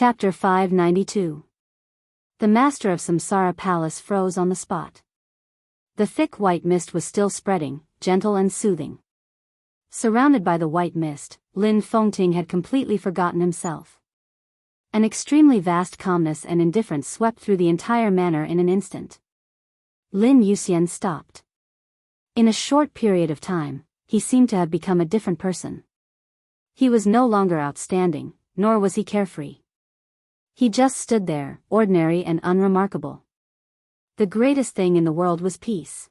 Chapter 592. The master of Samsara Palace froze on the spot. The thick white mist was still spreading, gentle and soothing. Surrounded by the white mist, Lin Fengting had completely forgotten himself. An extremely vast calmness and indifference swept through the entire manor in an instant. Lin Yuxian stopped. In a short period of time, he seemed to have become a different person. He was no longer outstanding, nor was he carefree. He just stood there, ordinary and unremarkable. The greatest thing in the world was peace.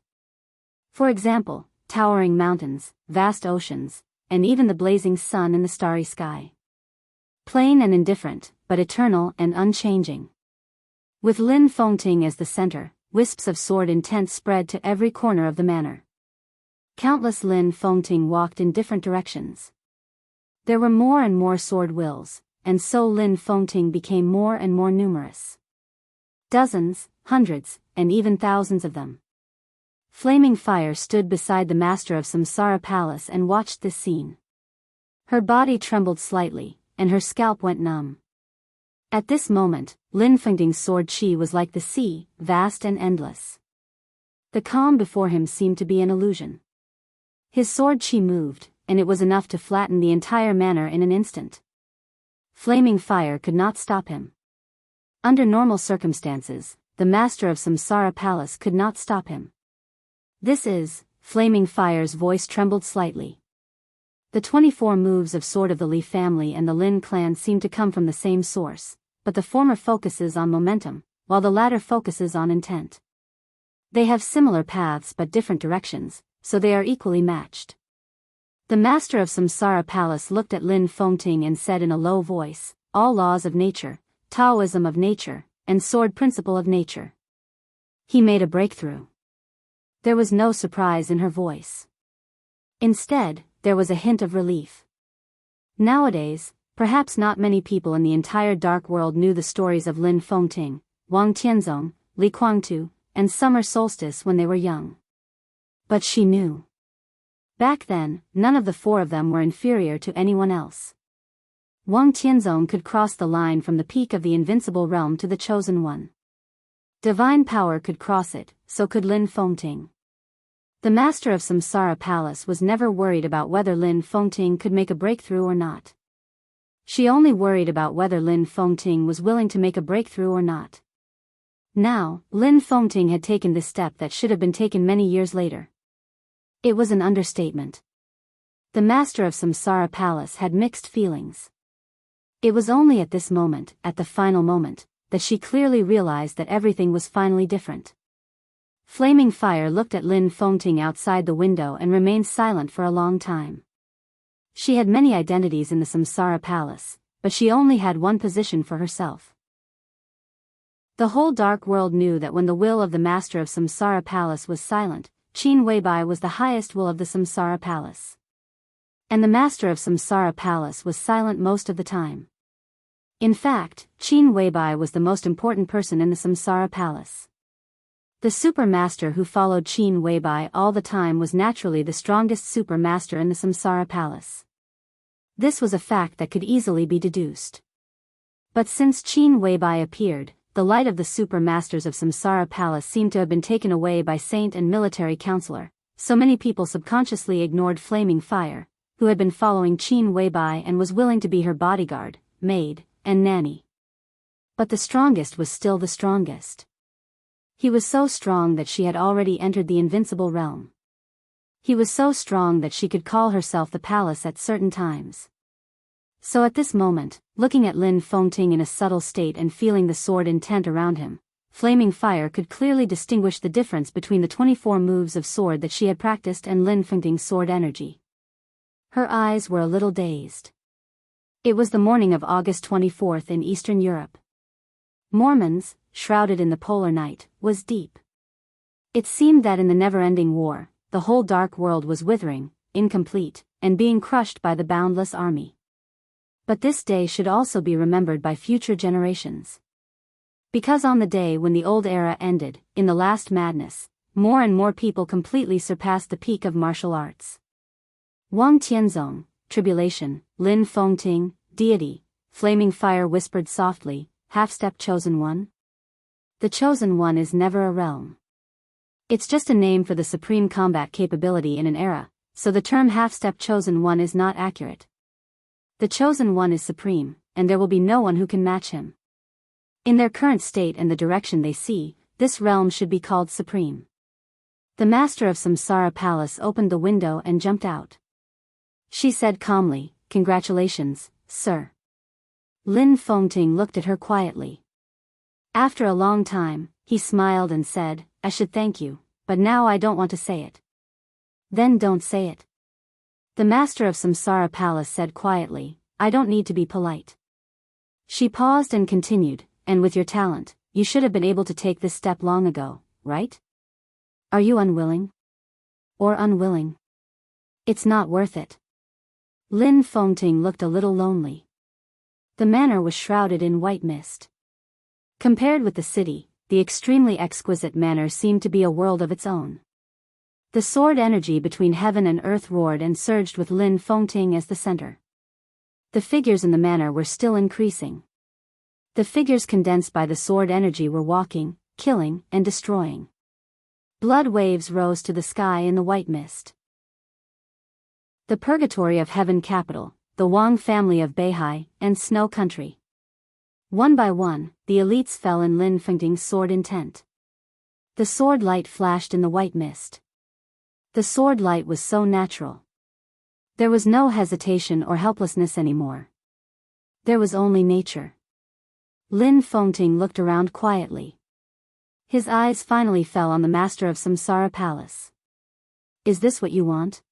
For example, towering mountains, vast oceans, and even the blazing sun in the starry sky. Plain and indifferent, but eternal and unchanging. With Lin Fengting as the center, wisps of sword intent spread to every corner of the manor. Countless Lin Fengting walked in different directions. There were more and more sword wills, and so Lin Fengting became more and more numerous. Dozens, hundreds, and even thousands of them. Flaming Fire stood beside the master of Samsara Palace and watched this scene. Her body trembled slightly, and her scalp went numb. At this moment, Lin Fengting's sword chi was like the sea, vast and endless. The calm before him seemed to be an illusion. His sword chi moved, and it was enough to flatten the entire manor in an instant. Flaming Fire could not stop him. Under normal circumstances, the master of Samsara Palace could not stop him. Flaming Fire's voice trembled slightly. The 24 moves of Sword of the Li family and the Lin clan seem to come from the same source, but the former focuses on momentum, while the latter focuses on intent. They have similar paths but different directions, so they are equally matched. The master of Samsara Palace looked at Lin Fengting and said in a low voice, "All laws of nature, Taoism of nature, and sword principle of nature." He made a breakthrough. There was no surprise in her voice. Instead, there was a hint of relief. Nowadays, perhaps not many people in the entire dark world knew the stories of Lin Fengting, Wang Tianzong, Li Guangtu, and Summer Solstice when they were young. But she knew. Back then, none of the four of them were inferior to anyone else. Wang Tianzong could cross the line from the peak of the invincible realm to the chosen one. Divine power could cross it, so could Lin Fengting. The master of Samsara Palace was never worried about whether Lin Fengting could make a breakthrough or not. She only worried about whether Lin Fengting was willing to make a breakthrough or not. Now, Lin Fengting had taken this step that should have been taken many years later. It was an understatement. The master of Samsara Palace had mixed feelings. It was only at this moment, at the final moment, that she clearly realized that everything was finally different. Flaming Fire looked at Lin Fengting outside the window and remained silent for a long time. She had many identities in the Samsara Palace, but she only had one position for herself. The whole dark world knew that when the will of the master of Samsara Palace was silent, Qin Weibai was the highest will of the Samsara Palace. And the master of Samsara Palace was silent most of the time. In fact, Qin Weibai was the most important person in the Samsara Palace. The super master who followed Qin Weibai all the time was naturally the strongest super master in the Samsara Palace. This was a fact that could easily be deduced. But since Qin Weibai appeared, the light of the super masters of Samsara Palace seemed to have been taken away by saint and military counselor, so many people subconsciously ignored Flaming Fire, who had been following Qin Weibai and was willing to be her bodyguard, maid, and nanny. But the strongest was still the strongest. He was so strong that she had already entered the invincible realm. He was so strong that she could call herself the palace at certain times. So at this moment, looking at Lin Fengting in a subtle state and feeling the sword intent around him, Flaming Fire could clearly distinguish the difference between the 24 moves of sword that she had practiced and Lin Fengting's sword energy. Her eyes were a little dazed. It was the morning of August 24th in Eastern Europe. Mormons, shrouded in the polar night, was deep. It seemed that in the never-ending war, the whole dark world was withering, incomplete, and being crushed by the boundless army. But this day should also be remembered by future generations. Because on the day when the old era ended, in the last madness, more and more people completely surpassed the peak of martial arts. Wang Tianzong, tribulation, Lin Fengting, deity, Flaming Fire whispered softly, half-step Chosen One? The Chosen One is never a realm. It's just a name for the supreme combat capability in an era, so the term half-step Chosen One is not accurate. The Chosen One is supreme, and there will be no one who can match him. In their current state and the direction they see, this realm should be called supreme. The master of Samsara Palace opened the window and jumped out. She said calmly, "Congratulations, sir." Lin Fengting looked at her quietly. After a long time, he smiled and said, "I should thank you, but now I don't want to say it." "Then don't say it." The master of Samsara Palace said quietly, "I don't need to be polite." She paused and continued, "And with your talent, you should have been able to take this step long ago, right? Are you unwilling? Or unwilling? It's not worth it." Lin Fengting looked a little lonely. The manor was shrouded in white mist. Compared with the city, the extremely exquisite manor seemed to be a world of its own. The sword energy between heaven and earth roared and surged with Lin Fengting as the center. The figures in the manor were still increasing. The figures condensed by the sword energy were walking, killing, and destroying. Blood waves rose to the sky in the white mist. The Purgatory of Heaven capital, the Wang family of Beihai, and Snow Country. One by one, the elites fell in Lin Fengting's sword intent. The sword light flashed in the white mist. The sword light was so natural. There was no hesitation or helplessness anymore. There was only nature. Lin Fengting looked around quietly. His eyes finally fell on the master of Samsara Palace. "Is this what you want?"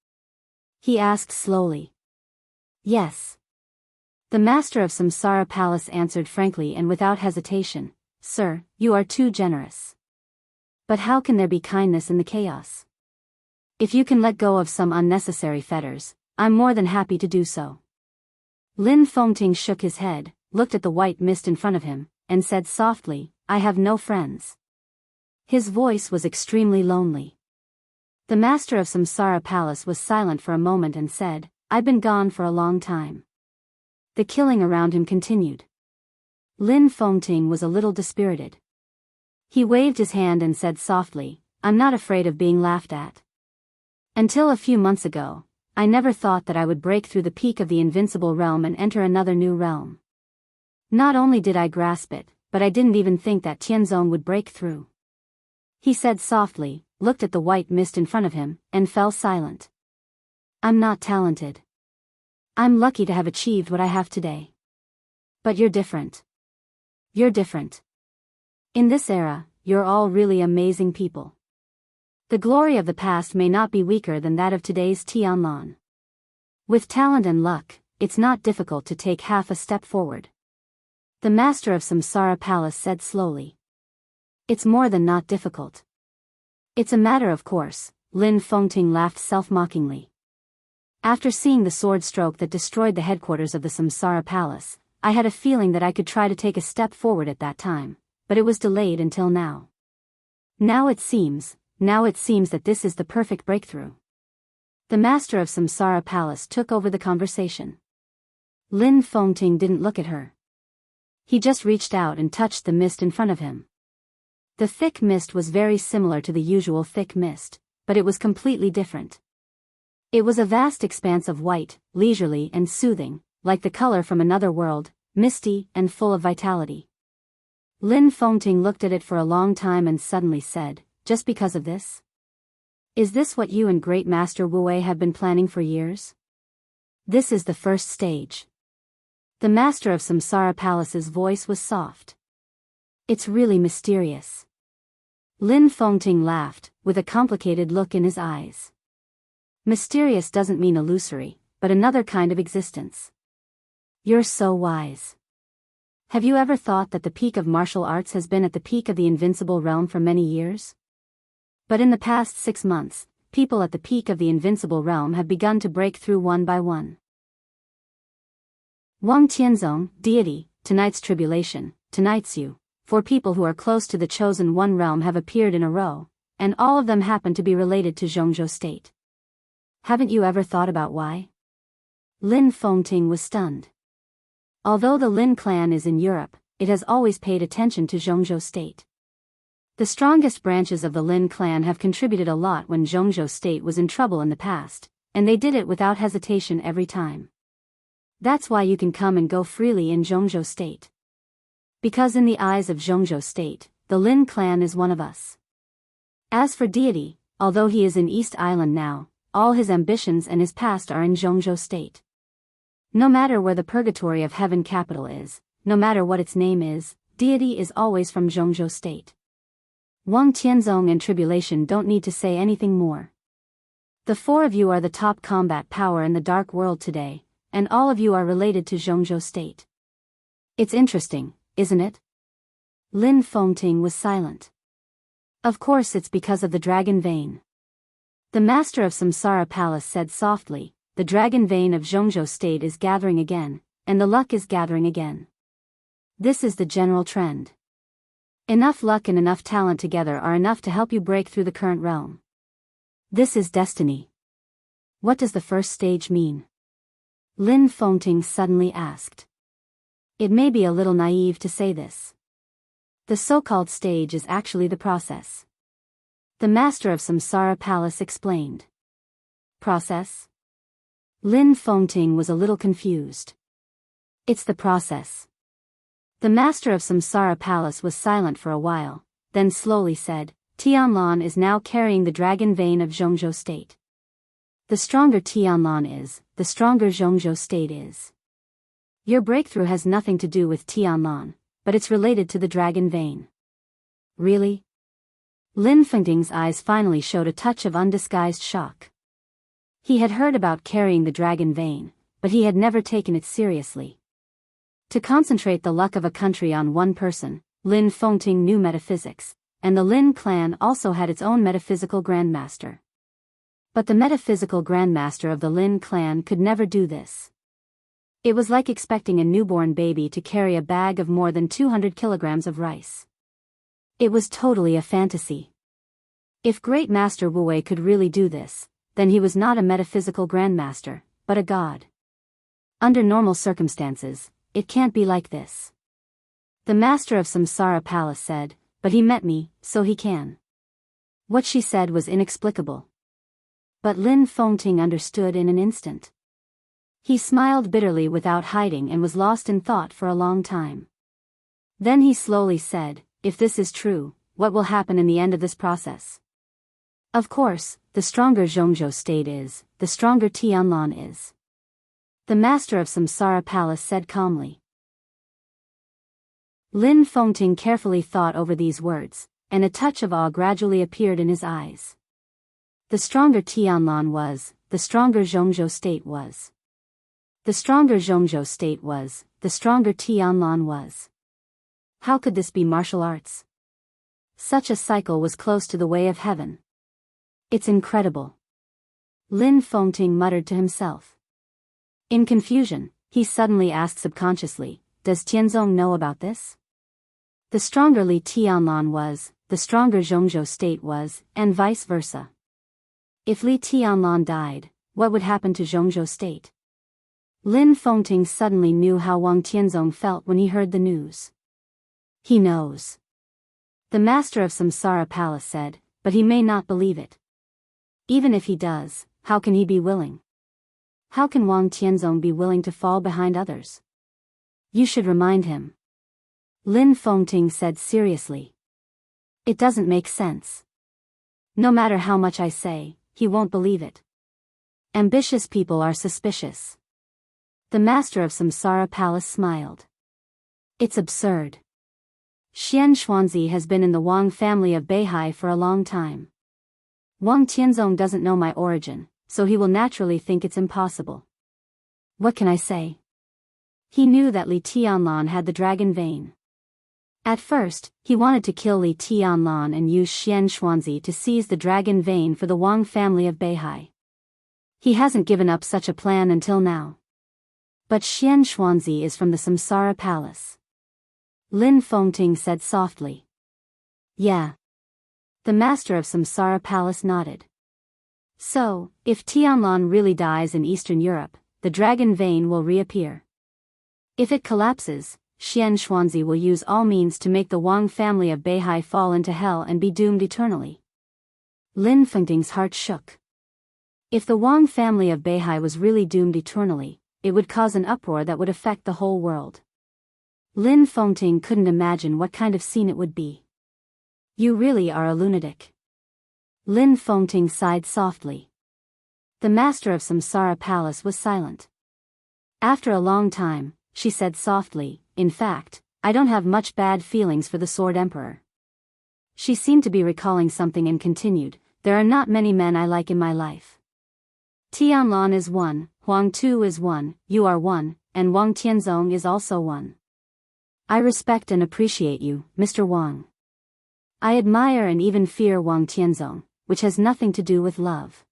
he asked slowly. "Yes." The master of Samsara Palace answered frankly and without hesitation, "Sir, you are too generous. But how can there be kindness in the chaos? If you can let go of some unnecessary fetters, I'm more than happy to do so." Lin Fengting shook his head, looked at the white mist in front of him, and said softly, "I have no friends." His voice was extremely lonely. The master of Samsara Palace was silent for a moment and said, "I've been gone for a long time." The killing around him continued. Lin Fengting was a little dispirited. He waved his hand and said softly, "I'm not afraid of being laughed at. Until a few months ago, I never thought that I would break through the peak of the invincible realm and enter another new realm. Not only did I grasp it, but I didn't even think that Tianzong would break through." He said softly, looked at the white mist in front of him, and fell silent. "I'm not talented. I'm lucky to have achieved what I have today. But you're different. You're different. In this era, you're all really amazing people. The glory of the past may not be weaker than that of today's Tianlan. With talent and luck, it's not difficult to take half a step forward." The master of Samsara Palace said slowly. "It's more than not difficult. It's a matter of course." Lin Fengting laughed self-mockingly. "After seeing the sword stroke that destroyed the headquarters of the Samsara Palace, I had a feeling that I could try to take a step forward at that time, but it was delayed until now. Now it seems that this is the perfect breakthrough." The master of Samsara Palace took over the conversation. Lin Fengting didn't look at her. He just reached out and touched the mist in front of him. The thick mist was very similar to the usual thick mist, but it was completely different. It was a vast expanse of white, leisurely and soothing, like the color from another world, misty and full of vitality. Lin Fengting looked at it for a long time and suddenly said, "Just because of this? Is this what you and Great Master Wu Wei have been planning for years? This is the first stage." The master of Samsara Palace's voice was soft. "It's really mysterious." Lin Fengting laughed, with a complicated look in his eyes. "Mysterious doesn't mean illusory, but another kind of existence. You're so wise. Have you ever thought that the peak of martial arts has been at the peak of the invincible realm for many years? But in the past 6 months, people at the peak of the invincible realm have begun to break through one by one. Wang Tianzong, deity, tonight's tribulation, tonight's you. 4 people who are close to the chosen one realm have appeared in a row, and all of them happen to be related to Zhongzhou state. Haven't you ever thought about why?" Lin Fengting was stunned. Although the Lin clan is in Europe, it has always paid attention to Jianghu state. The strongest branches of the Lin clan have contributed a lot when Jianghu state was in trouble in the past, and they did it without hesitation every time. That's why you can come and go freely in Jianghu state. Because in the eyes of Jianghu state, the Lin clan is one of us. As for deity, although he is in East Island now, all his ambitions and his past are in Jianghu state. No matter where the purgatory of heaven capital is, no matter what its name is, deity is always from Jianghu state. Wang Tianzong and Tribulation don't need to say anything more. The four of you are the top combat power in the dark world today, and all of you are related to Jianghu state. It's interesting, isn't it? Lin Fengting was silent. Of course it's because of the dragon vein. The master of Samsara Palace said softly, the dragon vein of Jianghu state is gathering again, and the luck is gathering again. This is the general trend. Enough luck and enough talent together are enough to help you break through the current realm. This is destiny. What does the first stage mean? Lin Fengting suddenly asked. It may be a little naive to say this. The so-called stage is actually the process. The master of Samsara Palace explained. Process? Lin Fengting was a little confused. It's the process. The master of Samsara Palace was silent for a while, then slowly said, Tianlan is now carrying the dragon vein of Jianghu state. The stronger Tianlan is, the stronger Jianghu state is. Your breakthrough has nothing to do with Tianlan, but it's related to the dragon vein. Really? Lin Fengting's eyes finally showed a touch of undisguised shock. He had heard about carrying the dragon vein, but he had never taken it seriously. To concentrate the luck of a country on one person, Lin Fengting knew metaphysics, and the Lin clan also had its own metaphysical grandmaster. But the metaphysical grandmaster of the Lin clan could never do this. It was like expecting a newborn baby to carry a bag of more than 200 kilograms of rice. It was totally a fantasy. If Great Master Wu Wei could really do this, then he was not a metaphysical grandmaster, but a god. Under normal circumstances, it can't be like this. The master of Samsara Palace said, but he met me, so he can. What she said was inexplicable. But Lin Fengting understood in an instant. He smiled bitterly without hiding and was lost in thought for a long time. Then he slowly said, if this is true, what will happen in the end of this process? Of course, the stronger Jianghu state is, the stronger Tianlan is. The master of Samsara Palace said calmly. Lin Fengting carefully thought over these words, and a touch of awe gradually appeared in his eyes. The stronger Tianlan was, the stronger Jianghu state was. The stronger Jianghu state was, the stronger Tianlan was. How could this be martial arts? Such a cycle was close to the way of heaven. It's incredible. Lin Fengting muttered to himself. In confusion, he suddenly asked subconsciously, does Tianzong know about this? The stronger Li Tianlan was, the stronger Jianghu state was, and vice versa. If Li Tianlan died, what would happen to Jianghu state? Lin Fengting suddenly knew how Wang Tianzong felt when he heard the news. He knows. The master of Samsara Palace said, but he may not believe it. Even if he does, how can he be willing? How can Wang Tianzong be willing to fall behind others? You should remind him. Lin Fengting said seriously. It doesn't make sense. No matter how much I say, he won't believe it. Ambitious people are suspicious. The master of Samsara Palace smiled. It's absurd. Xianxia has been in the Wang family of Beihai for a long time. Wang Tianzong doesn't know my origin, so he will naturally think it's impossible. What can I say? He knew that Li Tianlan had the dragon vein. At first, he wanted to kill Li Tianlan and use Xianxia to seize the dragon vein for the Wang family of Beihai. He hasn't given up such a plan until now. But Xianxia is from the Samsara Palace. Lin Fengting said softly. Yeah. The master of Samsara Palace nodded. So, if Tianlan really dies in Eastern Europe, the dragon vein will reappear. If it collapses, Xianxia will use all means to make the Wang family of Beihai fall into hell and be doomed eternally. Lin Fengting's heart shook. If the Wang family of Beihai was really doomed eternally, it would cause an uproar that would affect the whole world. Lin Fengting couldn't imagine what kind of scene it would be. You really are a lunatic. Lin Fengting sighed softly. The master of Samsara Palace was silent. After a long time, she said softly, in fact, I don't have much bad feelings for the Sword Emperor. She seemed to be recalling something and continued, there are not many men I like in my life. Tianlan is one, Huang Tu is one, you are one, and Wang Tianzong is also one. I respect and appreciate you, Mr. Wang. I admire and even fear Wang Tianzong, which has nothing to do with love.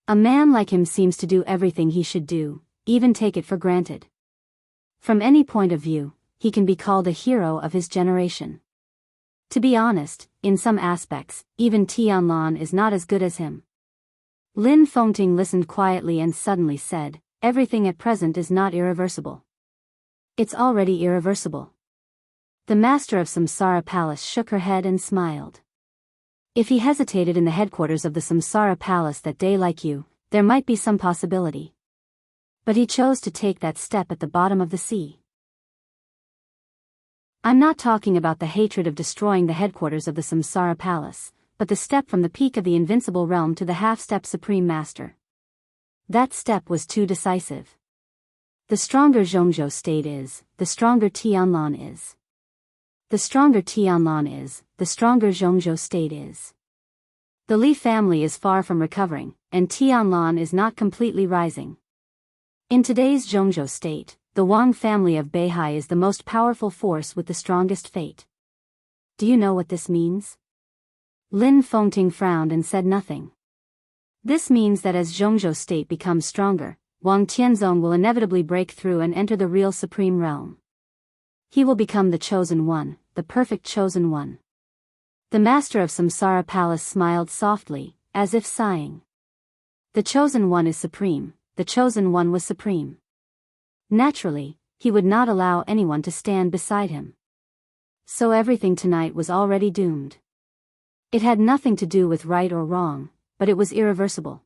A man like him seems to do everything he should do, even take it for granted. From any point of view, he can be called a hero of his generation. To be honest, in some aspects, even Tianlan is not as good as him. Lin Fengting listened quietly and suddenly said, everything at present is not irreversible. It's already irreversible. The master of Samsara Palace shook her head and smiled. If he hesitated in the headquarters of the Samsara Palace that day like you, there might be some possibility. But he chose to take that step at the bottom of the sea. I'm not talking about the hatred of destroying the headquarters of the Samsara Palace, but the step from the peak of the invincible realm to the half-step Supreme Master. That step was too decisive. The stronger Zhongzhou state is, the stronger Tianlan is. The stronger Tianlan is, the stronger Zhongzhou state is. The Li family is far from recovering, and Tianlan is not completely rising. In today's Zhongzhou state, the Wang family of Beihai is the most powerful force with the strongest fate. Do you know what this means? Lin Fengting frowned and said nothing. This means that as Zhongzhou state becomes stronger, Wang Tianzong will inevitably break through and enter the real supreme realm. He will become the chosen one, the perfect chosen one. The master of Samsara Palace smiled softly, as if sighing. The chosen one is supreme, the chosen one was supreme. Naturally, he would not allow anyone to stand beside him. So everything tonight was already doomed. It had nothing to do with right or wrong, but it was irreversible.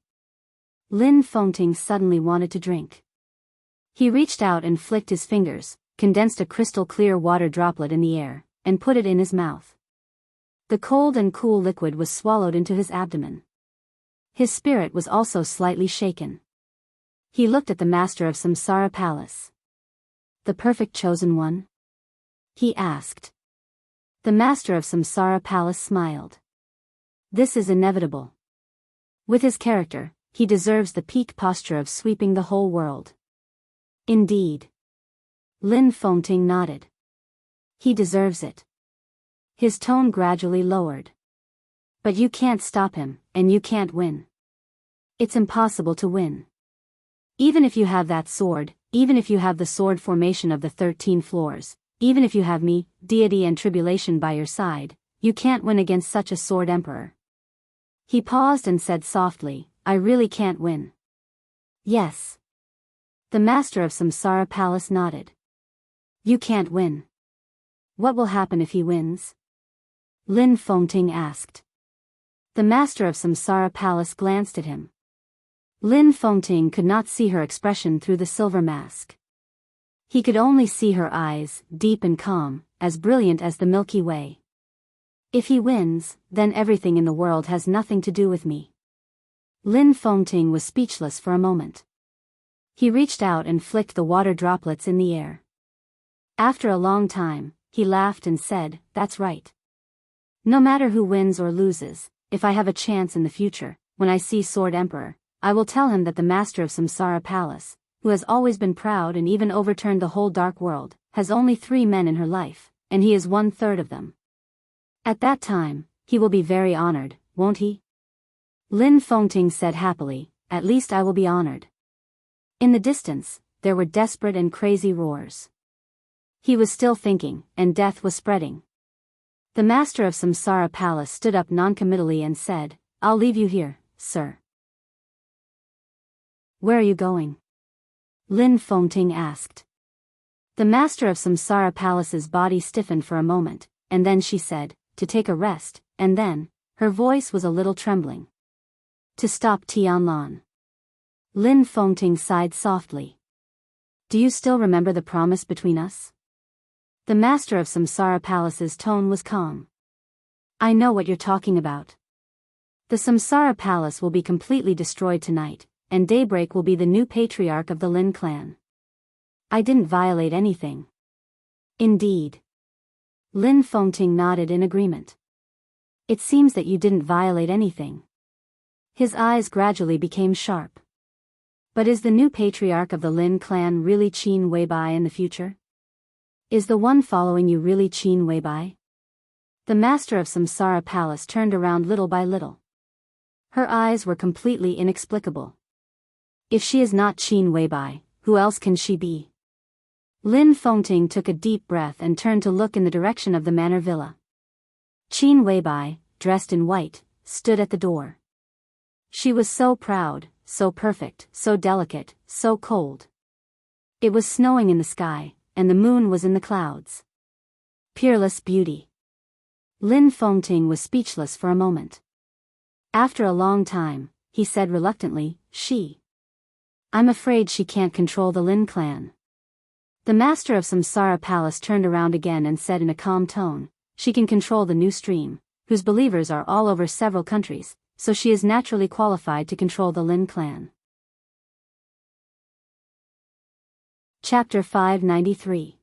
Lin Fengting suddenly wanted to drink. He reached out and flicked his fingers, condensed a crystal-clear water droplet in the air, and put it in his mouth. The cold and cool liquid was swallowed into his abdomen. His spirit was also slightly shaken. He looked at the master of Samsara Palace. The perfect chosen one? He asked. The master of Samsara Palace smiled. This is inevitable. With his character, he deserves the peak posture of sweeping the whole world. Indeed. Lin Fengting nodded. He deserves it. His tone gradually lowered. But you can't stop him, and you can't win. It's impossible to win. Even if you have that sword, even if you have the sword formation of the 13 floors, even if you have me, deity and tribulation by your side, you can't win against such a sword emperor. He paused and said softly, I really can't win. Yes. The master of Samsara Palace nodded. You can't win. What will happen if he wins? Lin Fengting asked. The master of Samsara Palace glanced at him. Lin Fengting could not see her expression through the silver mask. He could only see her eyes, deep and calm, as brilliant as the Milky Way. If he wins, then everything in the world has nothing to do with me. Lin Fengting was speechless for a moment. He reached out and flicked the water droplets in the air. After a long time, he laughed and said, that's right. No matter who wins or loses, if I have a chance in the future, when I see Sword Emperor, I will tell him that the master of Samsara Palace, who has always been proud and even overturned the whole dark world, has only 3 men in her life, and he is 1/3 of them. At that time, he will be very honored, won't he? Lin Fengting said happily, at least I will be honored. In the distance, there were desperate and crazy roars. He was still thinking, and death was spreading. The master of Samsara Palace stood up noncommittally and said, I'll leave you here, sir. Where are you going? Lin Fengting asked. The master of Samsara Palace's body stiffened for a moment, and then she said, to take a rest, and then, her voice was a little trembling. To stop Tianlan. Lin Fengting sighed softly. Do you still remember the promise between us? The master of Samsara Palace's tone was calm. I know what you're talking about. The Samsara Palace will be completely destroyed tonight, and Daybreak will be the new patriarch of the Lin clan. I didn't violate anything. Indeed. Lin Fengting nodded in agreement. It seems that you didn't violate anything. His eyes gradually became sharp. But is the new patriarch of the Lin clan really Qin Weibai in the future? Is the one following you really Qin Weibai? The master of Samsara Palace turned around little by little. Her eyes were completely inexplicable. If she is not Qin Weibai, who else can she be? Lin Fengting took a deep breath and turned to look in the direction of the manor villa. Qin Weibai, dressed in white, stood at the door. She was so proud, so perfect, so delicate, so cold. It was snowing in the sky, and the moon was in the clouds. Peerless beauty. Lin Fengting was speechless for a moment. After a long time, he said reluctantly, I'm afraid she can't control the Lin clan. The master of Samsara Palace turned around again and said in a calm tone, she can control the new stream, whose believers are all over several countries, so she is naturally qualified to control the Lin clan. Chapter 593.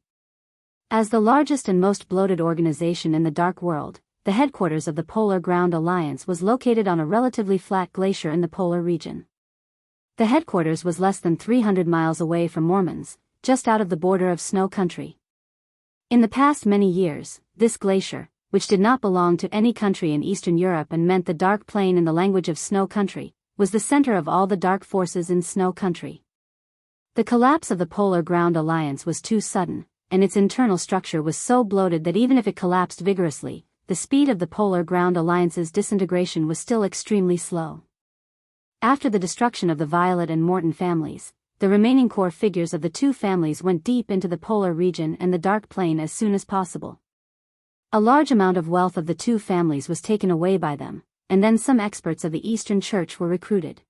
As the largest and most bloated organization in the Dark World, the headquarters of the Polar Ground Alliance was located on a relatively flat glacier in the polar region. The headquarters was less than 300 miles away from Mormons, just out of the border of snow country. In the past many years, this glacier, which did not belong to any country in Eastern Europe and meant the Dark Plain in the language of Snow Country, was the center of all the dark forces in Snow Country. The collapse of the Polar Ground Alliance was too sudden, and its internal structure was so bloated that even if it collapsed vigorously, the speed of the Polar Ground Alliance's disintegration was still extremely slow. After the destruction of the Violet and Morton families, the remaining core figures of the two families went deep into the polar region and the Dark Plain as soon as possible. A large amount of wealth of the two families was taken away by them, and then some experts of the Eastern Church were recruited.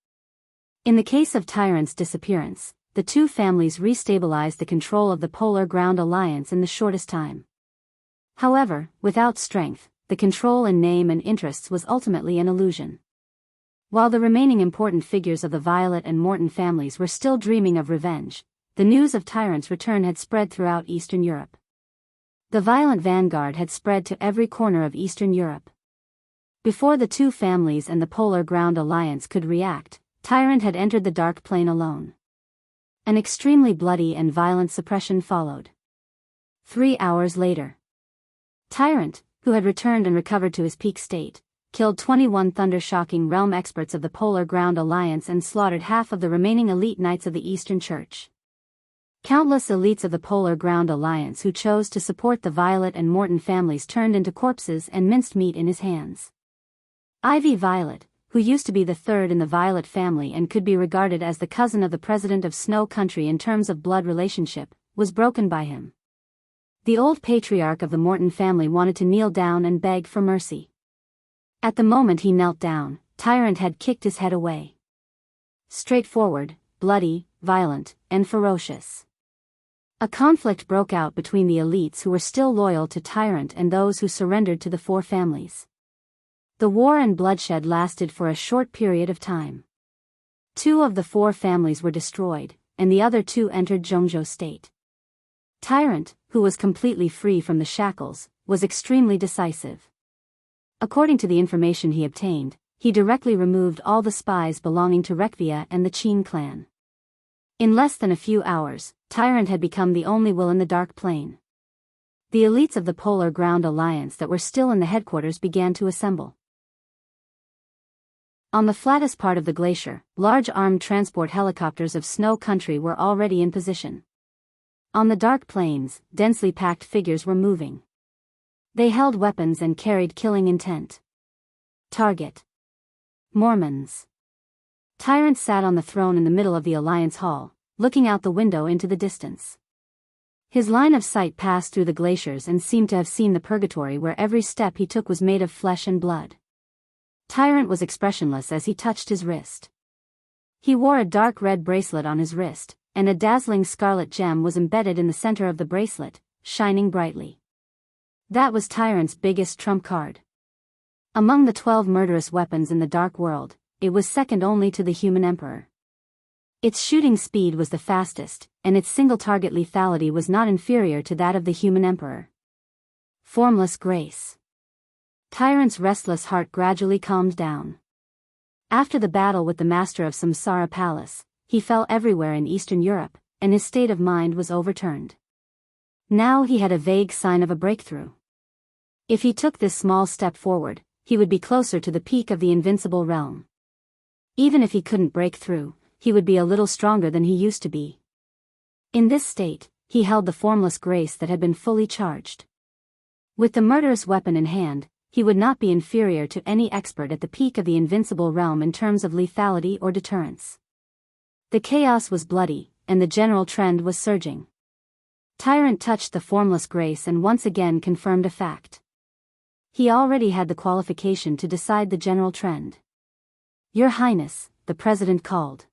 In the case of Tyrant's disappearance, the two families restabilized the control of the Polar Ground Alliance in the shortest time. However, without strength, the control in name and interests was ultimately an illusion. While the remaining important figures of the Violet and Morton families were still dreaming of revenge, the news of Tyrant's return had spread throughout Eastern Europe. The violent vanguard had spread to every corner of Eastern Europe. Before the two families and the Polar Ground Alliance could react, Tyrant had entered the Dark Plain alone. An extremely bloody and violent suppression followed. 3 hours later, Tyrant, who had returned and recovered to his peak state, killed 21 thunder-shocking realm experts of the Polar Ground Alliance and slaughtered half of the remaining elite knights of the Eastern Church. Countless elites of the Polar Ground Alliance who chose to support the Violet and Morton families turned into corpses and minced meat in his hands. Ivy Violet, who used to be the third in the Violet family and could be regarded as the cousin of the president of Snow Country in terms of blood relationship, was broken by him. The old patriarch of the Morton family wanted to kneel down and beg for mercy. At the moment he knelt down, Tyrant had kicked his head away. Straightforward, bloody, violent, and ferocious. A conflict broke out between the elites who were still loyal to Tyrant and those who surrendered to the four families. The war and bloodshed lasted for a short period of time. 2 of the 4 families were destroyed, and the other 2 entered Zhongzhou state. Tyrant, who was completely free from the shackles, was extremely decisive. According to the information he obtained, he directly removed all the spies belonging to Rekvia and the Qin clan. In less than a few hours, Tyrant had become the only will in the Dark Plain. The elites of the Polar Ground Alliance that were still in the headquarters began to assemble. On the flattest part of the glacier, large armed transport helicopters of Snow Country were already in position. On the Dark Plains, densely packed figures were moving. They held weapons and carried killing intent. Target: Mormons. Tyrant sat on the throne in the middle of the Alliance Hall, looking out the window into the distance. His line of sight passed through the glaciers and seemed to have seen the purgatory where every step he took was made of flesh and blood. Tyrant was expressionless as he touched his wrist. He wore a dark red bracelet on his wrist, and a dazzling scarlet gem was embedded in the center of the bracelet, shining brightly. That was Tyrant's biggest trump card. Among the 12 murderous weapons in the Dark World, it was second only to the human emperor. Its shooting speed was the fastest, and its single-target lethality was not inferior to that of the human emperor. Formless grace. Tyrant's restless heart gradually calmed down. After the battle with the master of Samsara Palace, he fell everywhere in Eastern Europe, and his state of mind was overturned. Now he had a vague sign of a breakthrough. If he took this small step forward, he would be closer to the peak of the invincible realm. Even if he couldn't break through, he would be a little stronger than he used to be. In this state, he held the formless grace that had been fully charged. With the murderous weapon in hand, he would not be inferior to any expert at the peak of the invincible realm in terms of lethality or deterrence. The chaos was bloody, and the general trend was surging. Tyrant touched the formless grace and once again confirmed a fact. He already had the qualification to decide the general trend. "Your Highness," the president called.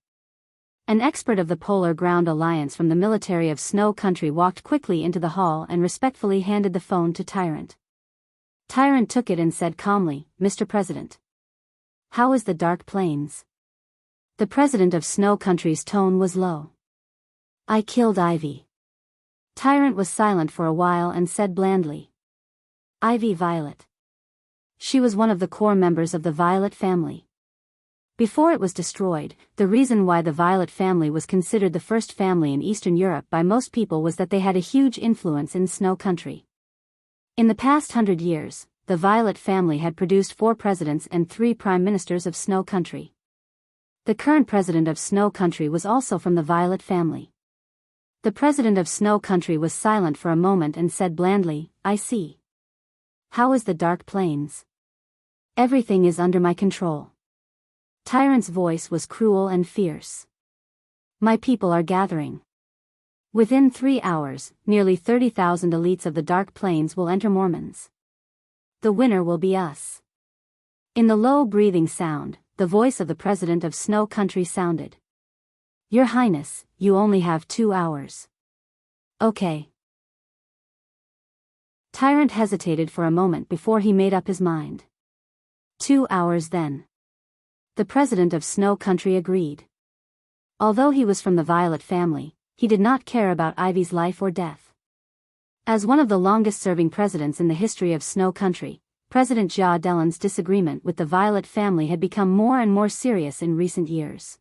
An expert of the Polar Ground Alliance from the military of Snow Country walked quickly into the hall and respectfully handed the phone to Tyrant. Tyrant took it and said calmly, "Mr. President. How is the Dark Plains?" The president of Snow Country's tone was low. "I killed Ivy." Tyrant was silent for a while and said blandly, "Ivy Violet." She was one of the core members of the Violet family. Before it was destroyed, the reason why the Violet family was considered the first family in Eastern Europe by most people was that they had a huge influence in Snow Country. In the past 100 years, the Violet family had produced 4 presidents and 3 prime ministers of Snow Country. The current president of Snow Country was also from the Violet family. The president of Snow Country was silent for a moment and said blandly, "I see. How is the Dark Plains?" "Everything is under my control." Tyrant's voice was cruel and fierce. "My people are gathering. Within 3 hours, nearly 30,000 elites of the Dark Plains will enter Mormons. The winner will be us." In the low breathing sound, the voice of the president of Snow Country sounded. "Your Highness, you only have 2 hours. Okay." Tyrant hesitated for a moment before he made up his mind. 2 hours then. The president of Snow Country agreed. Although he was from the Violet family, he did not care about Ivy's life or death. As one of the longest-serving presidents in the history of Snow Country, President Jia Delan's disagreement with the Violet family had become more and more serious in recent years.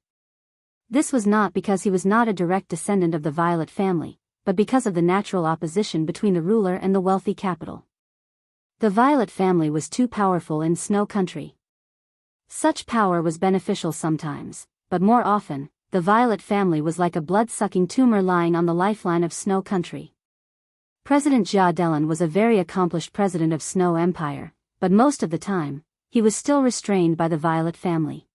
This was not because he was not a direct descendant of the Violet family, but because of the natural opposition between the ruler and the wealthy capital. The Violet family was too powerful in Snow Country. Such power was beneficial sometimes, but more often, the Violet family was like a blood-sucking tumor lying on the lifeline of Snow Country. President Jia Delan was a very accomplished president of Snow Empire, but most of the time, he was still restrained by the Violet family.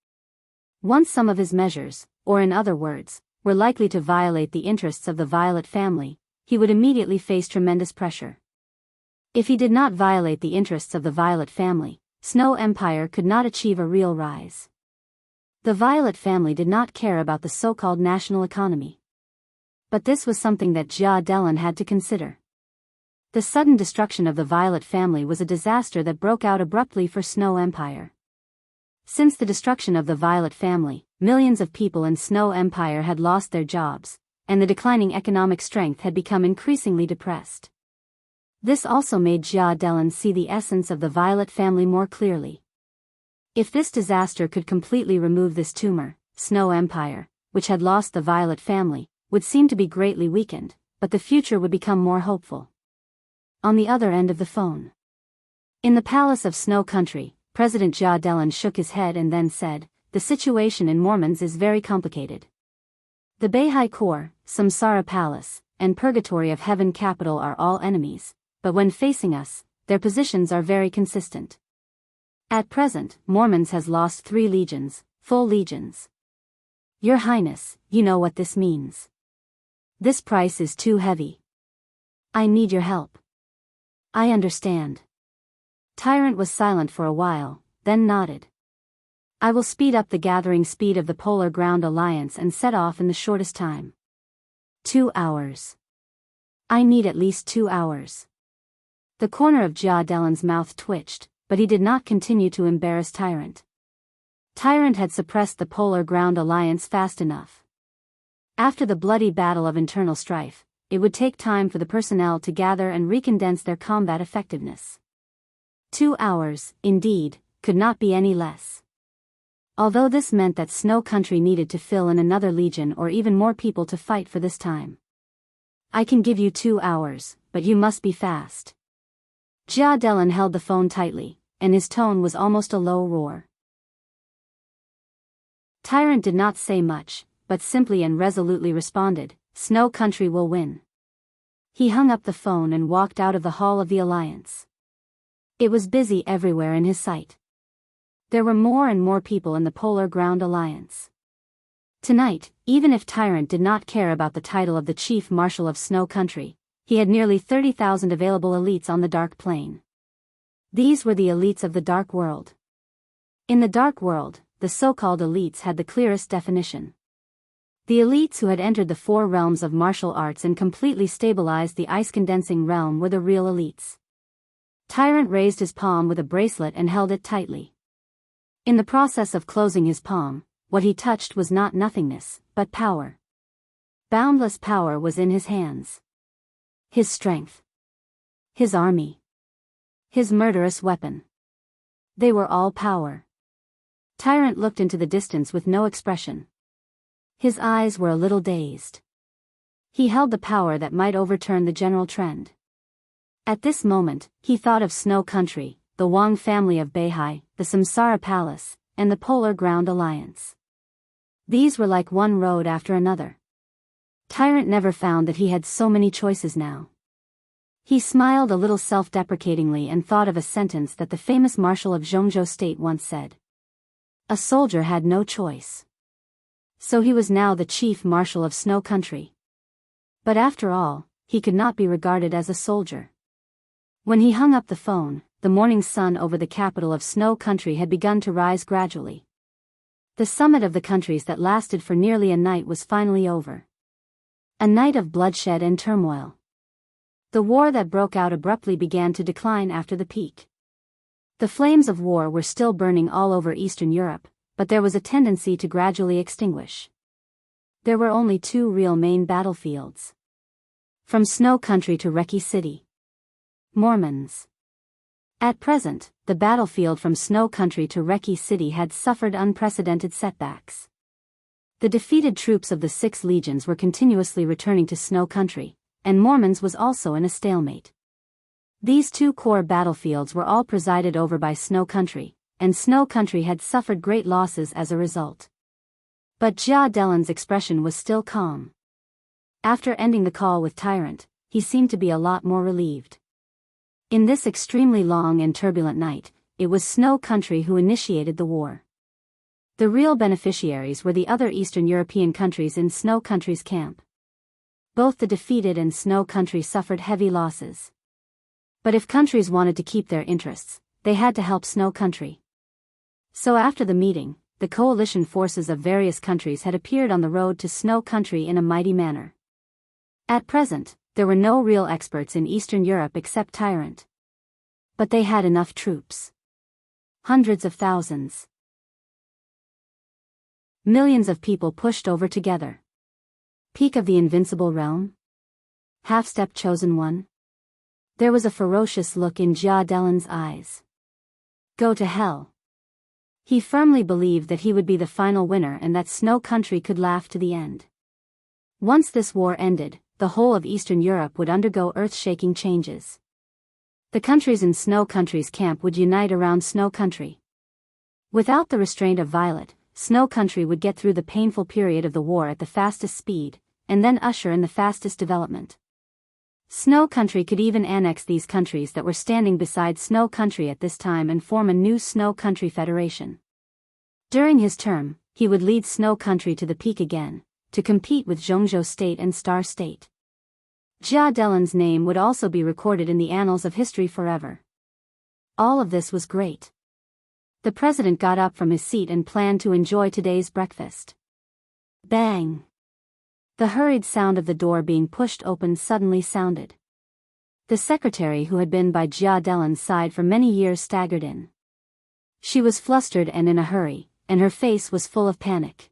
Once some of his measures, or in other words, were likely to violate the interests of the Violet family, he would immediately face tremendous pressure. If he did not violate the interests of the Violet family, Snow Empire could not achieve a real rise. The Violet family did not care about the so-called national economy. But this was something that Jia Delan had to consider. The sudden destruction of the Violet family was a disaster that broke out abruptly for Snow Empire. Since the destruction of the Violet family, millions of people in Snow Empire had lost their jobs, and the declining economic strength had become increasingly depressed. This also made Jia Delan see the essence of the Violet family more clearly. If this disaster could completely remove this tumor, Snow Empire, which had lost the Violet family, would seem to be greatly weakened, but the future would become more hopeful. On the other end of the phone. In the palace of Snow Country, President Jia Delan shook his head and then said, "The situation in Mormons is very complicated. The Beihai Core, Samsara Palace, and Purgatory of Heaven Capital are all enemies, but when facing us, their positions are very consistent. At present, Mormons has lost 3 legions, full legions. Your Highness, you know what this means. This price is too heavy. I need your help. I understand. Tyrant was silent for a while, then nodded. I will speed up the gathering speed of the Polar Ground Alliance and set off in the shortest time. 2 hours. I need at least 2 hours. The corner of Jia Delan's mouth twitched, but he did not continue to embarrass Tyrant. Tyrant had suppressed the Polar Ground Alliance fast enough. After the bloody battle of internal strife, it would take time for the personnel to gather and recondense their combat effectiveness. 2 hours, indeed, could not be any less. Although this meant that Snow Country needed to fill in another legion or even more people to fight for this time. I can give you 2 hours, but you must be fast. Jia Delan held the phone tightly, and his tone was almost a low roar. Tyrant did not say much, but simply and resolutely responded, Snow Country will win. He hung up the phone and walked out of the Hall of the Alliance. It was busy everywhere in his sight. There were more and more people in the Polar Ground Alliance. Tonight, even if Tyrant did not care about the title of the Chief Marshal of Snow Country, he had nearly 30,000 available elites on the Dark Plane. These were the elites of the Dark World. In the Dark World, the so-called elites had the clearest definition. The elites who had entered the 4 realms of martial arts and completely stabilized the ice-condensing realm were the real elites. Tyrant raised his palm with a bracelet and held it tightly. In the process of closing his palm, what he touched was not nothingness, but power. Boundless power was in his hands. His strength. His army. His murderous weapon. They were all power. Tyrant looked into the distance with no expression. His eyes were a little dazed. He held the power that might overturn the general trend. At this moment, he thought of Snow Country, the Wang family of Beihai, the Samsara Palace, and the Polar Ground Alliance. These were like one road after another. Tyrant never found that he had so many choices now. He smiled a little self-deprecatingly and thought of a sentence that the famous marshal of Jianghu state once said. A soldier had no choice. So he was now the chief marshal of Snow Country. But after all, he could not be regarded as a soldier. When he hung up the phone, the morning sun over the capital of Snow Country had begun to rise gradually. The summit of the countries that lasted for nearly a night was finally over. A night of bloodshed and turmoil. The war that broke out abruptly began to decline after the peak. The flames of war were still burning all over Eastern Europe, but there was a tendency to gradually extinguish. There were only 2 real main battlefields. From Snow Country to Reki City. Mormons. At present, the battlefield from Snow Country to Reki City had suffered unprecedented setbacks. The defeated troops of the 6 legions were continuously returning to Snow Country, and Mormons was also in a stalemate. These 2 core battlefields were all presided over by Snow Country, and Snow Country had suffered great losses as a result. But Jia Delan's expression was still calm. After ending the call with Tyrant, he seemed to be a lot more relieved. In this extremely long and turbulent night, it was Snow Country who initiated the war. The real beneficiaries were the other Eastern European countries in Snow Country's camp. Both the defeated and Snow Country suffered heavy losses. But if countries wanted to keep their interests, they had to help Snow Country. So after the meeting, the coalition forces of various countries had appeared on the road to Snow Country in a mighty manner. At present, there were no real experts in Eastern Europe except Tyrant. But they had enough troops. Hundreds of thousands. Millions of people pushed over together. Peak of the invincible realm? Half-step chosen one? There was a ferocious look in Jia Delan's eyes. Go to hell. He firmly believed that he would be the final winner and that Snow Country could laugh to the end. Once this war ended, the whole of Eastern Europe would undergo earth-shaking changes. The countries in Snow Country's camp would unite around Snow Country. Without the restraint of Violet, Snow Country would get through the painful period of the war at the fastest speed, and then usher in the fastest development. Snow Country could even annex these countries that were standing beside Snow Country at this time and form a new Snow Country Federation. During his term, he would lead Snow Country to the peak again, to compete with Jianghu State and Star State. Jia Delin's name would also be recorded in the annals of history forever. All of this was great. The president got up from his seat and planned to enjoy today's breakfast. Bang! The hurried sound of the door being pushed open suddenly sounded. The secretary who had been by Jia Delin's side for many years staggered in. She was flustered and in a hurry, and her face was full of panic.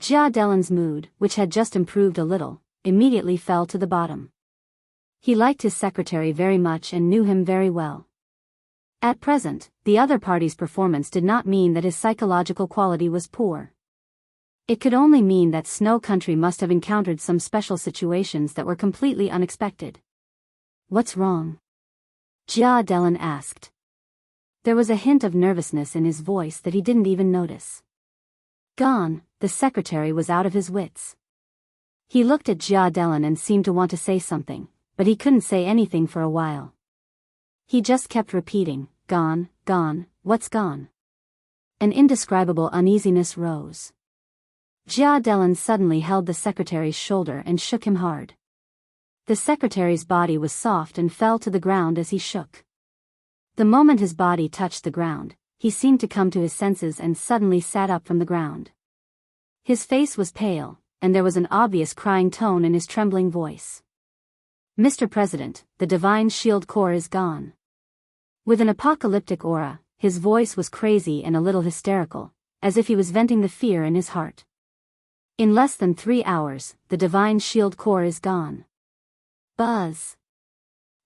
Jia Delin's mood, which had just improved a little, immediately fell to the bottom. He liked his secretary very much and knew him very well. At present, the other party's performance did not mean that his psychological quality was poor. It could only mean that Snow Country must have encountered some special situations that were completely unexpected. "What's wrong?" Jia Delin asked. There was a hint of nervousness in his voice that he didn't even notice. Gone, the secretary was out of his wits. He looked at Jia Delin and seemed to want to say something, but he couldn't say anything for a while. He just kept repeating, "Gone, gone, what's gone?" An indescribable uneasiness rose. Jia Delin suddenly held the secretary's shoulder and shook him hard. The secretary's body was soft and fell to the ground as he shook. The moment his body touched the ground, he seemed to come to his senses and suddenly sat up from the ground. His face was pale, and there was an obvious crying tone in his trembling voice. "Mr. President, the Divine Shield Corps is gone." With an apocalyptic aura, his voice was crazy and a little hysterical, as if he was venting the fear in his heart. "In less than 3 hours, the Divine Shield Corps is gone." Buzz!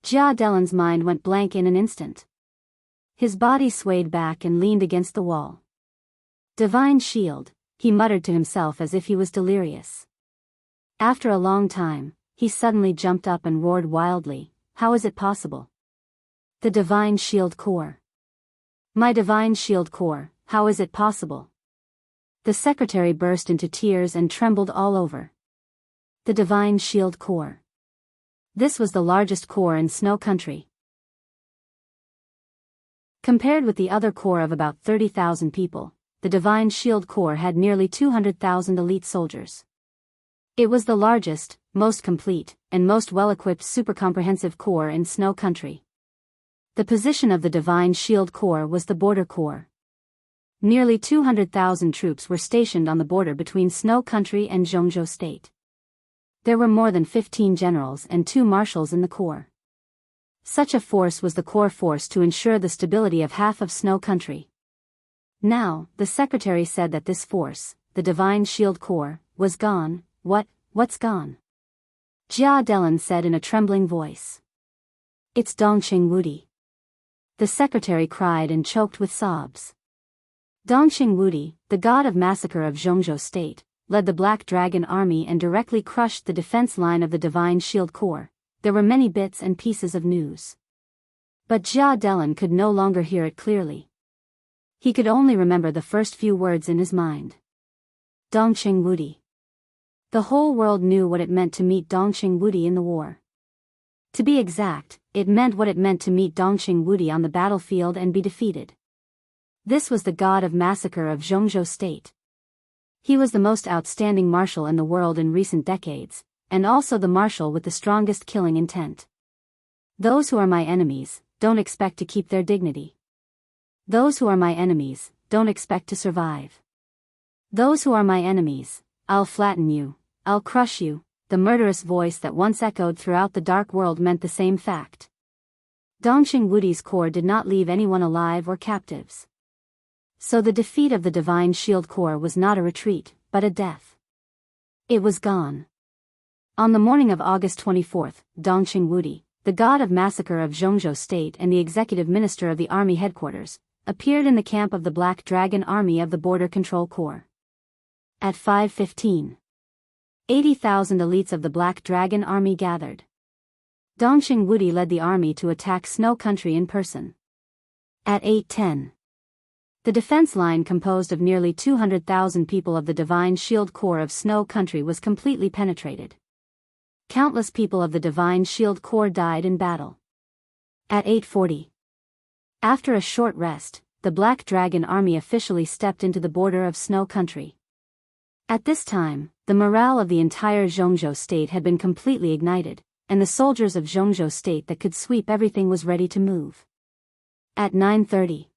Jia Delin's mind went blank in an instant. His body swayed back and leaned against the wall. "Divine Shield," he muttered to himself as if he was delirious. After a long time, he suddenly jumped up and roared wildly, "How is it possible? The Divine Shield Corps. My Divine Shield Corps, how is it possible?" The secretary burst into tears and trembled all over. The Divine Shield Corps. This was the largest corps in Snow Country. Compared with the other corps of about 30,000 people, the Divine Shield Corps had nearly 200,000 elite soldiers. It was the largest, most complete, and most well-equipped super-comprehensive corps in Snow Country. The position of the Divine Shield Corps was the border corps. Nearly 200,000 troops were stationed on the border between Snow Country and Jianghu State. There were more than 15 generals and 2 marshals in the corps. Such a force was the corps force to ensure the stability of half of Snow Country. Now, the secretary said that this force, the Divine Shield Corps, was gone. What's gone?" Jia Delin said in a trembling voice. "It's Dongqing Wudi." The secretary cried and choked with sobs. Dongqing Wudi, the god of massacre of Jianghu State, led the Black Dragon army and directly crushed the defense line of the Divine Shield Corps. There were many bits and pieces of news. But Jia Delin could no longer hear it clearly. He could only remember the first few words in his mind. Dongqing Wudi. The whole world knew what it meant to meet Dongqing Wudi in the war. To be exact, it meant what it meant to meet Dongqing Wudi on the battlefield and be defeated. This was the god of massacre of Jianghu State. He was the most outstanding marshal in the world in recent decades, and also the marshal with the strongest killing intent. Those who are my enemies, don't expect to keep their dignity. Those who are my enemies, don't expect to survive. Those who are my enemies, I'll flatten you, I'll crush you. The murderous voice that once echoed throughout the dark world meant the same fact. Dongqing Wudi's corps did not leave anyone alive or captives. So the defeat of the Divine Shield Corps was not a retreat, but a death. It was gone. On the morning of August 24th, Dongqing Wudi, the god of massacre of Jianghu State and the executive minister of the army headquarters, appeared in the camp of the Black Dragon army of the Border Control Corps. At 5:15. 80,000 elites of the Black Dragon army gathered. Dongqing Wudi led the army to attack Snow Country in person. At 8:10. The defense line composed of nearly 200,000 people of the Divine Shield Corps of Snow Country was completely penetrated. Countless people of the Divine Shield Corps died in battle. At 8:40. After a short rest, the Black Dragon army officially stepped into the border of Snow Country. At this time, the morale of the entire Jianghu state had been completely ignited, and the soldiers of Zhongzhou state that could sweep everything was ready to move. At 9:30.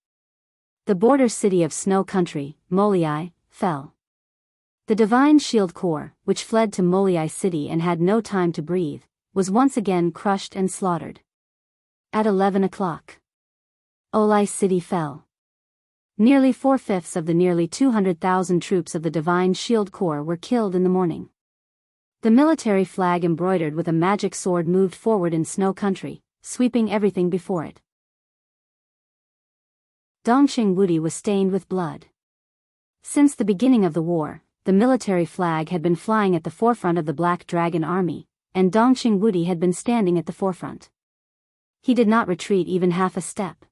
The border city of Snow Country, Moliai, fell. The Divine Shield Corps, which fled to Moliai City and had no time to breathe, was once again crushed and slaughtered. At 11 o'clock. Olai City fell. Nearly 4/5 of the nearly 200,000 troops of the Divine Shield Corps were killed in the morning. The military flag embroidered with a magic sword moved forward in Snow Country, sweeping everything before it. Dongqing Wudi was stained with blood. Since the beginning of the war, the military flag had been flying at the forefront of the Black Dragon Army, and Dongqing Wudi had been standing at the forefront. He did not retreat even half a step.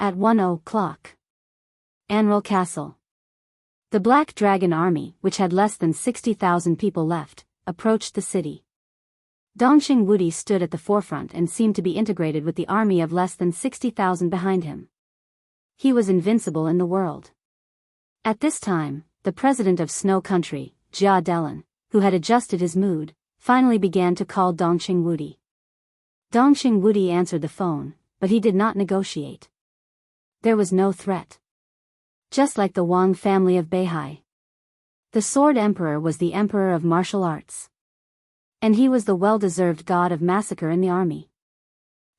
At 1 o'clock. Anral Castle. The Black Dragon Army, which had less than 60,000 people left, approached the city. Dongqing Wudi stood at the forefront and seemed to be integrated with the army of less than 60,000 behind him. He was invincible in the world. At this time, the president of Snow Country, Jia Delan, who had adjusted his mood, finally began to call Dongqing Wudi. Dongqing Wudi answered the phone, but he did not negotiate. There was no threat. Just like the Wang family of Beihai. The Sword Emperor was the emperor of martial arts. And he was the well-deserved god of massacre in the army.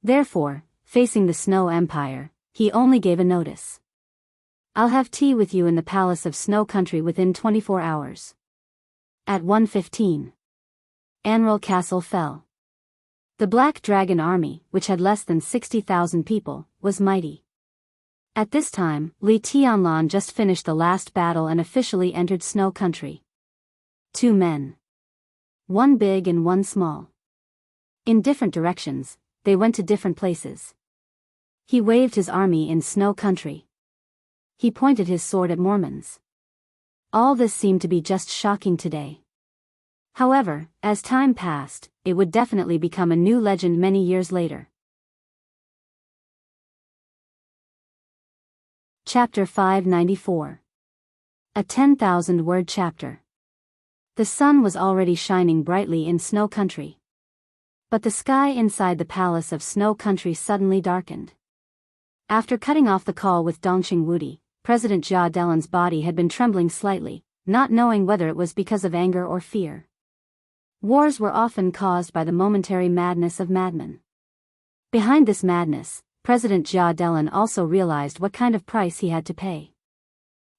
Therefore, facing the Snow Empire, he only gave a notice. I'll have tea with you in the palace of Snow Country within 24 hours. At 1:15. Anral Castle fell. The Black Dragon Army, which had less than 60,000 people, was mighty. At this time, Li Tianlan just finished the last battle and officially entered Snow Country. 2 men. One big and one small. In different directions, they went to different places. He waved his army in Snow Country. He pointed his sword at Mormons. All this seemed to be just shocking today. However, as time passed, it would definitely become a new legend many years later. Chapter 594. A 10,000-word chapter. The sun was already shining brightly in Snow Country. But the sky inside the palace of Snow Country suddenly darkened. After cutting off the call with Dongqing Wudi, President Jia Delan's body had been trembling slightly, not knowing whether it was because of anger or fear. Wars were often caused by the momentary madness of madmen. Behind this madness, President Jia Delan also realized what kind of price he had to pay.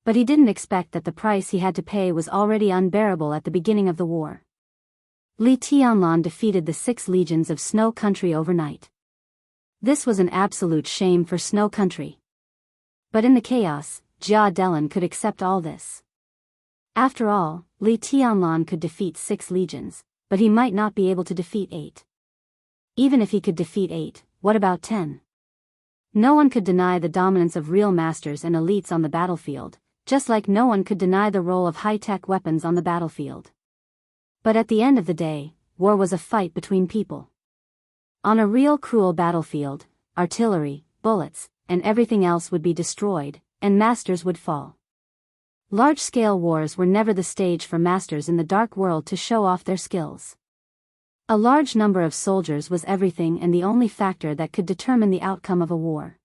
But he didn't expect that the price he had to pay was already unbearable at the beginning of the war. Li Tianlan defeated the 6 legions of Snow Country overnight. This was an absolute shame for Snow Country. But in the chaos, Jia Delan could accept all this. After all, Li Tianlan could defeat 6 legions, but he might not be able to defeat 8. Even if he could defeat 8, what about 10? No one could deny the dominance of real masters and elites on the battlefield, just like no one could deny the role of high-tech weapons on the battlefield. But at the end of the day, war was a fight between people. On a real cruel battlefield, artillery, bullets, and everything else would be destroyed, and masters would fall. Large-scale wars were never the stage for masters in the dark world to show off their skills. A large number of soldiers was everything and the only factor that could determine the outcome of a war.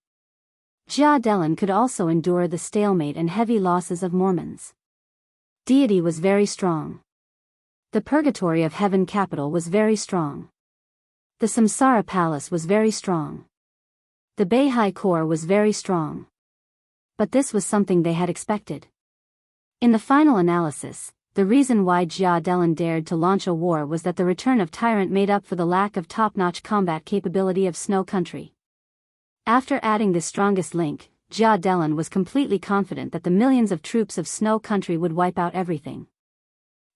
Jia Delan could also endure the stalemate and heavy losses of Mormons. Deity was very strong. The purgatory of heaven capital was very strong. The Samsara palace was very strong. The Beihai Corps was very strong. But this was something they had expected. In the final analysis, the reason why Jia Delan dared to launch a war was that the return of Tyrant made up for the lack of top-notch combat capability of Snow Country. After adding this strongest link, Jia Delan was completely confident that the millions of troops of Snow Country would wipe out everything.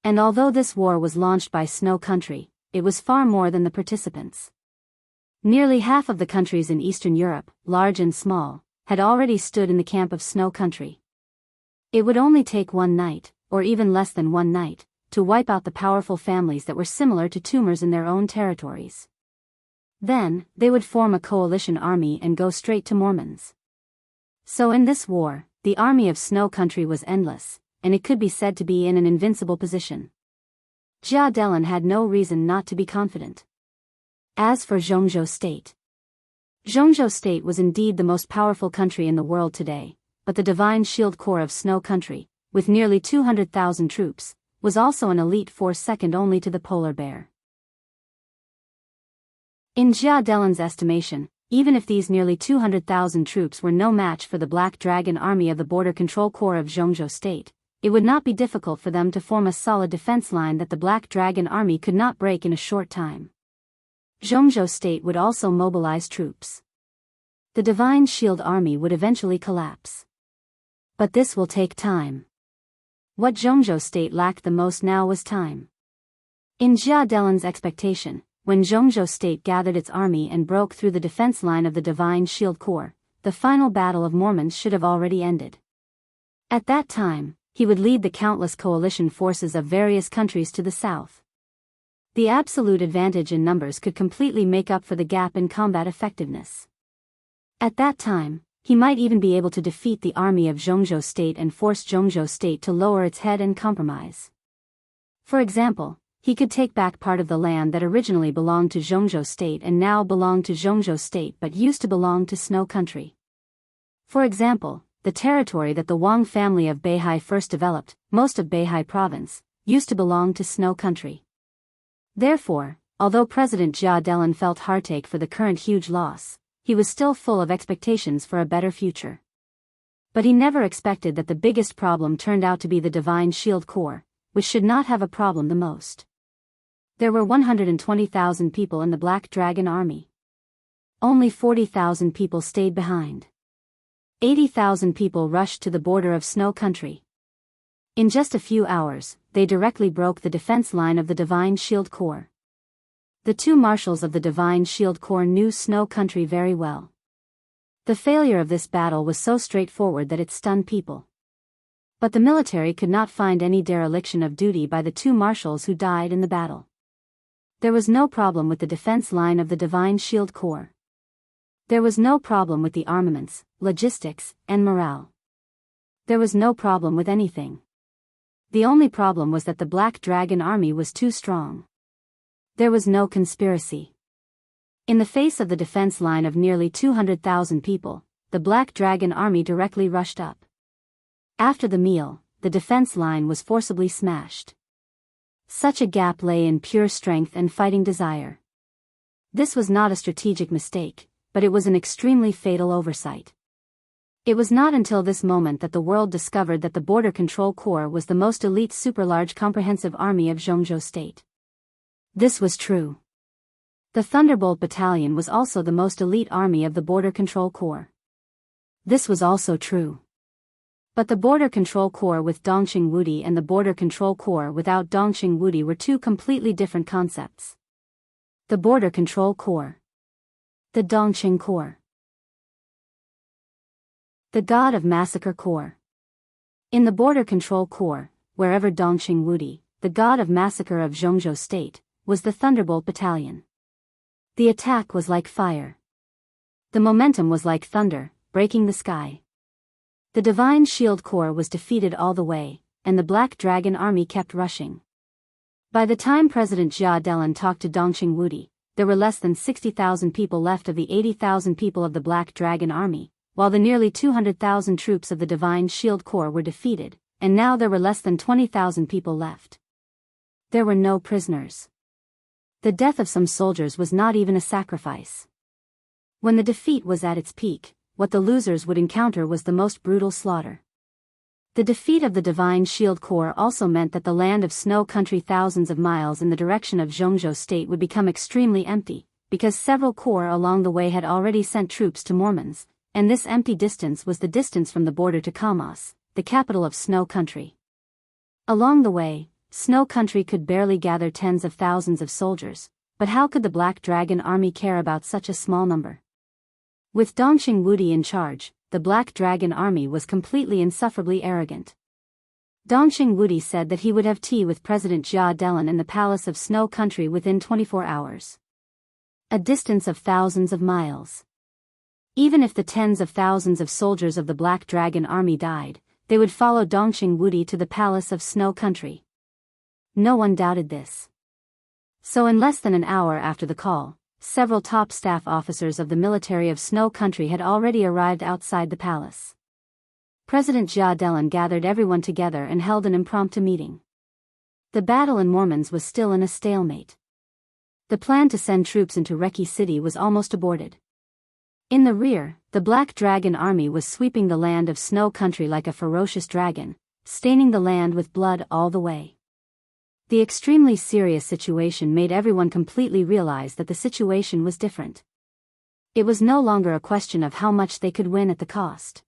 And although this war was launched by Snow Country, it was far more than the participants. Nearly half of the countries in Eastern Europe, large and small, had already stood in the camp of Snow Country. It would only take one night, or even less than one night, to wipe out the powerful families that were similar to tumors in their own territories. Then, they would form a coalition army and go straight to Mormons. So in this war, the army of Snow Country was endless, and it could be said to be in an invincible position. Jia Delan had no reason not to be confident. As for Jianghu State. Jianghu State was indeed the most powerful country in the world today, but the Divine Shield Corps of Snow Country, with nearly 200,000 troops, was also an elite force second only to the polar bear. In Jia Delin's estimation, even if these nearly 200,000 troops were no match for the Black Dragon Army of the Border Control Corps of Jianghu State, it would not be difficult for them to form a solid defense line that the Black Dragon Army could not break in a short time. Jianghu State would also mobilize troops. The Divine Shield Army would eventually collapse. But this will take time. What Jianghu State lacked the most now was time. In Jia Delin's expectation, when Jianghu State gathered its army and broke through the defense line of the Divine Shield Corps, the final battle of Mormons should have already ended. At that time, he would lead the countless coalition forces of various countries to the south. The absolute advantage in numbers could completely make up for the gap in combat effectiveness. At that time, he might even be able to defeat the army of Jianghu State and force Jianghu State to lower its head and compromise. For example, he could take back part of the land that originally belonged to Jianghu State and now belonged to Jianghu State but used to belong to Snow Country. For example, the territory that the Wang family of Beihai first developed, most of Beihai province, used to belong to Snow Country. Therefore, although President Jia Delin felt heartache for the current huge loss, he was still full of expectations for a better future. But he never expected that the biggest problem turned out to be the Divine Shield Corps, which should not have a problem the most. There were 120,000 people in the Black Dragon Army. Only 40,000 people stayed behind. 80,000 people rushed to the border of Snow Country. In just a few hours, they directly broke the defense line of the Divine Shield Corps. The two marshals of the Divine Shield Corps knew Snow Country very well. The failure of this battle was so straightforward that it stunned people. But the military could not find any dereliction of duty by the two marshals who died in the battle. There was no problem with the defense line of the Divine Shield Corps. There was no problem with the armaments, logistics, and morale. There was no problem with anything. The only problem was that the Black Dragon Army was too strong. There was no conspiracy. In the face of the defense line of nearly 200,000 people, the Black Dragon Army directly rushed up. After the meal, the defense line was forcibly smashed. Such a gap lay in pure strength and fighting desire. This was not a strategic mistake, but it was an extremely fatal oversight. It was not until this moment that the world discovered that the Border Control Corps was the most elite super-large comprehensive army of Jianghu State. This was true. The Thunderbolt Battalion was also the most elite army of the Border Control Corps. This was also true. But the Border Control Corps with Dongqing Wudi and the Border Control Corps without Dongqing Wudi were two completely different concepts. The Border Control Corps. The Dongqing Corps. The God of Massacre Corps. In the Border Control Corps, wherever Dongqing Wudi, the God of Massacre of Jianghu State, was the Thunderbolt Battalion. The attack was like fire. The momentum was like thunder, breaking the sky. The Divine Shield Corps was defeated all the way, and the Black Dragon Army kept rushing. By the time President Jia Delin talked to Dongqing Wudi, there were less than 60,000 people left of the 80,000 people of the Black Dragon Army, while the nearly 200,000 troops of the Divine Shield Corps were defeated, and now there were less than 20,000 people left. There were no prisoners. The death of some soldiers was not even a sacrifice. When the defeat was at its peak, what the losers would encounter was the most brutal slaughter. The defeat of the Divine Shield Corps also meant that the land of Snow Country thousands of miles in the direction of Jianghu State would become extremely empty, because several corps along the way had already sent troops to Mormons, and this empty distance was the distance from the border to Kamas, the capital of Snow Country. Along the way, Snow Country could barely gather tens of thousands of soldiers, but how could the Black Dragon Army care about such a small number? With Dongqing Wudi in charge, the Black Dragon Army was completely insufferably arrogant. Dongqing Wudi said that he would have tea with President Jia Delin in the palace of Snow Country within 24 hours. A distance of thousands of miles. Even if the tens of thousands of soldiers of the Black Dragon Army died, they would follow Dongqing Wudi to the palace of Snow Country. No one doubted this. So in less than an hour after the call, several top staff officers of the military of Snow Country had already arrived outside the palace. President Jia Delan gathered everyone together and held an impromptu meeting. The battle in Mormons was still in a stalemate. The plan to send troops into Reki City was almost aborted. In the rear, the Black Dragon army was sweeping the land of Snow Country like a ferocious dragon, staining the land with blood all the way. The extremely serious situation made everyone completely realize that the situation was different. It was no longer a question of how much they could win at the cost.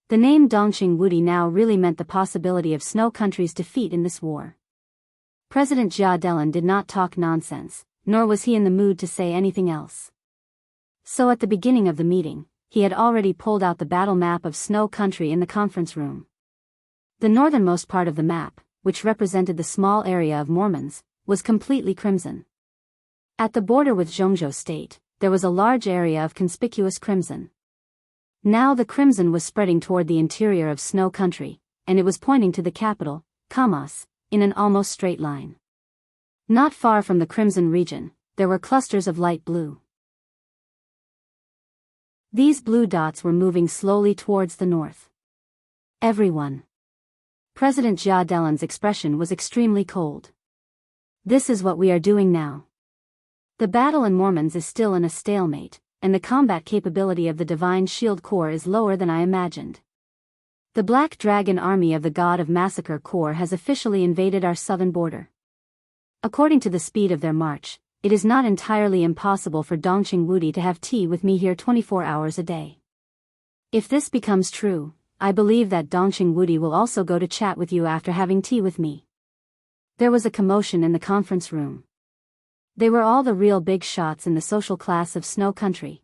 The name Dongqing Wudi now really meant the possibility of Snow Country's defeat in this war. President Jia Delan did not talk nonsense, nor was he in the mood to say anything else. So at the beginning of the meeting, he had already pulled out the battle map of Snow Country in the conference room. The northernmost part of the map, which represented the small area of Mormons, was completely crimson. At the border with Jianghu state, there was a large area of conspicuous crimson. Now the crimson was spreading toward the interior of Snow Country, and it was pointing to the capital, Kamas, in an almost straight line. Not far from the crimson region, there were clusters of light blue. These blue dots were moving slowly towards the north. Everyone. President Jia Delan's expression was extremely cold. This is what we are doing now. The battle in Mormons is still in a stalemate, and the combat capability of the Divine Shield Corps is lower than I imagined. The Black Dragon army of the God of Massacre Corps has officially invaded our southern border. According to the speed of their march, it is not entirely impossible for Dongqing Wudi to have tea with me here 24 hours a day. If this becomes true, I believe that Dongqing Wudi will also go to chat with you after having tea with me. There was a commotion in the conference room. They were all the real big shots in the social class of Snow Country.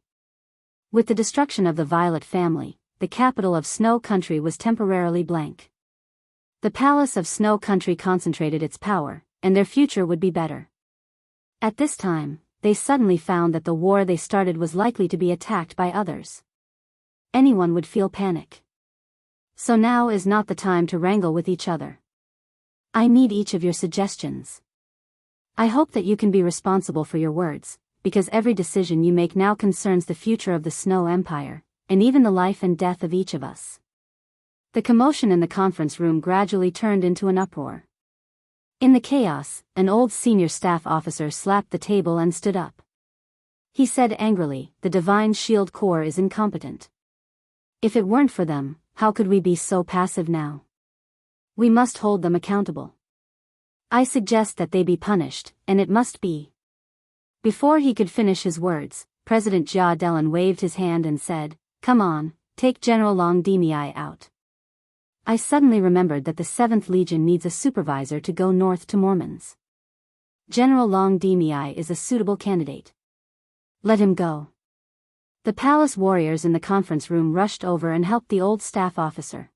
With the destruction of the Violet family, the capital of Snow Country was temporarily blank. The palace of Snow Country concentrated its power, and their future would be better. At this time, they suddenly found that the war they started was likely to be attacked by others. Anyone would feel panic. So now is not the time to wrangle with each other. I need each of your suggestions. I hope that you can be responsible for your words, because every decision you make now concerns the future of the Snow Empire, and even the life and death of each of us. The commotion in the conference room gradually turned into an uproar. In the chaos, an old senior staff officer slapped the table and stood up. He said angrily, "The Divine Shield Corps is incompetent. If it weren't for them, how could we be so passive now? We must hold them accountable. I suggest that they be punished, and it must be." Before he could finish his words, President Jia Delan waved his hand and said, "Come on, take General Long Dimi out." I suddenly remembered that the 7th Legion needs a supervisor to go north to Mormons. General Long Dimi is a suitable candidate. Let him go. The palace warriors in the conference room rushed over and helped the old staff officer.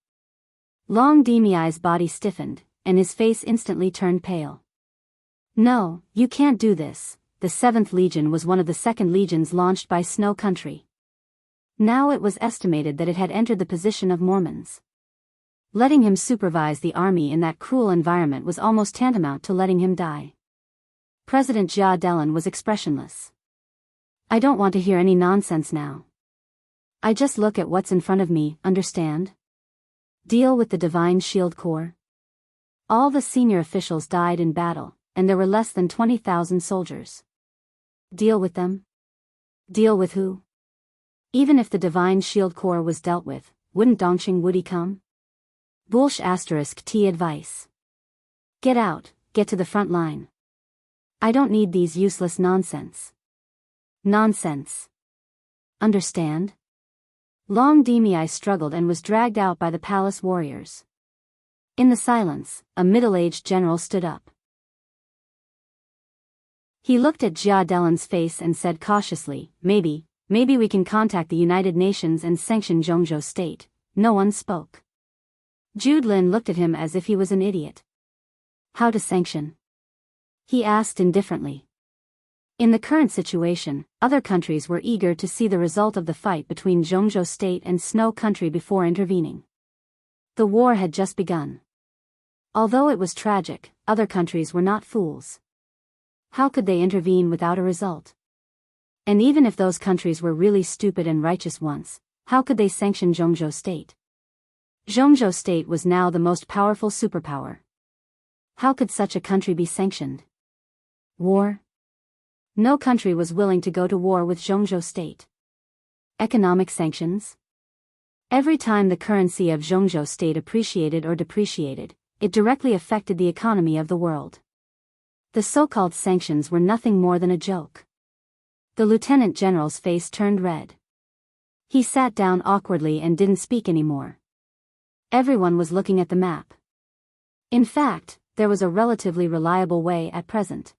Long Dimi's body stiffened, and his face instantly turned pale. "No, you can't do this." The 7th Legion was one of the 2nd Legions launched by Snow Country. Now it was estimated that it had entered the position of Mormons. Letting him supervise the army in that cruel environment was almost tantamount to letting him die. President Jia Delan was expressionless. "I don't want to hear any nonsense now. I just look at what's in front of me, understand? Deal with the Divine Shield Corps." All the senior officials died in battle, and there were less than 20,000 soldiers. Deal with them? Deal with who? Even if the Divine Shield Corps was dealt with, wouldn't Dongqing Wudi come? Bullsh *T advice. Get out, get to the front line. I don't need these useless nonsense. Nonsense. Understand? Long Dimi struggled and was dragged out by the palace warriors. In the silence, a middle-aged general stood up. He looked at Jia Delan's face and said cautiously, maybe we can contact the United Nations and sanction Jianghu state." No one spoke. Jude Lin looked at him as if he was an idiot. "How to sanction?" he asked indifferently. In the current situation, other countries were eager to see the result of the fight between Jianghu state and Snow Country before intervening. The war had just begun. Although it was tragic, other countries were not fools. How could they intervene without a result? And even if those countries were really stupid and righteous once, how could they sanction Zhongzhou state? Zhongzhou state was now the most powerful superpower. How could such a country be sanctioned? War? No country was willing to go to war with Zhongzhou state. Economic sanctions? Every time the currency of Zhongzhou state appreciated or depreciated, it directly affected the economy of the world. The so-called sanctions were nothing more than a joke. The lieutenant general's face turned red. He sat down awkwardly and didn't speak anymore. Everyone was looking at the map. In fact, there was a relatively reliable way at present.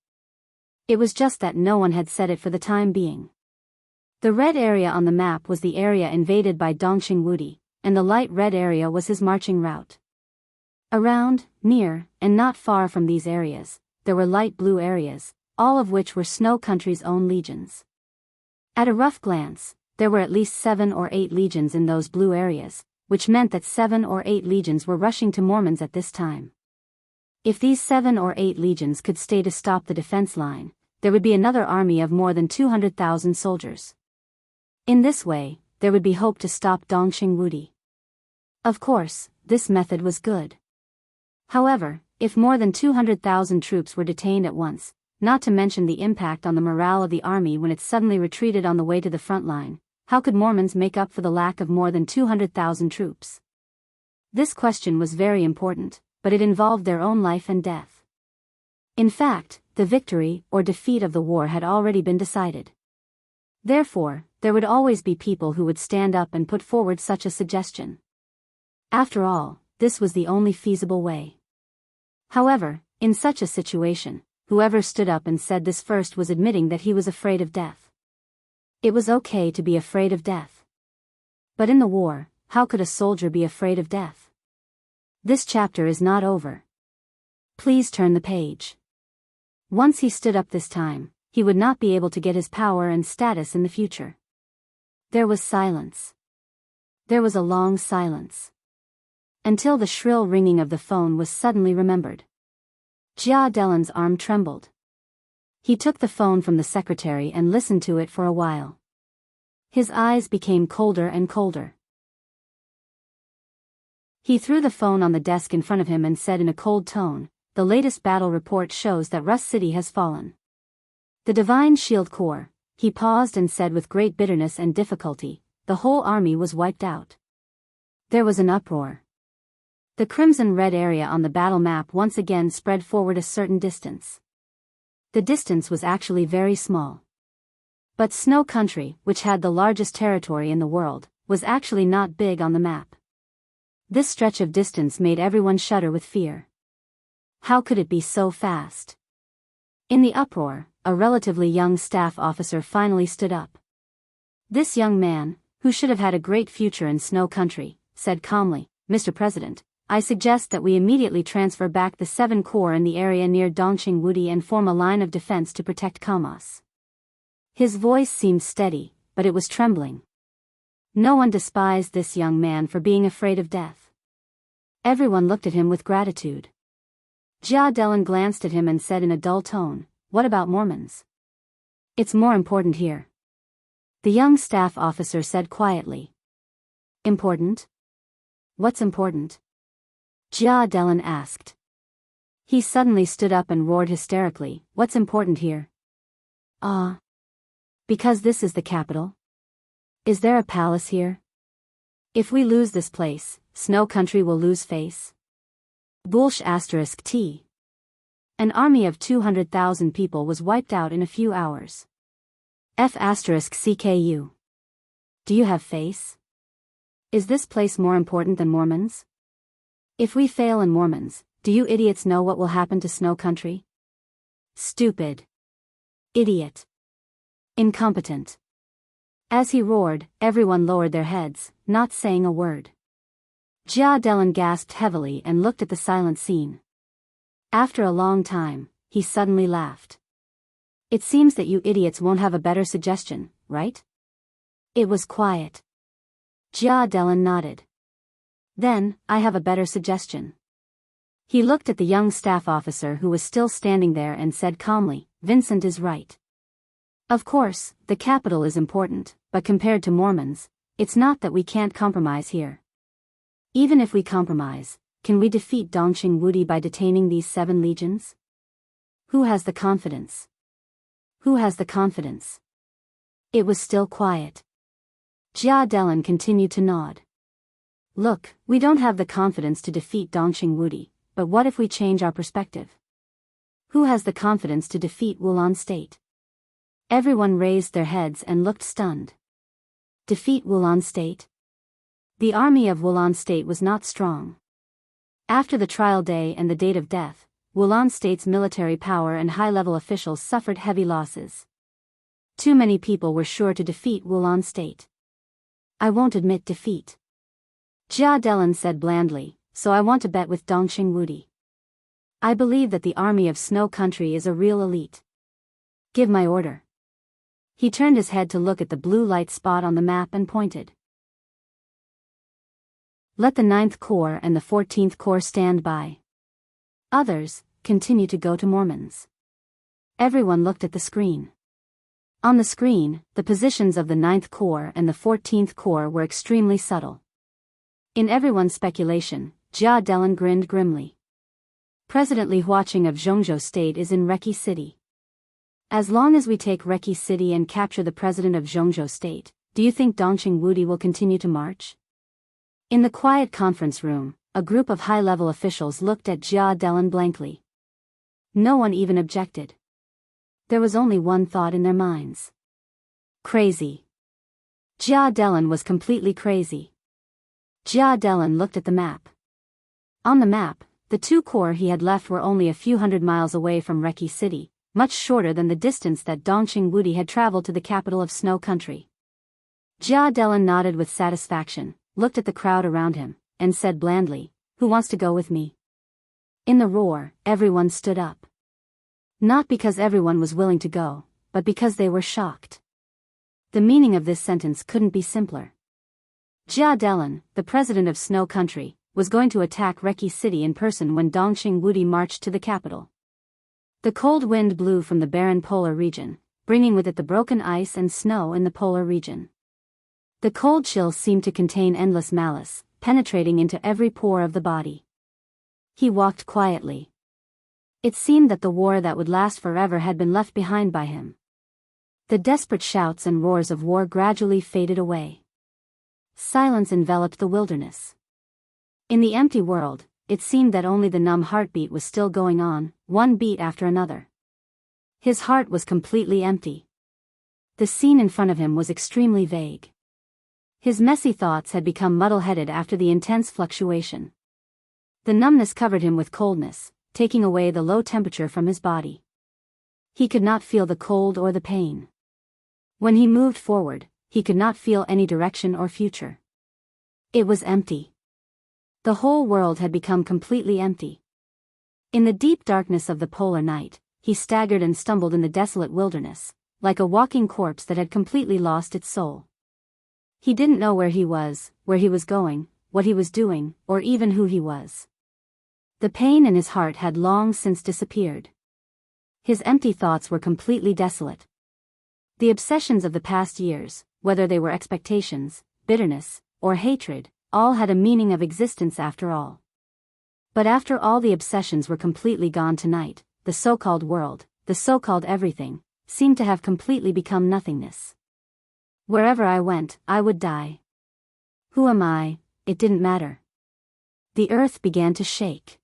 It was just that no one had said it for the time being. The red area on the map was the area invaded by Dongxing Wudi, and the light red area was his marching route. Around, near, and not far from these areas, there were light blue areas, all of which were Snow Country's own legions. At a rough glance, there were at least 7 or 8 legions in those blue areas, which meant that 7 or 8 legions were rushing to Mormons at this time. If these 7 or 8 legions could stay to stop the defense line, there would be another army of more than 200,000 soldiers. In this way, there would be hope to stop Dongxing Wudi. Of course, this method was good. However, if more than 200,000 troops were detained at once, not to mention the impact on the morale of the army when it suddenly retreated on the way to the front line, how could Mormons make up for the lack of more than 200,000 troops? This question was very important, but it involved their own life and death. In fact, the victory or defeat of the war had already been decided. Therefore, there would always be people who would stand up and put forward such a suggestion. After all, this was the only feasible way. However, in such a situation, whoever stood up and said this first was admitting that he was afraid of death. It was okay to be afraid of death. But in the war, how could a soldier be afraid of death? This chapter is not over. Please turn the page. Once he stood up this time, he would not be able to get his power and status in the future. There was silence. There was a long silence. Until the shrill ringing of the phone was suddenly remembered. Jia Delin's arm trembled. He took the phone from the secretary and listened to it for a while. His eyes became colder and colder. He threw the phone on the desk in front of him and said in a cold tone, "The latest battle report shows that Rus City has fallen. The Divine Shield Corps," he paused and said with great bitterness and difficulty, "the whole army was wiped out." There was an uproar. The crimson-red area on the battle map once again spread forward a certain distance. The distance was actually very small. But Snow Country, which had the largest territory in the world, was actually not big on the map. This stretch of distance made everyone shudder with fear. How could it be so fast? In the uproar, a relatively young staff officer finally stood up. This young man, who should have had a great future in Snow Country, said calmly, "Mr. President, I suggest that we immediately transfer back the 7 corps in the area near Dongxing Wudi and form a line of defense to protect Kamas." His voice seemed steady, but it was trembling. No one despised this young man for being afraid of death. Everyone looked at him with gratitude. Jia Delin glanced at him and said in a dull tone, "What about Mormons?" "It's more important here," the young staff officer said quietly. "Important? What's important?" Jia Delin asked. He suddenly stood up and roared hysterically, "What's important here?" Because this is the capital. Is there a palace here? If we lose this place, Snow Country will lose face. Bulsh *T. An army of 200,000 people was wiped out in a few hours. F***CKU. Do you have face? Is this place more important than Mormons? If we fail in Mormons, do you idiots know what will happen to Snow Country? Stupid. Idiot. Incompetent. As he roared, everyone lowered their heads, not saying a word. Jia Delin gasped heavily and looked at the silent scene. After a long time, he suddenly laughed. "It seems that you idiots won't have a better suggestion, right?" It was quiet. Jia Delin nodded. "Then, I have a better suggestion." He looked at the young staff officer who was still standing there and said calmly, "Vincent is right. Of course, the capital is important, but compared to Mormons, it's not that we can't compromise here. Even if we compromise, can we defeat Dongqing Wudi by detaining these 7 legions? Who has the confidence? Who has the confidence? It was still quiet. Jia Delan continued to nod. Look, we don't have the confidence to defeat Dongqing Wudi, but what if we change our perspective? Who has the confidence to defeat Wulan State? Everyone raised their heads and looked stunned. Defeat Wulan State? The army of Wulan State was not strong. After the trial day and the date of death, Wulan State's military power and high-level officials suffered heavy losses. Too many people were sure to defeat Wulan State. I won't admit defeat. Jia Delan said blandly, so I want to bet with Dongqing Wudi. I believe that the army of Snow Country is a real elite. Give my order. He turned his head to look at the blue light spot on the map and pointed. Let the 9th Corps and the 14th Corps stand by. Others, continue to go to Mormons. Everyone looked at the screen. On the screen, the positions of the 9th Corps and the 14th Corps were extremely subtle. In everyone's speculation, Jia Delan grinned grimly. President Li Huaqing of Zhongzhou State is in Reki City. As long as we take Reki City and capture the president of Zhongzhou State, do you think Dongqing Wudi will continue to march? In the quiet conference room, a group of high-level officials looked at Jia Delan blankly. No one even objected. There was only one thought in their minds. Crazy. Jia Delan was completely crazy. Jia Delan looked at the map. On the map, the 2 corps he had left were only a few hundred miles away from Reki City, much shorter than the distance that Dongqing Wudi had traveled to the capital of Snow Country. Jia Delan nodded with satisfaction, looked at the crowd around him, and said blandly, "Who wants to go with me?" In the roar, everyone stood up. Not because everyone was willing to go, but because they were shocked. The meaning of this sentence couldn't be simpler. Jia Delan, the president of Snow Country, was going to attack Reki City in person when Dongqing Wudi marched to the capital. The cold wind blew from the barren polar region, bringing with it the broken ice and snow in the polar region. The cold chill seemed to contain endless malice, penetrating into every pore of the body. He walked quietly. It seemed that the war that would last forever had been left behind by him. The desperate shouts and roars of war gradually faded away. Silence enveloped the wilderness. In the empty world, it seemed that only the numb heartbeat was still going on, one beat after another. His heart was completely empty. The scene in front of him was extremely vague. His messy thoughts had become muddle-headed after the intense fluctuation. The numbness covered him with coldness, taking away the low temperature from his body. He could not feel the cold or the pain. When he moved forward, he could not feel any direction or future. It was empty. The whole world had become completely empty. In the deep darkness of the polar night, he staggered and stumbled in the desolate wilderness, like a walking corpse that had completely lost its soul. He didn't know where he was going, what he was doing, or even who he was. The pain in his heart had long since disappeared. His empty thoughts were completely desolate. The obsessions of the past years, whether they were expectations, bitterness, or hatred, all had a meaning of existence after all. But after all the obsessions were completely gone tonight, the so-called world, the so-called everything, seemed to have completely become nothingness. Wherever I went, I would die. Who am I? It didn't matter. The earth began to shake.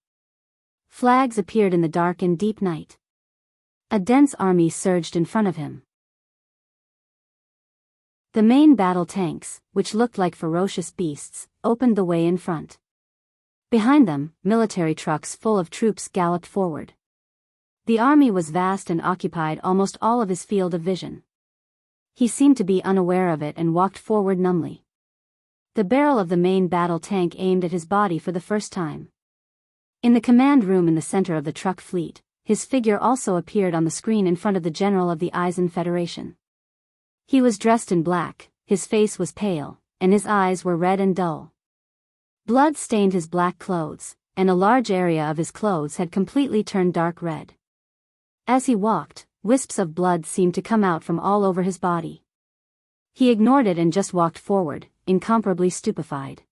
Flags appeared in the dark and deep night. A dense army surged in front of him. The main battle tanks, which looked like ferocious beasts, opened the way in front. Behind them, military trucks full of troops galloped forward. The army was vast and occupied almost all of his field of vision. He seemed to be unaware of it and walked forward numbly. The barrel of the main battle tank aimed at his body for the first time. In the command room in the center of the truck fleet, his figure also appeared on the screen in front of the general of the Eisen Federation. He was dressed in black, his face was pale, and his eyes were red and dull. Blood stained his black clothes, and a large area of his clothes had completely turned dark red. As he walked, Wisps of blood seemed to come out from all over his body. He ignored it and just walked forward, incomparably stupefied.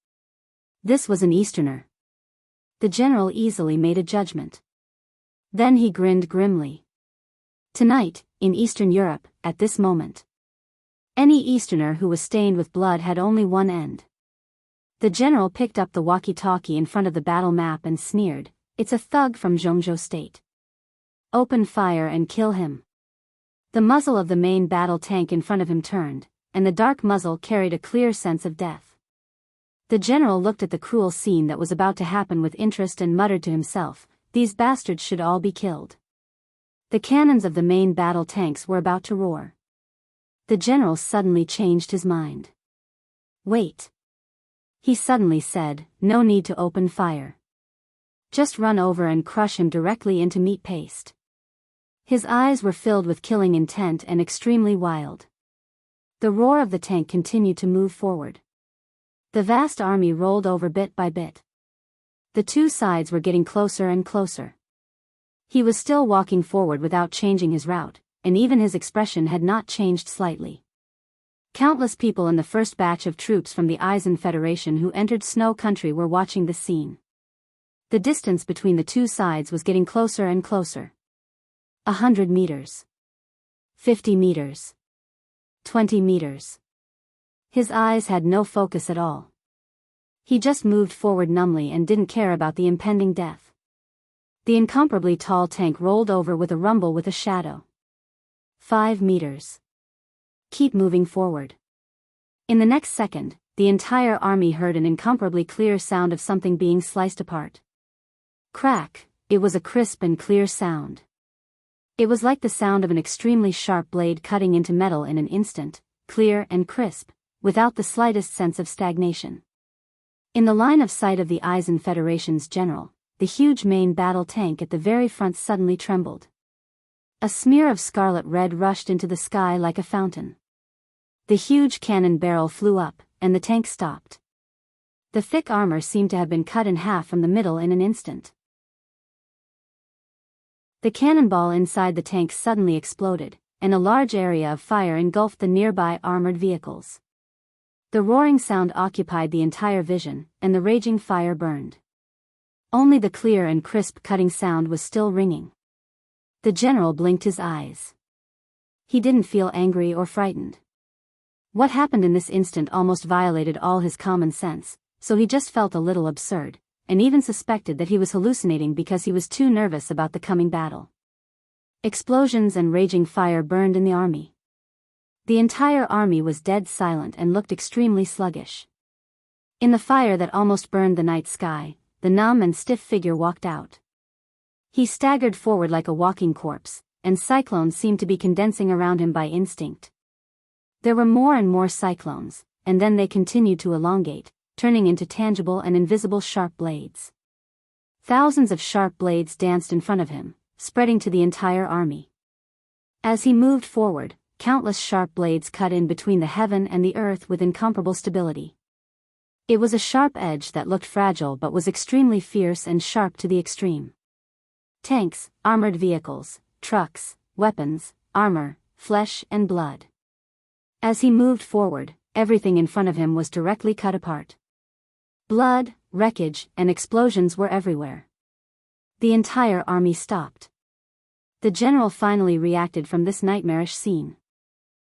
This was an Easterner. The general easily made a judgment. Then he grinned grimly. Tonight, in Eastern Europe, at this moment, any Easterner who was stained with blood had only one end. The general picked up the walkie-talkie in front of the battle map and sneered, "It's a thug from Jianghu state. Open fire and kill him." The muzzle of the main battle tank in front of him turned, and the dark muzzle carried a clear sense of death. The general looked at the cruel scene that was about to happen with interest and muttered to himself, "These bastards should all be killed." The cannons of the main battle tanks were about to roar. The general suddenly changed his mind. "Wait." He suddenly said, "No need to open fire. Just run over and crush him directly into meat paste." His eyes were filled with killing intent and extremely wild. The roar of the tank continued to move forward. The vast army rolled over bit by bit. The two sides were getting closer and closer. He was still walking forward without changing his route, and even his expression had not changed slightly. Countless people in the first batch of troops from the Eisen Federation who entered Snow Country were watching the scene. The distance between the two sides was getting closer and closer. 100 meters. 50 meters. 20 meters. His eyes had no focus at all. He just moved forward numbly and didn't care about the impending death. The incomparably tall tank rolled over with a rumble with a shadow. 5 meters. Keep moving forward. In the next second, the entire army heard an incomparably clear sound of something being sliced apart. Crack, it was a crisp and clear sound. It was like the sound of an extremely sharp blade cutting into metal in an instant, clear and crisp, without the slightest sense of stagnation. In the line of sight of the Eisen Federation's general, the huge main battle tank at the very front suddenly trembled. A smear of scarlet red rushed into the sky like a fountain. The huge cannon barrel flew up, and the tank stopped. The thick armor seemed to have been cut in half from the middle in an instant. The cannonball inside the tank suddenly exploded, and a large area of fire engulfed the nearby armored vehicles. The roaring sound occupied the entire vision, and the raging fire burned. Only the clear and crisp cutting sound was still ringing. The general blinked his eyes. He didn't feel angry or frightened. What happened in this instant almost violated all his common sense, so he just felt a little absurd, and even suspected that he was hallucinating because he was too nervous about the coming battle. Explosions and raging fire burned in the army. The entire army was dead silent and looked extremely sluggish. In the fire that almost burned the night sky, the numb and stiff figure walked out. He staggered forward like a walking corpse, and cyclones seemed to be condensing around him by instinct. There were more and more cyclones, and then they continued to elongate, turning into tangible and invisible sharp blades. Thousands of sharp blades danced in front of him, spreading to the entire army. As he moved forward, countless sharp blades cut in between the heaven and the earth with incomparable stability. It was a sharp edge that looked fragile but was extremely fierce and sharp to the extreme. Tanks, armored vehicles, trucks, weapons, armor, flesh and blood. As he moved forward, everything in front of him was directly cut apart. Blood, wreckage, and explosions were everywhere. The entire army stopped. The general finally reacted from this nightmarish scene.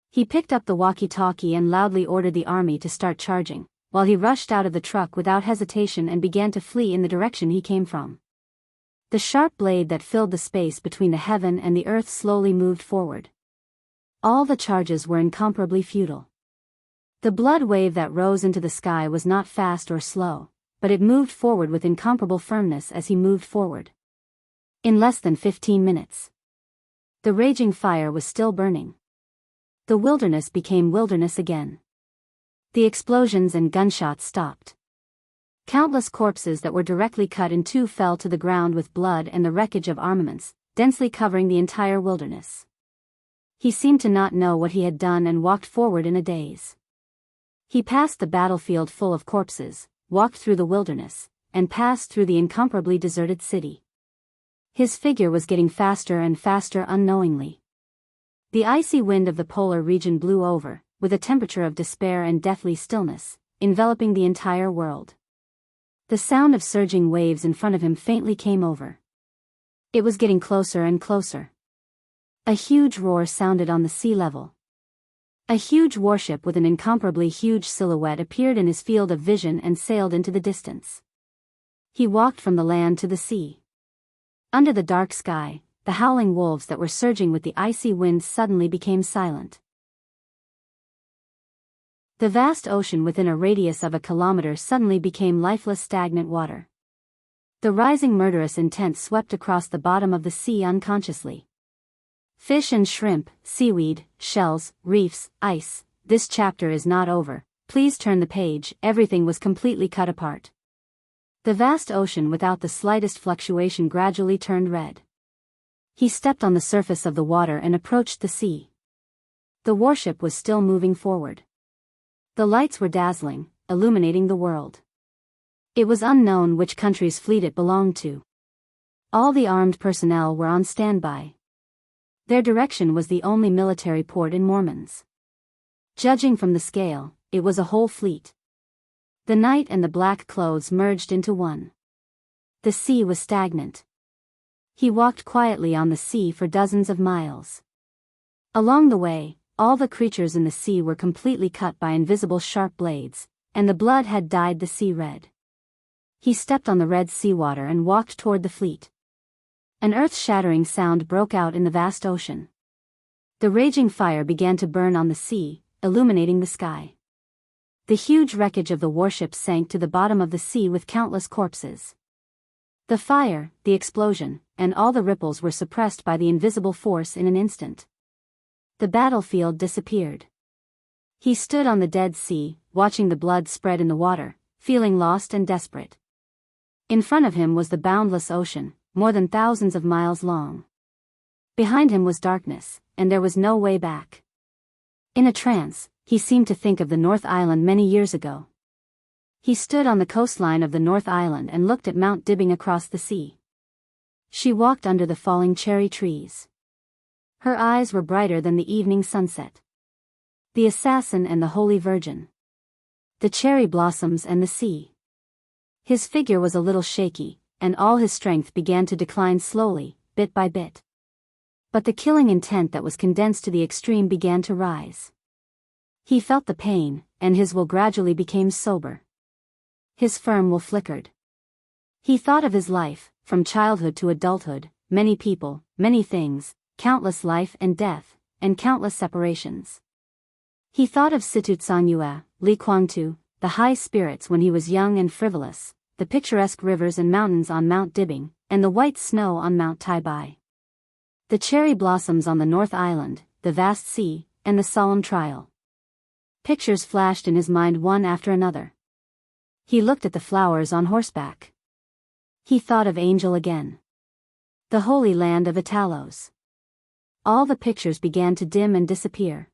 He picked up the walkie-talkie and loudly ordered the army to start charging, while he rushed out of the truck without hesitation and began to flee in the direction he came from. The sharp blade that filled the space between the heaven and the earth slowly moved forward. All the charges were incomparably futile. The blood wave that rose into the sky was not fast or slow, but it moved forward with incomparable firmness as he moved forward. In less than 15 minutes, the raging fire was still burning. The wilderness became wilderness again. The explosions and gunshots stopped. Countless corpses that were directly cut in two fell to the ground with blood and the wreckage of armaments, densely covering the entire wilderness. He seemed to not know what he had done and walked forward in a daze. He passed the battlefield full of corpses, walked through the wilderness, and passed through the incomparably deserted city. His figure was getting faster and faster unknowingly. The icy wind of the polar region blew over, with a temperature of despair and deathly stillness, enveloping the entire world. The sound of surging waves in front of him faintly came over. It was getting closer and closer. A huge roar sounded on the sea level. A huge warship with an incomparably huge silhouette appeared in his field of vision and sailed into the distance. He walked from the land to the sea. Under the dark sky, the howling wolves that were surging with the icy wind suddenly became silent. The vast ocean within a radius of a kilometer suddenly became lifeless, stagnant water. The rising murderous intent swept across the bottom of the sea unconsciously. Fish and shrimp, seaweed, shells, reefs, ice. This chapter is not over. Please turn the page. Everything was completely cut apart. The vast ocean without the slightest fluctuation gradually turned red. He stepped on the surface of the water and approached the sea. The warship was still moving forward. The lights were dazzling, illuminating the world. It was unknown which country's fleet it belonged to. All the armed personnel were on standby. Their direction was the only military port in Mormons. Judging from the scale, it was a whole fleet. The night and the black clothes merged into one. The sea was stagnant. He walked quietly on the sea for dozens of miles. Along the way, all the creatures in the sea were completely cut by invisible sharp blades, and the blood had dyed the sea red. He stepped on the red seawater and walked toward the fleet. An earth-shattering sound broke out in the vast ocean. The raging fire began to burn on the sea, illuminating the sky. The huge wreckage of the warship sank to the bottom of the sea with countless corpses. The fire, the explosion, and all the ripples were suppressed by the invisible force in an instant. The battlefield disappeared. He stood on the dead sea, watching the blood spread in the water, feeling lost and desperate. In front of him was the boundless ocean, more than thousands of miles long. Behind him was darkness, and there was no way back. In a trance, he seemed to think of the North Island many years ago. He stood on the coastline of the North Island and looked at Mount Dibbing across the sea. She walked under the falling cherry trees. Her eyes were brighter than the evening sunset. The assassin and the Holy Virgin. The cherry blossoms and the sea. His figure was a little shaky, and all his strength began to decline slowly, bit by bit. But the killing intent that was condensed to the extreme began to rise. He felt the pain, and his will gradually became sober. His firm will flickered. He thought of his life, from childhood to adulthood, many people, many things, countless life and death, and countless separations. He thought of Situtsanyua, Li Kuangtu, the high spirits when he was young and frivolous, the picturesque rivers and mountains on Mount Dibbing, and the white snow on Mount Taibai. The cherry blossoms on the North Island, the vast sea, and the solemn trial. Pictures flashed in his mind one after another. He looked at the flowers on horseback. He thought of Angel again. The holy land of Italos. All the pictures began to dim and disappear.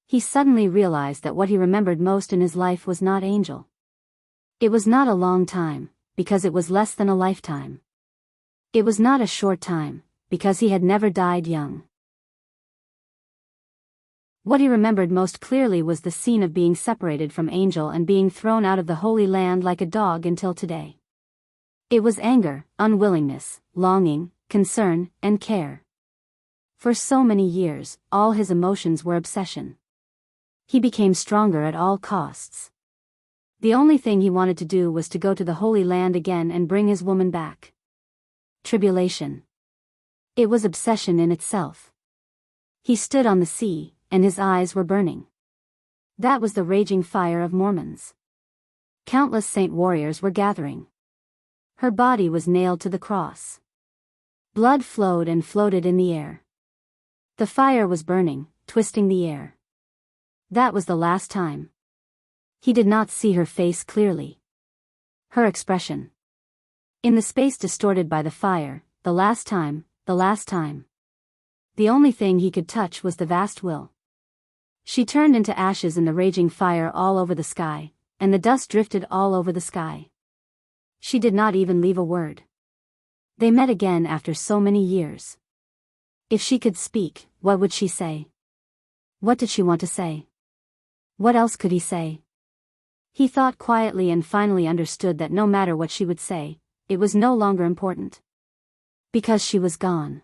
He suddenly realized that what he remembered most in his life was not Angel. It was not a long time, because it was less than a lifetime. It was not a short time, because he had never died young. What he remembered most clearly was the scene of being separated from Angel and being thrown out of the Holy Land like a dog until today. It was anger, unwillingness, longing, concern, and care. For so many years, all his emotions were obsession. He became stronger at all costs. The only thing he wanted to do was to go to the Holy Land again and bring his woman back. Tribulation. It was obsession in itself. He stood on the sea, and his eyes were burning. That was the raging fire of Mormons. Countless saint warriors were gathering. Her body was nailed to the cross. Blood flowed and floated in the air. The fire was burning, twisting the air. That was the last time. He did not see her face clearly. Her expression. In the space distorted by the fire, the last time, the last time. The only thing he could touch was the vast will. She turned into ashes in the raging fire all over the sky, and the dust drifted all over the sky. She did not even leave a word. They met again after so many years. If she could speak, what would she say? What did she want to say? What else could he say? He thought quietly and finally understood that no matter what she would say, it was no longer important. Because she was gone.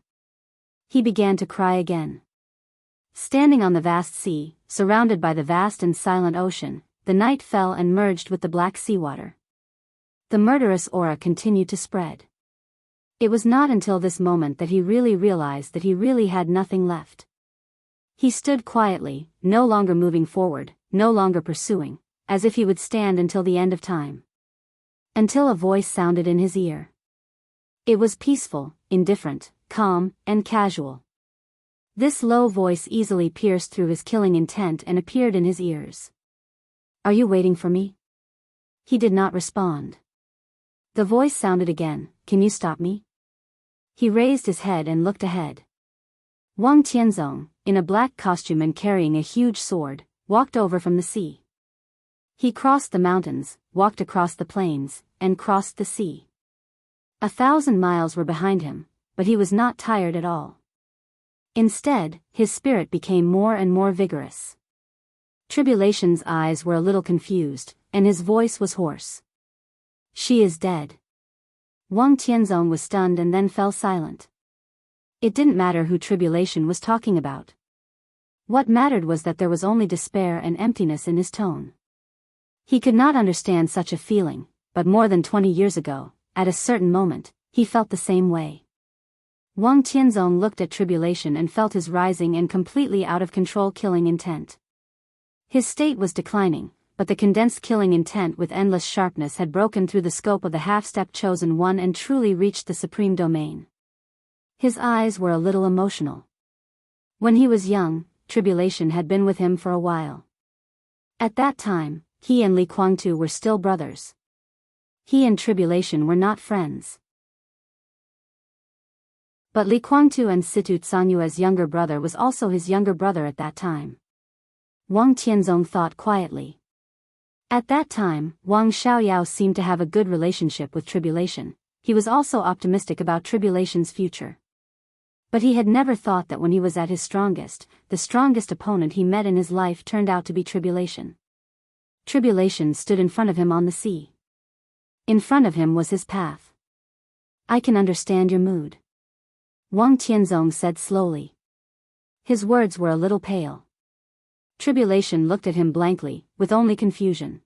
He began to cry again. Standing on the vast sea, surrounded by the vast and silent ocean, the night fell and merged with the black seawater. The murderous aura continued to spread. It was not until this moment that he really realized that he really had nothing left. He stood quietly, no longer moving forward, no longer pursuing, as if he would stand until the end of time. Until a voice sounded in his ear. It was peaceful, indifferent, calm, and casual. This low voice easily pierced through his killing intent and appeared in his ears. "Are you waiting for me?" He did not respond. The voice sounded again, "Can you stop me?" He raised his head and looked ahead. Wang Tianzong, in a black costume and carrying a huge sword, walked over from the sea. He crossed the mountains, walked across the plains, and crossed the sea. 1,000 miles were behind him, but he was not tired at all. Instead, his spirit became more and more vigorous. Tribulation's eyes were a little confused, and his voice was hoarse. "She is dead." Wang Tianzong was stunned and then fell silent. It didn't matter who Tribulation was talking about. What mattered was that there was only despair and emptiness in his tone. He could not understand such a feeling, but more than 20 years ago, at a certain moment, he felt the same way. Wang Tianzong looked at Tribulation and felt his rising and completely out of control killing intent. His state was declining, but the condensed killing intent with endless sharpness had broken through the scope of the half-step chosen one and truly reached the supreme domain. His eyes were a little emotional. When he was young, Tribulation had been with him for a while. At that time, he and Li Kuangtu were still brothers. He and Tribulation were not friends. But Li Kuangtu and Situ Tsanyue's younger brother was also his younger brother at that time. Wang Tianzong thought quietly. At that time, Wang Xiaoyao seemed to have a good relationship with Tribulation. He was also optimistic about Tribulation's future. But he had never thought that when he was at his strongest, the strongest opponent he met in his life turned out to be Tribulation. Tribulation stood in front of him on the sea. In front of him was his path. "I can understand your mood," Wang Tianzong said slowly. His words were a little pale. Tribulation looked at him blankly, with only confusion.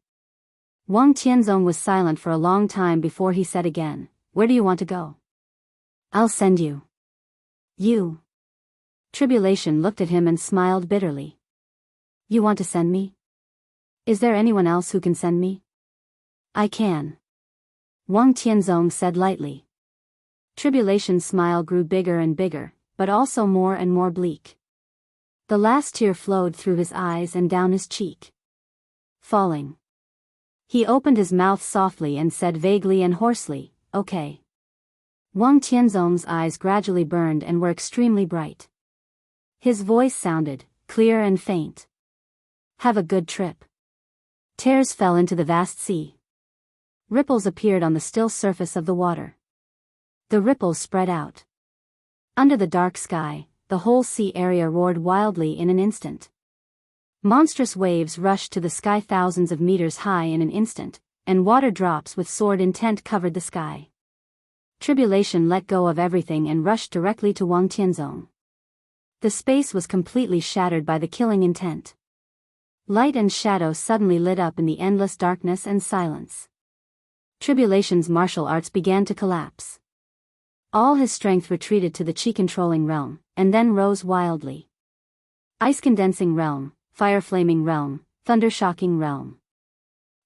Wang Tianzong was silent for a long time before he said again, "Where do you want to go?" "I'll send you." "You?" Tribulation looked at him and smiled bitterly. "You want to send me? Is there anyone else who can send me?" "I can," Wang Tianzong said lightly. Tribulation's smile grew bigger and bigger, but also more and more bleak. The last tear flowed through his eyes and down his cheek. Falling. He opened his mouth softly and said vaguely and hoarsely, "Okay." Wang Tianzong's eyes gradually burned and were extremely bright. His voice sounded clear and faint. "Have a good trip." Tears fell into the vast sea. Ripples appeared on the still surface of the water. The ripples spread out. Under the dark sky, the whole sea area roared wildly in an instant. Monstrous waves rushed to the sky thousands of meters high in an instant, and water drops with sword intent covered the sky. Tribulation let go of everything and rushed directly to Wang Tianzong. The space was completely shattered by the killing intent. Light and shadow suddenly lit up in the endless darkness and silence. Tribulation's martial arts began to collapse. All his strength retreated to the chi-controlling realm, and then rose wildly. Ice-condensing realm, fire-flaming realm, thunder-shocking realm.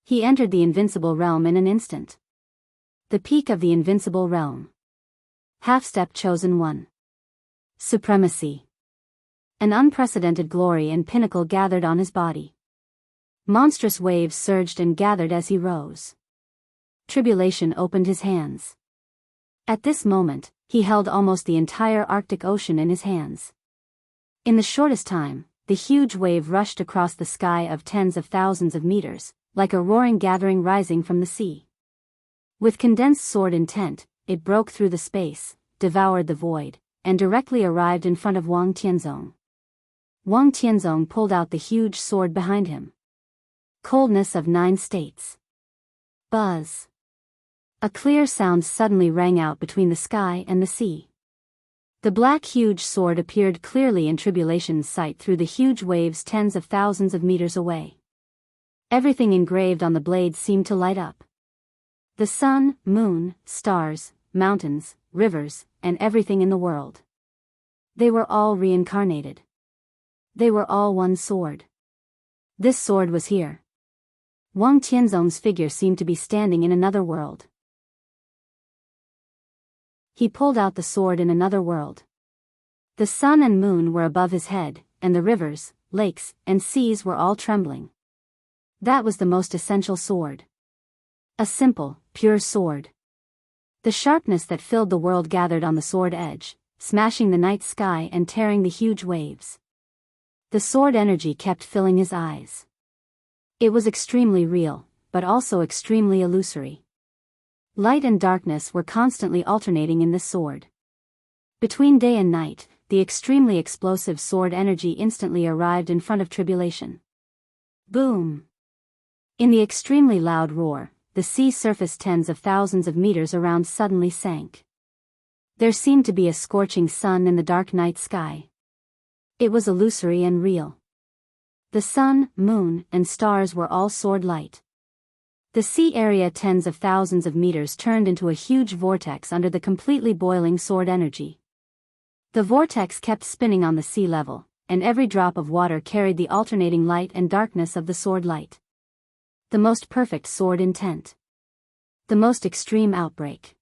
He entered the invincible realm in an instant. The peak of the invincible realm. Half-step chosen one. Supremacy. An unprecedented glory and pinnacle gathered on his body. Monstrous waves surged and gathered as he rose. Tribulation opened his hands. At this moment, he held almost the entire Arctic Ocean in his hands. In the shortest time, the huge wave rushed across the sky of tens of thousands of meters, like a roaring gathering rising from the sea. With condensed sword intent, it broke through the space, devoured the void, and directly arrived in front of Wang Tianzong. Wang Tianzong pulled out the huge sword behind him. Coldness of 9 states. Buzz. A clear sound suddenly rang out between the sky and the sea. The black huge sword appeared clearly in Tribulation's sight through the huge waves tens of thousands of meters away. Everything engraved on the blade seemed to light up. The sun, moon, stars, mountains, rivers, and everything in the world. They were all reincarnated. They were all one sword. This sword was here. Wang Tianzong's figure seemed to be standing in another world. He pulled out the sword in another world. The sun and moon were above his head, and the rivers, lakes, and seas were all trembling. That was the most essential sword. A simple, pure sword. The sharpness that filled the world gathered on the sword edge, smashing the night sky and tearing the huge waves. The sword energy kept filling his eyes. It was extremely real, but also extremely illusory. Light and darkness were constantly alternating in this sword. Between day and night, the extremely explosive sword energy instantly arrived in front of Tribulation. Boom! In the extremely loud roar, the sea surface tens of thousands of meters around suddenly sank. There seemed to be a scorching sun in the dark night sky. It was illusory and real. The sun, moon, and stars were all sword light. The sea area tens of thousands of meters turned into a huge vortex under the completely boiling sword energy. The vortex kept spinning on the sea level, and every drop of water carried the alternating light and darkness of the sword light. The most perfect sword intent. The most extreme outbreak.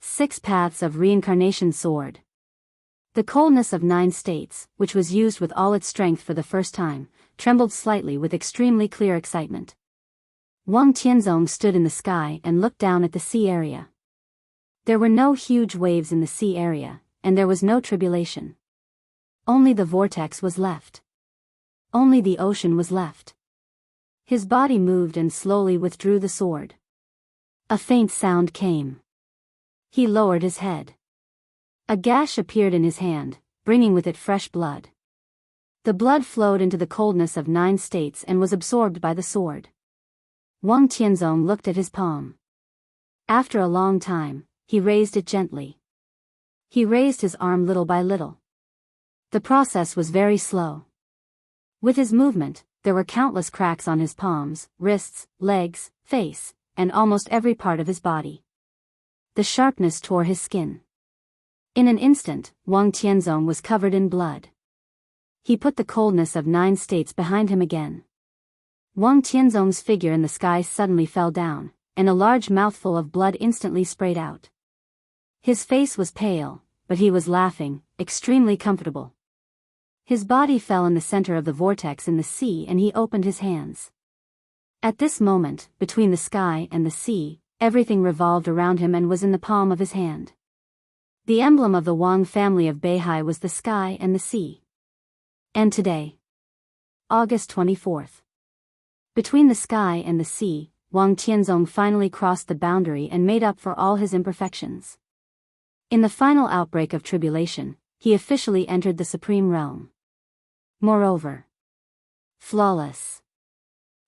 6 paths of reincarnation sword. The coldness of 9 states, which was used with all its strength for the first time, trembled slightly with extremely clear excitement. Wang Tianzong stood in the sky and looked down at the sea area. There were no huge waves in the sea area, and there was no tribulation. Only the vortex was left. Only the ocean was left. His body moved and slowly withdrew the sword. A faint sound came. He lowered his head. A gash appeared in his hand, bringing with it fresh blood. The blood flowed into the coldness of 9 states and was absorbed by the sword. Wang Tianzong looked at his palm. After a long time, he raised it gently. He raised his arm little by little. The process was very slow. With his movement, there were countless cracks on his palms, wrists, legs, face, and almost every part of his body. The sharpness tore his skin. In an instant, Wang Tianzong was covered in blood. He put the coldness of 9 states behind him again. Wang Tianzong's figure in the sky suddenly fell down, and a large mouthful of blood instantly sprayed out. His face was pale, but he was laughing, extremely comfortable. His body fell in the center of the vortex in the sea and he opened his hands. At this moment, between the sky and the sea, everything revolved around him and was in the palm of his hand. The emblem of the Wang family of Beihai was the sky and the sea. And today, August 24th. Between the sky and the sea, Wang Tianzong finally crossed the boundary and made up for all his imperfections. In the final outbreak of tribulation, he officially entered the supreme realm. Moreover, flawless.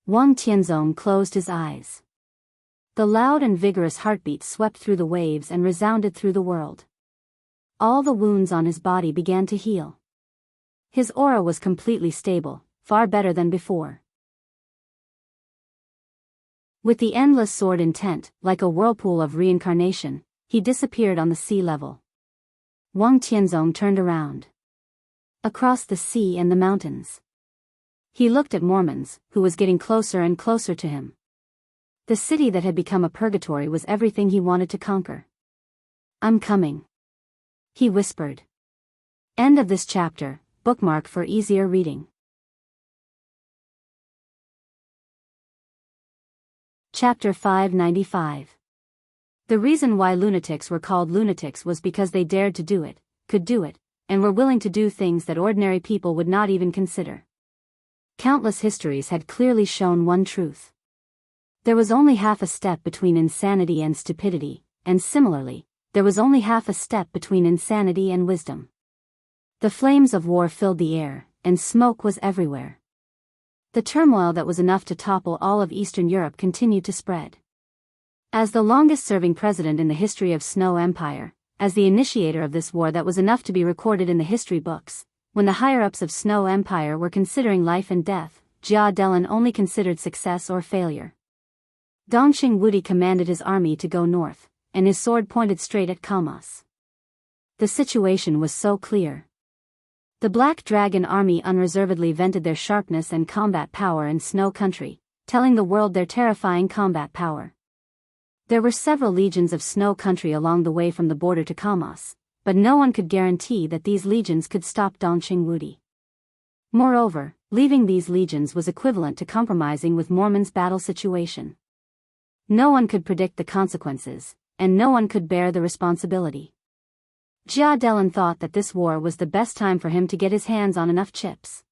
Wang Tianzong closed his eyes. The loud and vigorous heartbeat swept through the waves and resounded through the world. All the wounds on his body began to heal. His aura was completely stable, far better than before. With the endless sword intent, like a whirlpool of reincarnation, he disappeared on the sea level. Wang Tianzong turned around. Across the sea and the mountains. He looked at Mormons, who was getting closer and closer to him. The city that had become a purgatory was everything he wanted to conquer. "I'm coming," he whispered. End of this chapter, bookmark for easier reading. Chapter 595. The reason why lunatics were called lunatics was because they dared to do it, could do it, and were willing to do things that ordinary people would not even consider. Countless histories had clearly shown one truth. There was only half a step between insanity and stupidity, and similarly, there was only half a step between insanity and wisdom. The flames of war filled the air, and smoke was everywhere. The turmoil that was enough to topple all of Eastern Europe continued to spread. As the longest-serving president in the history of Snow Empire, as the initiator of this war that was enough to be recorded in the history books, when the higher-ups of Snow Empire were considering life and death, Jia Delan only considered success or failure. Dongxing Wudi commanded his army to go north, and his sword pointed straight at Kalmas. The situation was so clear. The Black Dragon army unreservedly vented their sharpness and combat power in Snow Country, telling the world their terrifying combat power. There were several legions of Snow Country along the way from the border to Kalmas, but no one could guarantee that these legions could stop Dongxing Wudi. Moreover, leaving these legions was equivalent to compromising with Mormon's battle situation. No one could predict the consequences, and no one could bear the responsibility. Jia Delan thought that this war was the best time for him to get his hands on enough chips.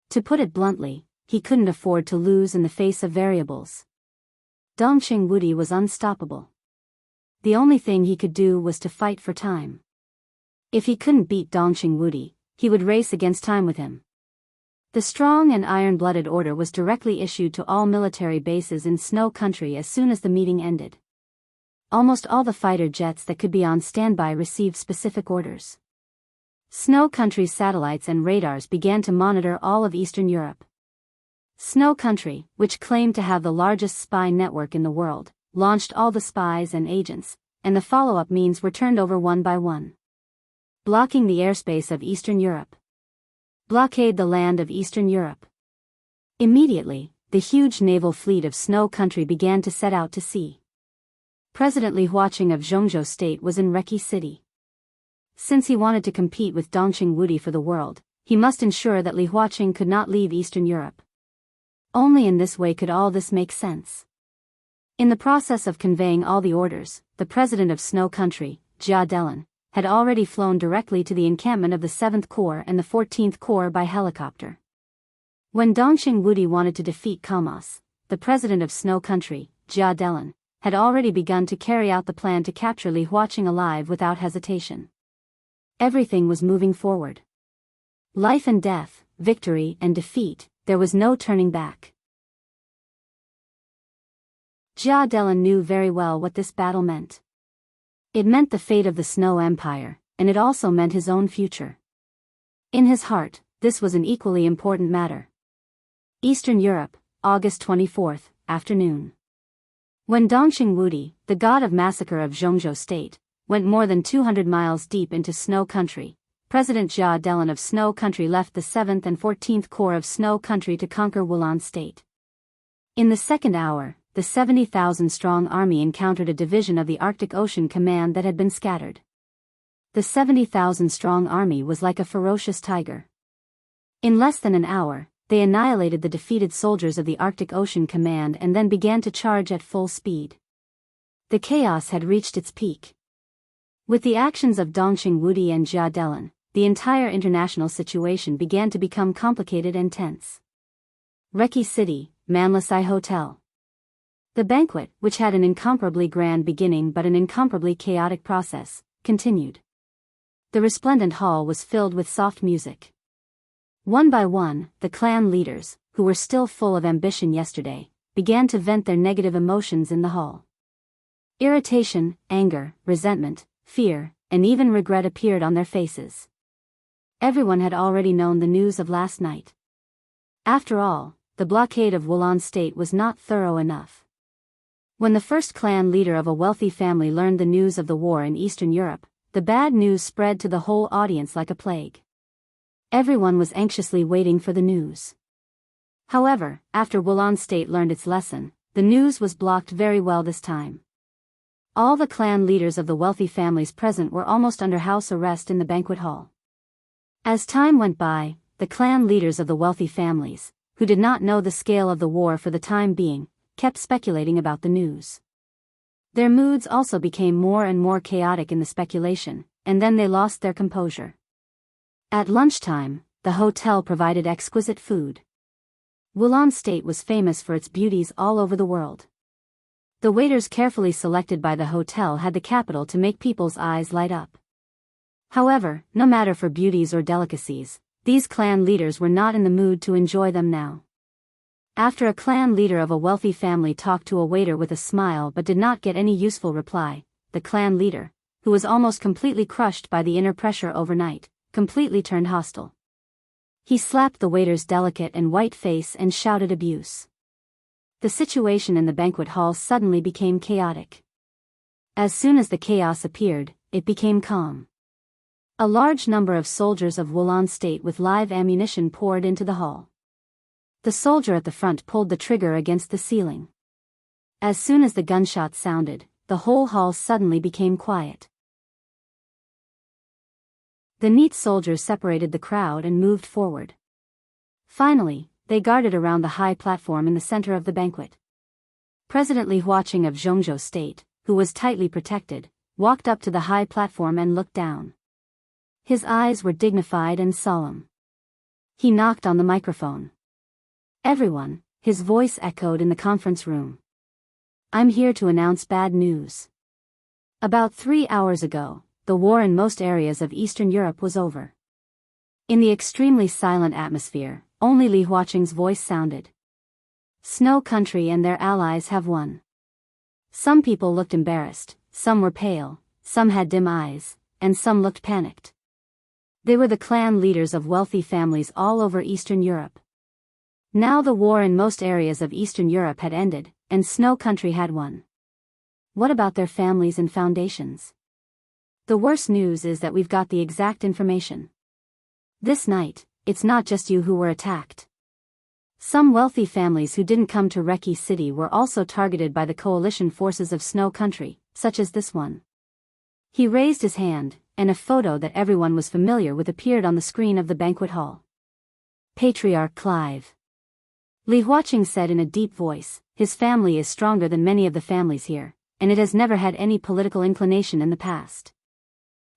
To put it bluntly, he couldn't afford to lose in the face of variables. Dongxing Wudi was unstoppable. The only thing he could do was to fight for time. If he couldn't beat Dongxing Wudi, he would race against time with him. The strong and iron-blooded order was directly issued to all military bases in Snow Country as soon as the meeting ended. Almost all the fighter jets that could be on standby received specific orders. Snow Country's satellites and radars began to monitor all of Eastern Europe. Snow Country, which claimed to have the largest spy network in the world, launched all the spies and agents, and the follow-up means were turned over one by one. Blocking the airspace of Eastern Europe. Blockade the land of Eastern Europe. Immediately, the huge naval fleet of Snow Country began to set out to sea. President Li Huaqing of Jianghu State was in Reki City. Since he wanted to compete with Dongxing Wudi for the world, he must ensure that Li Huaqing could not leave Eastern Europe. Only in this way could all this make sense. In the process of conveying all the orders, the president of Snow Country, Jia Delan, had already flown directly to the encampment of the 7th Corps and the 14th Corps by helicopter. When Dongxing Wudi wanted to defeat Kalmas, the president of Snow Country, Jia Delan, had already begun to carry out the plan to capture Li Huaqing alive without hesitation. Everything was moving forward. Life and death, victory and defeat, there was no turning back. Jia Delan knew very well what this battle meant. It meant the fate of the Snow Empire, and it also meant his own future. In his heart, this was an equally important matter. Eastern Europe, August 24th, afternoon. When Dongxing Wudi, the god of massacre of Jianghu State, went more than 200 miles deep into Snow Country, President Jia Delan of Snow Country left the 7th and 14th Corps of Snow Country to conquer Wulan State. In the second hour, the 70,000-strong army encountered a division of the Arctic Ocean Command that had been scattered. The 70,000-strong army was like a ferocious tiger. In less than an hour, they annihilated the defeated soldiers of the Arctic Ocean Command and then began to charge at full speed. The chaos had reached its peak. With the actions of Dongxing Wudi and Jia Delan, the entire international situation began to become complicated and tense. Reki City, Manlisai Hotel. The banquet, which had an incomparably grand beginning but an incomparably chaotic process, continued. The resplendent hall was filled with soft music. One by one, the clan leaders, who were still full of ambition yesterday, began to vent their negative emotions in the hall. Irritation, anger, resentment, fear, and even regret appeared on their faces. Everyone had already known the news of last night. After all, the blockade of Wulan State was not thorough enough. When the first clan leader of a wealthy family learned the news of the war in Eastern Europe, the bad news spread to the whole audience like a plague. Everyone was anxiously waiting for the news. However, after Wulan State learned its lesson, the news was blocked very well this time. All the clan leaders of the wealthy families present were almost under house arrest in the banquet hall. As time went by, the clan leaders of the wealthy families, who did not know the scale of the war for the time being, kept speculating about the news. Their moods also became more and more chaotic in the speculation, and then they lost their composure. At lunchtime, the hotel provided exquisite food. Wulan State was famous for its beauties all over the world. The waiters carefully selected by the hotel had the capital to make people's eyes light up. However, no matter for beauties or delicacies, these clan leaders were not in the mood to enjoy them now. After a clan leader of a wealthy family talked to a waiter with a smile but did not get any useful reply, the clan leader, who was almost completely crushed by the inner pressure overnight, completely turned hostile. He slapped the waiter's delicate and white face and shouted abuse. The situation in the banquet hall suddenly became chaotic. As soon as the chaos appeared, it became calm. A large number of soldiers of Wulan state with live ammunition poured into the hall. The soldier at the front pulled the trigger against the ceiling. As soon as the gunshots sounded, the whole hall suddenly became quiet. The neat soldiers separated the crowd and moved forward. Finally, they guarded around the high platform in the center of the banquet. President Li Huaqing of Jianghu state, who was tightly protected, walked up to the high platform and looked down. His eyes were dignified and solemn. He knocked on the microphone. Everyone, his voice echoed in the conference room. I'm here to announce bad news. About 3 hours ago, the war in most areas of Eastern Europe was over. In the extremely silent atmosphere, only Li Huaqing's voice sounded. Snow Country and their allies have won. Some people looked embarrassed, some were pale, some had dim eyes, and some looked panicked. They were the clan leaders of wealthy families all over Eastern Europe. Now the war in most areas of Eastern Europe had ended, and Snow Country had won. What about their families and foundations? The worst news is that we've got the exact information. This night, it's not just you who were attacked. Some wealthy families who didn't come to Reki City were also targeted by the coalition forces of Snow Country, such as this one. He raised his hand, and a photo that everyone was familiar with appeared on the screen of the banquet hall. Patriarch Clive. Li Huaqing said in a deep voice, his family is stronger than many of the families here, and it has never had any political inclination in the past.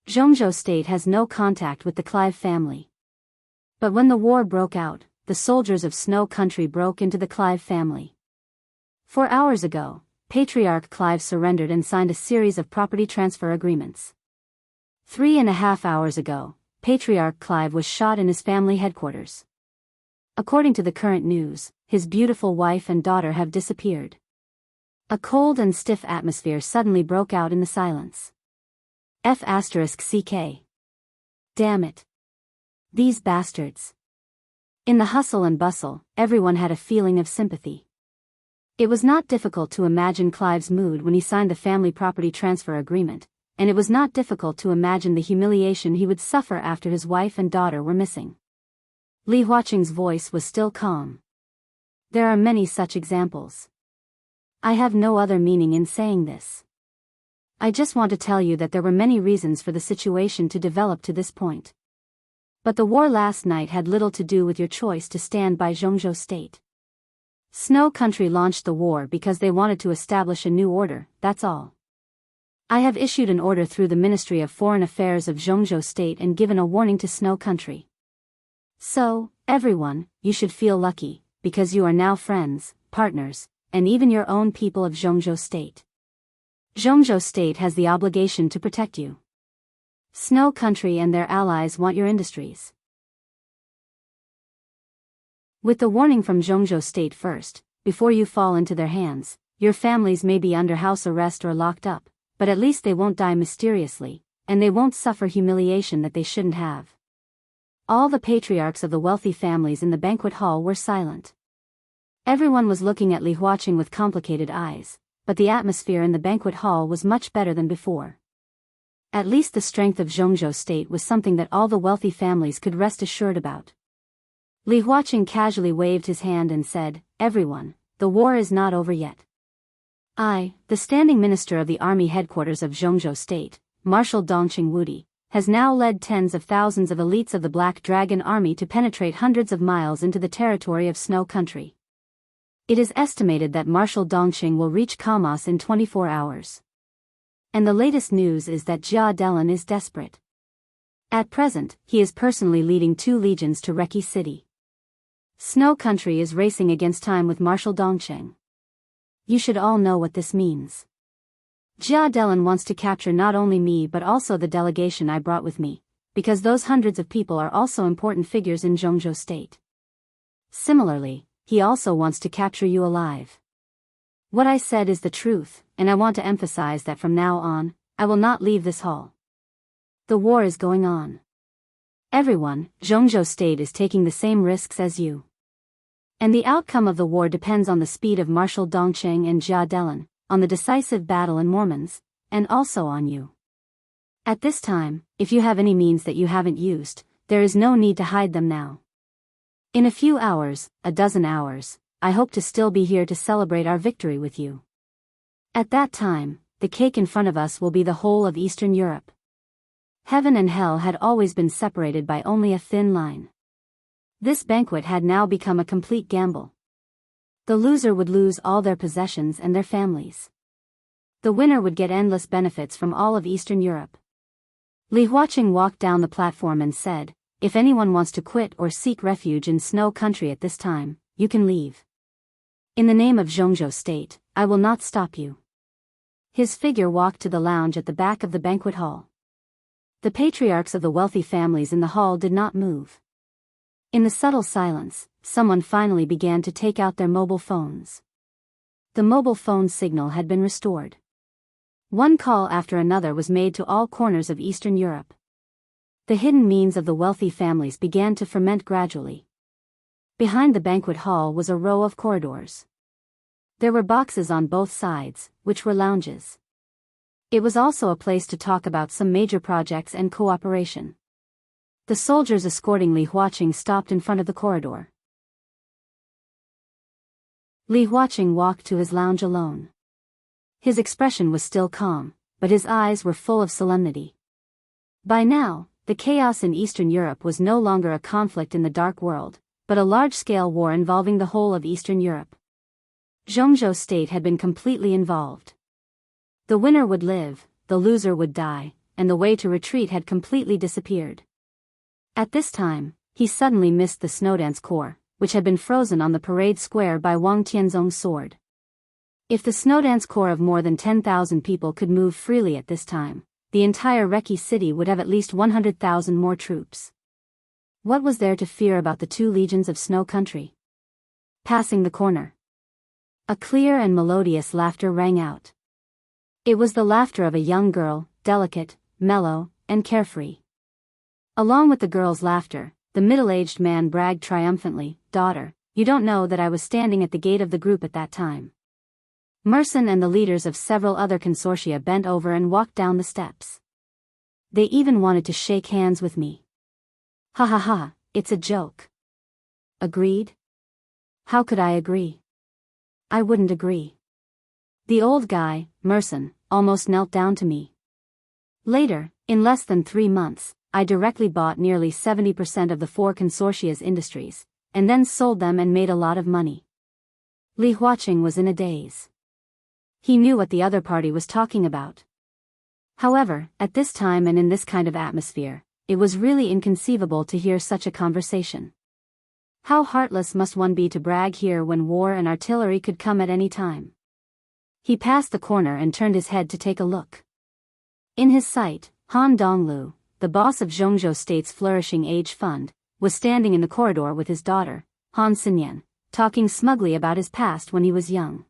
Jianghu state has no contact with the Clive family. But when the war broke out, the soldiers of Snow Country broke into the Clive family. 4 hours ago, Patriarch Clive surrendered and signed a series of property transfer agreements. 3.5 hours ago, Patriarch Clive was shot in his family headquarters. According to the current news, his beautiful wife and daughter have disappeared. A cold and stiff atmosphere suddenly broke out in the silence. F***CK. Damn it. These bastards. In the hustle and bustle, everyone had a feeling of sympathy. It was not difficult to imagine Clive's mood when he signed the family property transfer agreement, and it was not difficult to imagine the humiliation he would suffer after his wife and daughter were missing. Li Huaqing's voice was still calm. There are many such examples. I have no other meaning in saying this. I just want to tell you that there were many reasons for the situation to develop to this point. But the war last night had little to do with your choice to stand by Jianghu state. Snow Country launched the war because they wanted to establish a new order, that's all. I have issued an order through the Ministry of Foreign Affairs of Jianghu state and given a warning to Snow Country. So, everyone, you should feel lucky, because you are now friends, partners, and even your own people of Jianghu state. Jianghu state has the obligation to protect you. Snow Country and their allies want your industries. With the warning from Jianghu state first, before you fall into their hands, your families may be under house arrest or locked up, but at least they won't die mysteriously, and they won't suffer humiliation that they shouldn't have. All the patriarchs of the wealthy families in the banquet hall were silent. Everyone was looking at Li Huaqing with complicated eyes, but the atmosphere in the banquet hall was much better than before. At least the strength of Jianghu state was something that all the wealthy families could rest assured about. Li Huaqing casually waved his hand and said, "Everyone, the war is not over yet. I, the standing minister of the army headquarters of Jianghu state, Marshal Dongqing Wudi, has now led tens of thousands of elites of the Black Dragon Army to penetrate hundreds of miles into the territory of Snow Country. It is estimated that Marshal Dongqing will reach Kalmas in 24 hours. And the latest news is that Jia Delan is desperate. At present, he is personally leading 2 legions to Reki City. Snow Country is racing against time with Marshal Dongqing. You should all know what this means. Jia Delan wants to capture not only me but also the delegation I brought with me, because those hundreds of people are also important figures in Jianghu state. Similarly, he also wants to capture you alive. What I said is the truth, and I want to emphasize that from now on, I will not leave this hall. The war is going on. Everyone, Jianghu state is taking the same risks as you. And the outcome of the war depends on the speed of Marshal Dongcheng and Jia Delan, on the decisive battle in Mormons, and also on you. At this time, if you have any means that you haven't used, there is no need to hide them now. In a few hours, a dozen hours, I hope to still be here to celebrate our victory with you. At that time, the cake in front of us will be the whole of Eastern Europe. Heaven and hell had always been separated by only a thin line. This banquet had now become a complete gamble. The loser would lose all their possessions and their families. The winner would get endless benefits from all of Eastern Europe. Li Huaqing walked down the platform and said, "If anyone wants to quit or seek refuge in Snow Country at this time, you can leave. In the name of Jianghu State, I will not stop you." His figure walked to the lounge at the back of the banquet hall. The patriarchs of the wealthy families in the hall did not move. In the subtle silence, someone finally began to take out their mobile phones. The mobile phone signal had been restored. One call after another was made to all corners of Eastern Europe. The hidden means of the wealthy families began to ferment gradually. Behind the banquet hall was a row of corridors. There were boxes on both sides, which were lounges. It was also a place to talk about some major projects and cooperation. The soldiers escorting Li Huaqing stopped in front of the corridor. Li Huaqing walked to his lounge alone. His expression was still calm, but his eyes were full of solemnity. By now, the chaos in Eastern Europe was no longer a conflict in the dark world, but a large-scale war involving the whole of Eastern Europe. Jianghu state had been completely involved. The winner would live, the loser would die, and the way to retreat had completely disappeared. At this time, he suddenly missed the Snowdance Corps, which had been frozen on the parade square by Wang Tianzong's sword. If the Snowdance Corps of more than 10,000 people could move freely at this time, the entire Reki city would have at least 100,000 more troops. What was there to fear about the 2 legions of Snow Country? Passing the corner, a clear and melodious laughter rang out. It was the laughter of a young girl, delicate, mellow, and carefree. Along with the girl's laughter, the middle-aged man bragged triumphantly, "Daughter, you don't know that I was standing at the gate of the group at that time." Merson and the leaders of several other consortia bent over and walked down the steps. They even wanted to shake hands with me. Ha ha ha, it's a joke. Agreed? How could I agree? I wouldn't agree. The old guy, Merson, almost knelt down to me. Later, in less than 3 months, I directly bought nearly 70% of the 4 consortia's industries, and then sold them and made a lot of money. Li Huaqing was in a daze. He knew what the other party was talking about. However, at this time and in this kind of atmosphere, it was really inconceivable to hear such a conversation. How heartless must one be to brag here when war and artillery could come at any time? He passed the corner and turned his head to take a look. In his sight, Han Donglu, the boss of Jianghu State's Flourishing Age Fund, was standing in the corridor with his daughter, Han Xinyan, talking smugly about his past when he was young.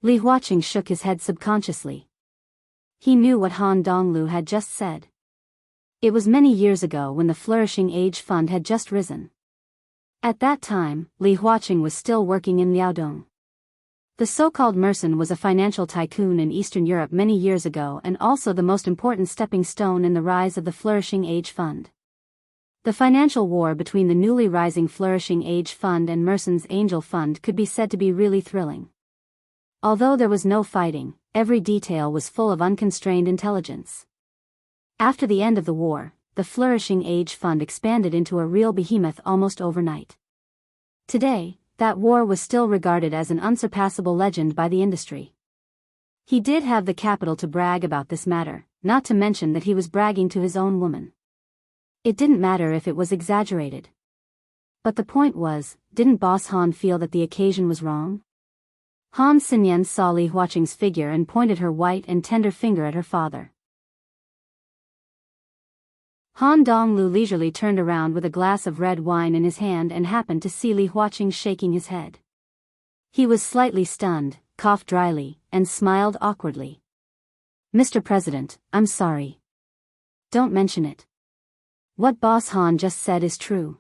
Li Huaqing shook his head subconsciously. He knew what Han Donglu had just said. It was many years ago when the Flourishing Age Fund had just risen. At that time, Li Huaqing was still working in Liaodong. The so-called Merson was a financial tycoon in Eastern Europe many years ago and also the most important stepping stone in the rise of the Flourishing Age Fund. The financial war between the newly rising Flourishing Age Fund and Merson's Angel Fund could be said to be really thrilling. Although there was no fighting, every detail was full of unconstrained intelligence. After the end of the war, the Flourishing Age Fund expanded into a real behemoth almost overnight. Today, that war was still regarded as an unsurpassable legend by the industry. He did have the capital to brag about this matter, not to mention that he was bragging to his own woman. It didn't matter if it was exaggerated. But the point was, didn't Boss Han feel that the occasion was wrong? Han Xinyan saw Li Huaqing's figure and pointed her white and tender finger at her father. Han Donglu leisurely turned around with a glass of red wine in his hand and happened to see Li Huaqing shaking his head. He was slightly stunned, coughed dryly, and smiled awkwardly. "Mr. President, I'm sorry. Don't mention it. What Boss Han just said is true.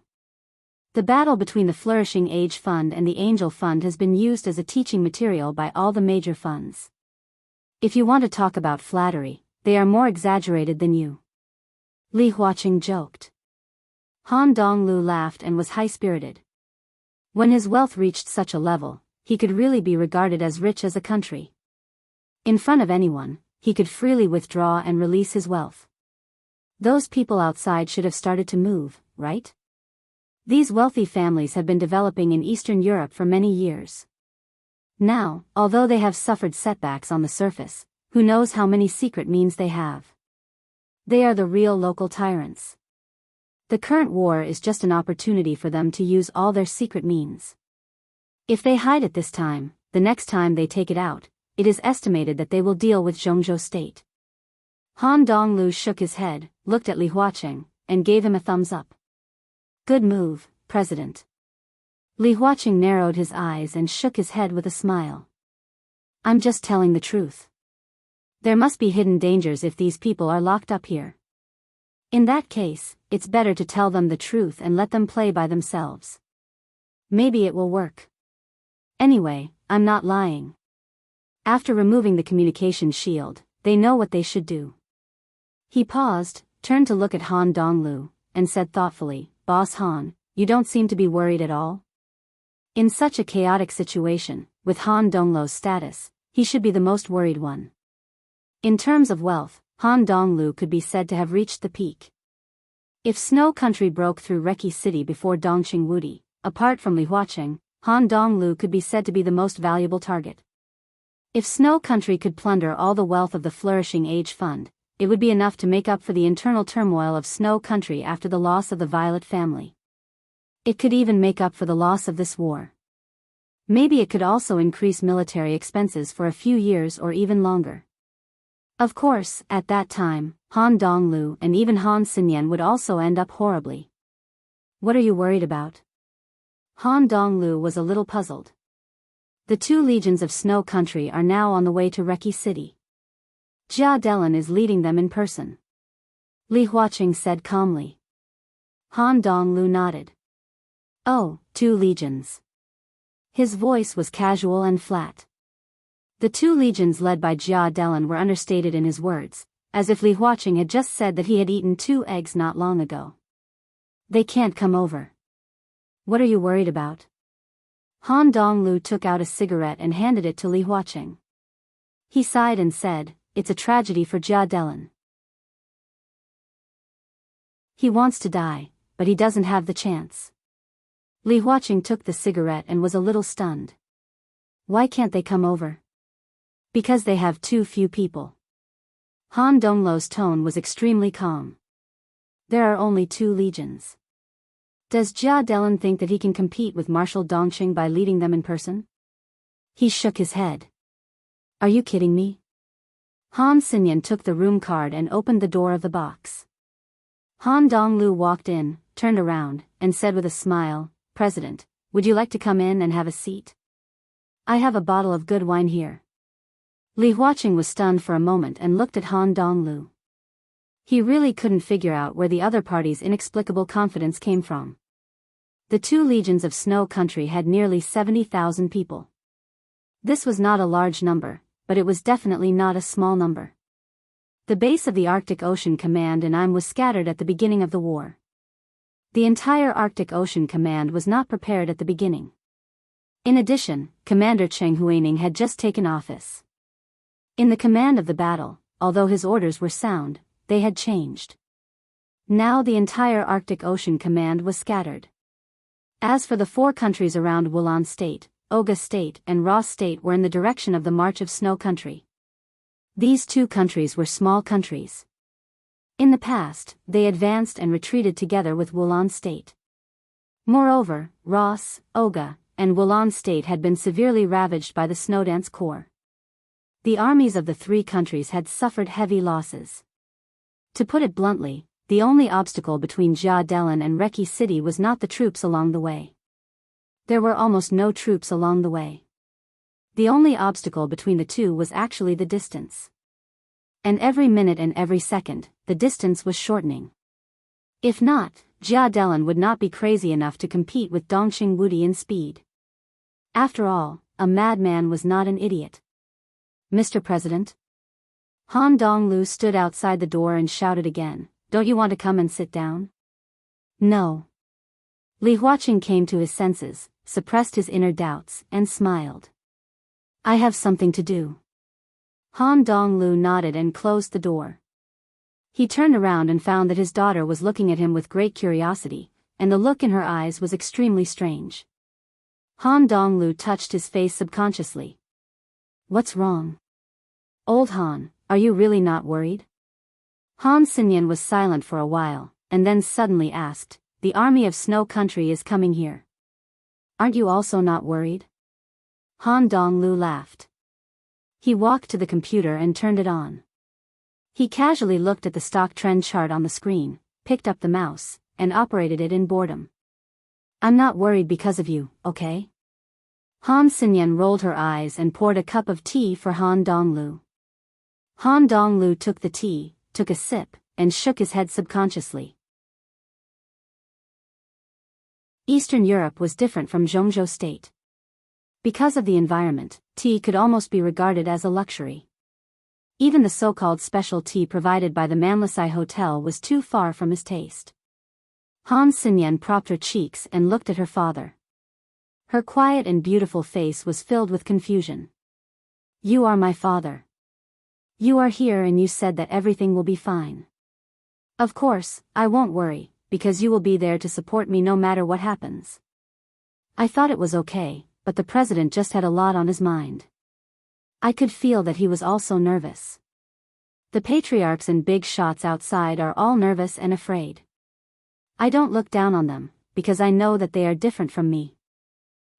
The battle between the Flourishing Age Fund and the Angel Fund has been used as a teaching material by all the major funds. If you want to talk about flattery, they are more exaggerated than you." Li Huaqing joked. Han Donglu laughed and was high-spirited. When his wealth reached such a level, he could really be regarded as rich as a country. In front of anyone, he could freely withdraw and release his wealth. Those people outside should have started to move, right? These wealthy families have been developing in Eastern Europe for many years. Now, although they have suffered setbacks on the surface, who knows how many secret means they have. They are the real local tyrants. The current war is just an opportunity for them to use all their secret means. If they hide it this time, the next time they take it out, it is estimated that they will deal with Zhongzhou State. Han Donglu shook his head, looked at Li Huaqing, and gave him a thumbs up. "Good move, President." Li Huaqing narrowed his eyes and shook his head with a smile. "I'm just telling the truth. There must be hidden dangers if these people are locked up here. In that case, it's better to tell them the truth and let them play by themselves. Maybe it will work. Anyway, I'm not lying. After removing the communication shield, they know what they should do." He paused, turned to look at Han Donglu, and said thoughtfully, "Boss Han, you don't seem to be worried at all?" In such a chaotic situation, with Han Donglu's status, he should be the most worried one. In terms of wealth, Han Donglu could be said to have reached the peak. If Snow Country broke through Reki City before Dongqing Wudi, apart from Li Huaqing, Han Donglu could be said to be the most valuable target. If Snow Country could plunder all the wealth of the Flourishing Age Fund, it would be enough to make up for the internal turmoil of Snow Country after the loss of the Violet family. It could even make up for the loss of this war. Maybe it could also increase military expenses for a few years or even longer. Of course, at that time, Han Donglu and even Han Xinyan would also end up horribly. "What are you worried about?" Han Donglu was a little puzzled. The 2 legions of Snow Country are now on the way to Reki City. Jia Delan is leading them in person. Li Huaqing said calmly. Han Donglu nodded. "Oh, 2 legions." His voice was casual and flat. The 2 legions led by Jia Delan were understated in his words, as if Li Huaqing had just said that he had eaten 2 eggs not long ago. "They can't come over." "What are you worried about?" Han Donglu took out a cigarette and handed it to Li Huaqing. He sighed and said, "It's a tragedy for Jia Delan. He wants to die, but he doesn't have the chance." Li Huaqing took the cigarette and was a little stunned. "Why can't they come over?" "Because they have too few people." Han Donglu's tone was extremely calm. "There are only 2 legions. Does Jia Delan think that he can compete with Marshal Dongqing by leading them in person?" He shook his head. "Are you kidding me?" Han Xinyan took the room card and opened the door of the box. Han Donglu walked in, turned around, and said with a smile, "President, would you like to come in and have a seat? I have a bottle of good wine here." Li Huaqing was stunned for a moment and looked at Han Donglu. He really couldn't figure out where the other party's inexplicable confidence came from. The 2 legions of Snow Country had nearly 70,000 people. This was not a large number, but it was definitely not a small number. The base of the Arctic Ocean Command in Im was scattered at the beginning of the war. The entire Arctic Ocean Command was not prepared at the beginning. In addition, Commander Cheng Huining had just taken office. In the command of the battle, although his orders were sound, they had changed. Now the entire Arctic Ocean Command was scattered. As for the 4 countries around Wulan State, Oga State and Ross State were in the direction of the March of Snow Country. These 2 countries were small countries. In the past, they advanced and retreated together with Wulan State. Moreover, Ross, Oga, and Wulan state had been severely ravaged by the Snowdance Corps. The armies of the three countries had suffered heavy losses. To put it bluntly, the only obstacle between Jianghu and Reki City was not the troops along the way. There were almost no troops along the way. The only obstacle between the two was actually the distance. And every minute and every second, the distance was shortening. If not, Jianghu would not be crazy enough to compete with Dongqing Wudi in speed. After all, a madman was not an idiot. Mr. President? Han Donglu stood outside the door and shouted again, "Don't you want to come and sit down?" No. Li Huaqing came to his senses, suppressed his inner doubts, and smiled. "I have something to do." Han Donglu nodded and closed the door. He turned around and found that his daughter was looking at him with great curiosity, and the look in her eyes was extremely strange. Han Donglu touched his face subconsciously. "What's wrong? Old Han, are you really not worried?" Han Xinyan was silent for a while, and then suddenly asked, "The army of Snow Country is coming here. Aren't you also not worried?" Han Donglu laughed. He walked to the computer and turned it on. He casually looked at the stock trend chart on the screen, picked up the mouse, and operated it in boredom. "I'm not worried because of you, okay?" Han Xinyan rolled her eyes and poured a cup of tea for Han Donglu. Han Donglu took the tea, took a sip, and shook his head subconsciously. Eastern Europe was different from Jianghu state. Because of the environment, tea could almost be regarded as a luxury. Even the so-called special tea provided by the Manlisai Hotel was too far from his taste. Han Xinyan propped her cheeks and looked at her father. Her quiet and beautiful face was filled with confusion. "You are my father. You are here and you said that everything will be fine. Of course, I won't worry, because you will be there to support me no matter what happens." I thought it was okay, but the president just had a lot on his mind. I could feel that he was also nervous. The patriarchs and big shots outside are all nervous and afraid. I don't look down on them, because I know that they are different from me.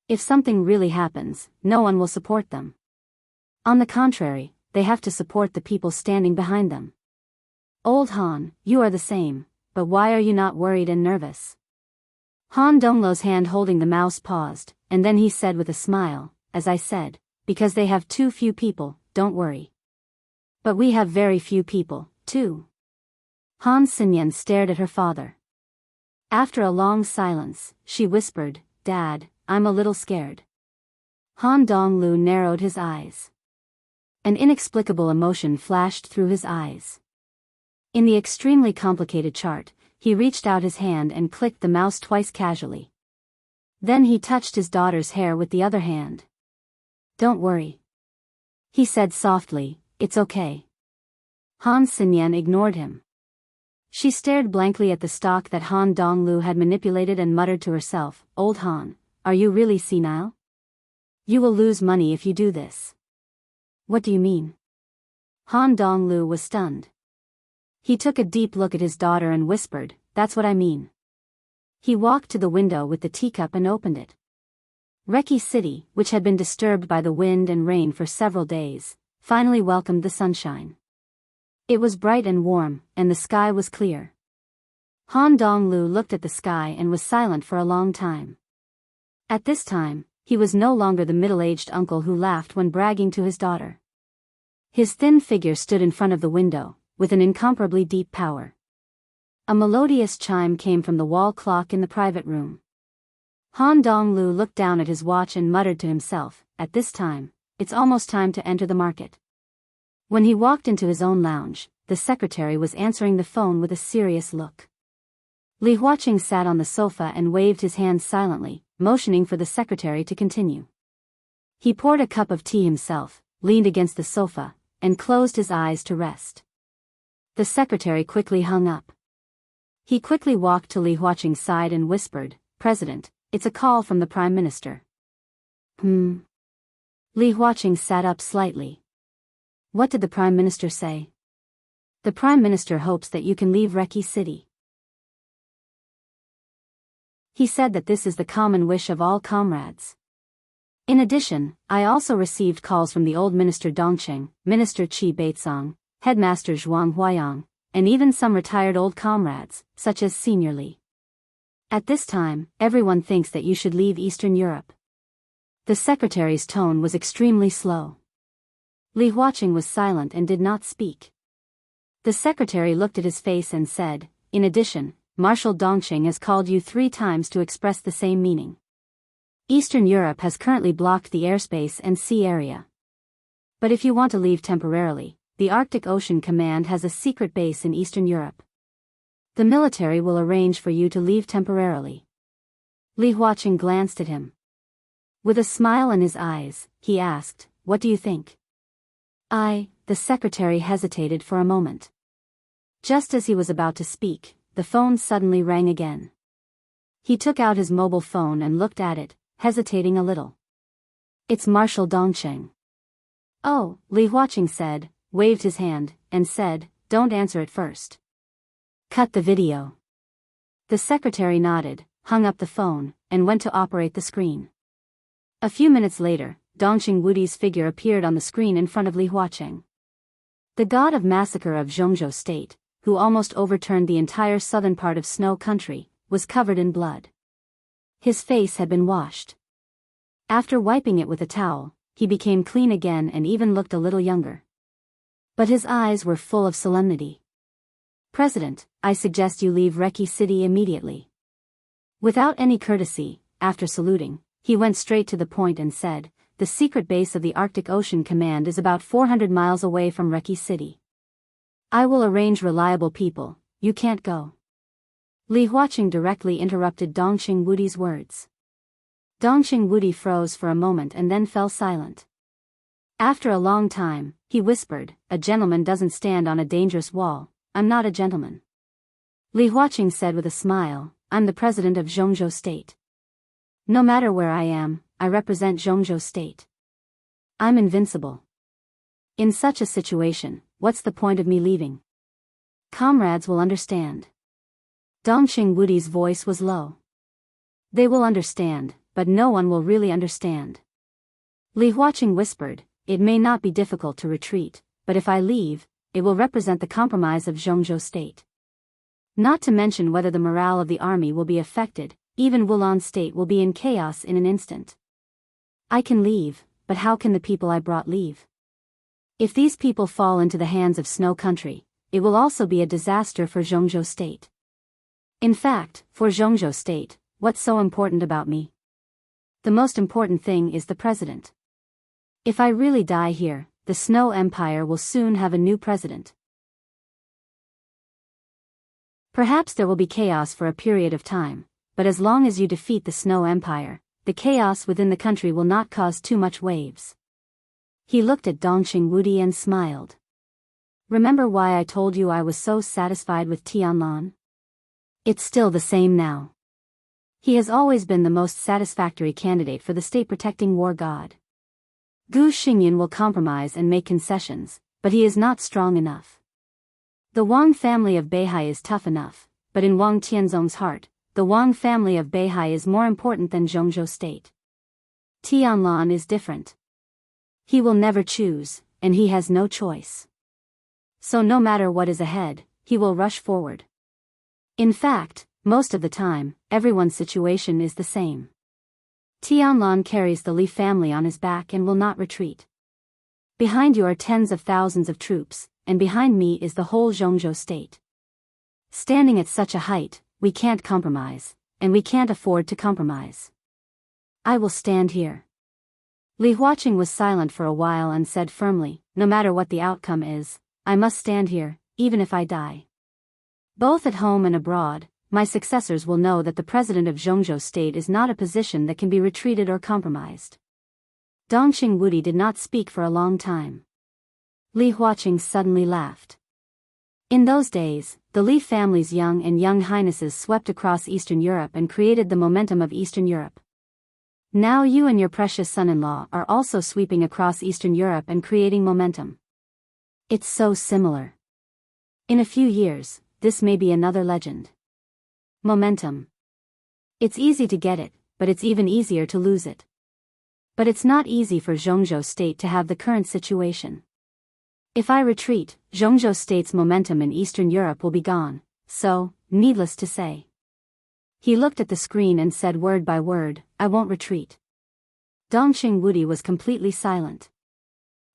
If something really happens, no one will support them. On the contrary, they have to support the people standing behind them. Old Han, you are the same, but why are you not worried and nervous? Han Donglu's hand holding the mouse paused, and then he said with a smile, "As I said, because they have too few people, don't worry. But we have very few people, too." Han Xinyan stared at her father. After a long silence, she whispered, "Dad, I'm a little scared." Han Donglu narrowed his eyes. An inexplicable emotion flashed through his eyes. In the extremely complicated chart, he reached out his hand and clicked the mouse twice casually. Then he touched his daughter's hair with the other hand. "Don't worry," he said softly, "it's okay." Han Xinyan ignored him. She stared blankly at the stock that Han Donglu had manipulated and muttered to herself, "Old Han, are you really senile? You will lose money if you do this." "What do you mean?" Han Donglu was stunned. He took a deep look at his daughter and whispered, "That's what I mean." He walked to the window with the teacup and opened it. Reki City, which had been disturbed by the wind and rain for several days, finally welcomed the sunshine. It was bright and warm, and the sky was clear. Han Donglu looked at the sky and was silent for a long time. At this time, he was no longer the middle-aged uncle who laughed when bragging to his daughter. His thin figure stood in front of the window, with an incomparably deep power. A melodious chime came from the wall clock in the private room. Han Donglu looked down at his watch and muttered to himself, "At this time, it's almost time to enter the market." When he walked into his own lounge, the secretary was answering the phone with a serious look. Li Huaqing sat on the sofa and waved his hands silently, motioning for the secretary to continue. He poured a cup of tea himself, leaned against the sofa, and closed his eyes to rest. The secretary quickly hung up. He quickly walked to Li Huaqing's side and whispered, "President, it's a call from the Prime Minister." Li Huaqing sat up slightly. "What did the Prime Minister say?" "The Prime Minister hopes that you can leave Reki City. He said that this is the common wish of all comrades." In addition, I also received calls from the old Minister Dongqing, Minister Qi Baizong, Headmaster Zhuang Huayang, and even some retired old comrades, such as Senior Li. At this time, everyone thinks that you should leave Eastern Europe. The secretary's tone was extremely slow. Li Huaqing was silent and did not speak. The secretary looked at his face and said, "In addition, Marshal Dongqing has called you 3 times to express the same meaning. Eastern Europe has currently blocked the airspace and sea area. But if you want to leave temporarily, the Arctic Ocean Command has a secret base in Eastern Europe. The military will arrange for you to leave temporarily." Li Huaqing glanced at him. With a smile in his eyes, he asked, "What do you think?" The secretary hesitated for a moment. Just as he was about to speak, the phone suddenly rang again. He took out his mobile phone and looked at it, hesitating a little. "It's Marshal Dongqing." "Oh," Li Huaqing said, waved his hand, and said, "Don't answer it first. Cut the video." The secretary nodded, hung up the phone, and went to operate the screen. A few minutes later, Dongqing Wudi's figure appeared on the screen in front of Li Huaqing. The god of massacre of Jianghu state, who almost overturned the entire southern part of Snow Country, was covered in blood. His face had been washed. After wiping it with a towel, he became clean again and even looked a little younger. But his eyes were full of solemnity. "President, I suggest you leave Reki City immediately." Without any courtesy, after saluting, he went straight to the point and said, "The secret base of the Arctic Ocean Command is about 400 miles away from Reki City. I will arrange reliable people, you can't go." Li Huaqing directly interrupted Dongqing Wudi's words. Dongqing Wudi froze for a moment and then fell silent. After a long time, he whispered, "A gentleman doesn't stand on a dangerous wall. I'm not a gentleman." Li Huaqing said with a smile, "I'm the president of Jianghu state. No matter where I am, I represent Jianghu state. I'm invincible. In such a situation, what's the point of me leaving? Comrades will understand." Dongqing Wudi's voice was low. "They will understand, but no one will really understand." Li Huaqing whispered, "It may not be difficult to retreat, but if I leave, it will represent the compromise of Jianghu state. Not to mention whether the morale of the army will be affected, even Wulon state will be in chaos in an instant. I can leave, but how can the people I brought leave? If these people fall into the hands of Snow Country, it will also be a disaster for Jianghu state. In fact, for Jianghu state, what's so important about me? The most important thing is the president. If I really die here, the Snow Empire will soon have a new president. Perhaps there will be chaos for a period of time, but as long as you defeat the Snow Empire, the chaos within the country will not cause too much waves." He looked at Dongqing Wudi and smiled. "Remember why I told you I was so satisfied with Tianlan? It's still the same now. He has always been the most satisfactory candidate for the state-protecting war god. Gu Xingyan will compromise and make concessions, but he is not strong enough. The Wang family of Beihai is tough enough, but in Wang Tianzong's heart, the Wang family of Beihai is more important than Jianghu state. Tianlan is different. He will never choose, and he has no choice. So no matter what is ahead, he will rush forward. In fact, most of the time, everyone's situation is the same. Tianlan carries the Li family on his back and will not retreat. Behind you are tens of thousands of troops, and behind me is the whole Jianghu state. Standing at such a height, we can't compromise, and we can't afford to compromise. I will stand here." Li Huaqing was silent for a while and said firmly, "No matter what the outcome is, I must stand here, even if I die. Both at home and abroad, my successors will know that the president of Jianghu state is not a position that can be retreated or compromised." Dongqing Wudi did not speak for a long time. Li Huaqing suddenly laughed. In those days, the Li family's young and young highnesses swept across Eastern Europe and created the momentum of Eastern Europe. Now you and your precious son-in-law are also sweeping across Eastern Europe and creating momentum. It's so similar. In a few years, this may be another legend. Momentum. It's easy to get it, but it's even easier to lose it. But it's not easy for Jianghu state to have the current situation. If I retreat, Jianghu state's momentum in Eastern Europe will be gone, so, needless to say. He looked at the screen and said word by word, I won't retreat. Dongqing Wudi was completely silent.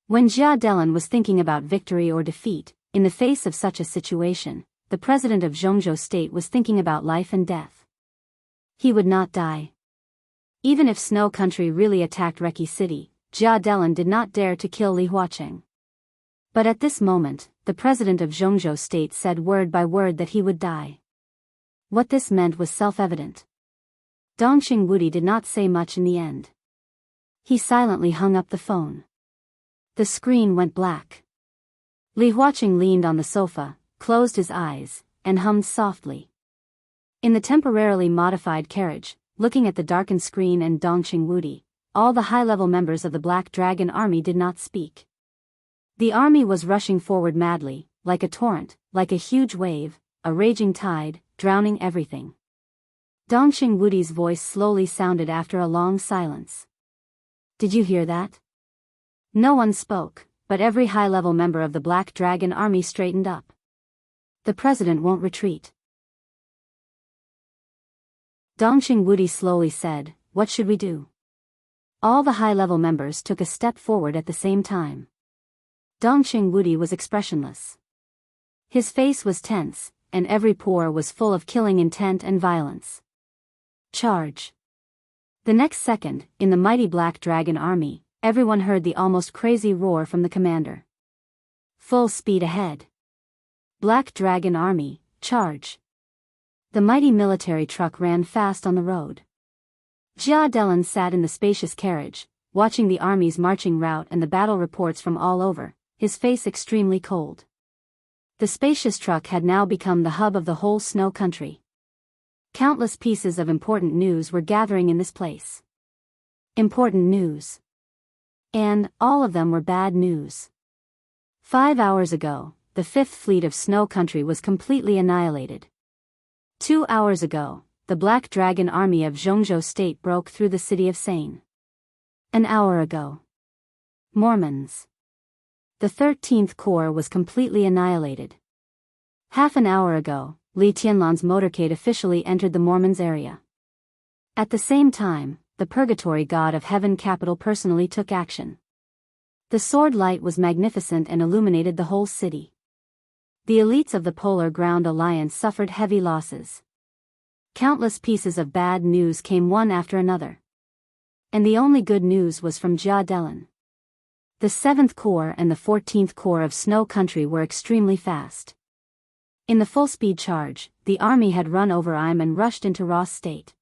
When Jia Delan was thinking about victory or defeat, in the face of such a situation, the president of Jianghu state was thinking about life and death. He would not die. Even if Snow Country really attacked Reki City, Jia Delan did not dare to kill Li Huaqing. But at this moment, the president of Jianghu state said word by word that he would die. What this meant was self-evident. Dongqing Wudi did not say much in the end. He silently hung up the phone. The screen went black. Li Huaqing leaned on the sofa, closed his eyes, and hummed softly. In the temporarily modified carriage, looking at the darkened screen and Dongqing Wudi, all the high-level members of the Black Dragon Army did not speak. The army was rushing forward madly, like a torrent, like a huge wave, a raging tide, drowning everything. Dongqing Wudi's voice slowly sounded after a long silence. Did you hear that? No one spoke, but every high-level member of the Black Dragon Army straightened up. The president won't retreat. Dongqing Wudi slowly said, what should we do? All the high-level members took a step forward at the same time. Dongqing Wudi was expressionless. His face was tense, and every pore was full of killing intent and violence. Charge! The next second, in the mighty Black Dragon Army, everyone heard the almost crazy roar from the commander. Full speed ahead. Black Dragon Army, charge! The mighty military truck ran fast on the road. Jia Delan sat in the spacious carriage, watching the army's marching route and the battle reports from all over, his face extremely cold. The spacious truck had now become the hub of the whole Snow Country. Countless pieces of important news were gathering in this place. Important news. And all of them were bad news. 5 hours ago, the Fifth Fleet of Snow Country was completely annihilated. 2 hours ago, the Black Dragon Army of Jianghu State broke through the city of Seine. An hour ago. Mormons. The 13th Corps was completely annihilated. Half an hour ago, Li Tianlan's motorcade officially entered the Mormons area. At the same time, the Purgatory God of Heaven capital personally took action. The sword light was magnificent and illuminated the whole city. The elites of the Polar Ground Alliance suffered heavy losses. Countless pieces of bad news came one after another. And the only good news was from Jia Delan. The 7th Corps and the 14th Corps of Snow Country were extremely fast. In the full-speed charge, the army had run over Im and rushed into Ross State.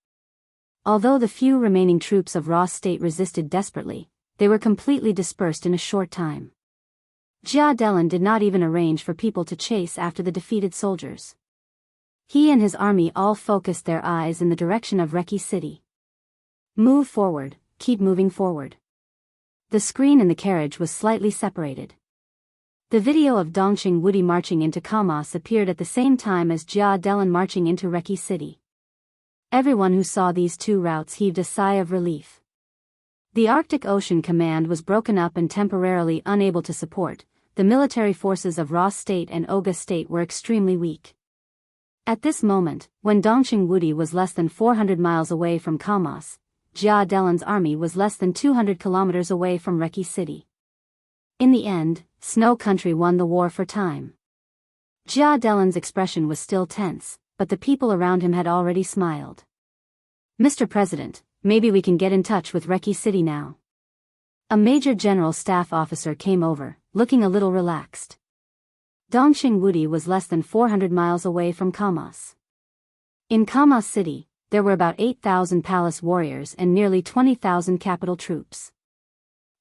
Although the few remaining troops of Ross State resisted desperately, they were completely dispersed in a short time. Jia Delan did not even arrange for people to chase after the defeated soldiers. He and his army all focused their eyes in the direction of Reki City. Move forward, keep moving forward. The screen in the carriage was slightly separated. The video of Dongqing Wudi marching into Kammas appeared at the same time as Jia Delan marching into Reki City. Everyone who saw these two routes heaved a sigh of relief. The Arctic Ocean Command was broken up and temporarily unable to support. The military forces of Ross State and Oga State were extremely weak. At this moment, when Dongqing Wudi was less than 400 miles away from Kammas, Jia Delan's army was less than 200 kilometers away from Reki City. In the end, Snow Country won the war for time. Jia Delan's expression was still tense, but the people around him had already smiled. Mr. President, maybe we can get in touch with Reki City now. A Major General Staff officer came over, looking a little relaxed. Dongqing Wudi was less than 400 miles away from Kammas. In Kammas City, there were about 8,000 palace warriors and nearly 20,000 capital troops.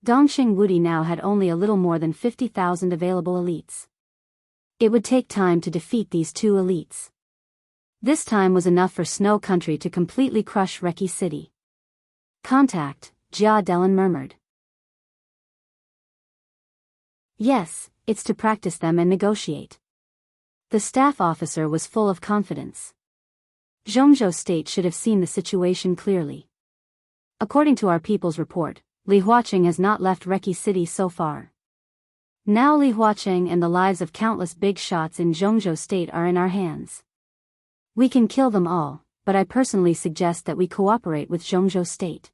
Dongqing Wudi now had only a little more than 50,000 available elites. It would take time to defeat these two elites. This time was enough for Snow Country to completely crush Reki City. Contact, Jia Delan murmured. Yes, it's to practice them and negotiate. The staff officer was full of confidence. Jianghu State should have seen the situation clearly. According to our people's report, Li Huaqing has not left Reki City so far. Now Li Huaqing and the lives of countless big shots in Jianghu State are in our hands. We can kill them all, but I personally suggest that we cooperate with Jianghu State.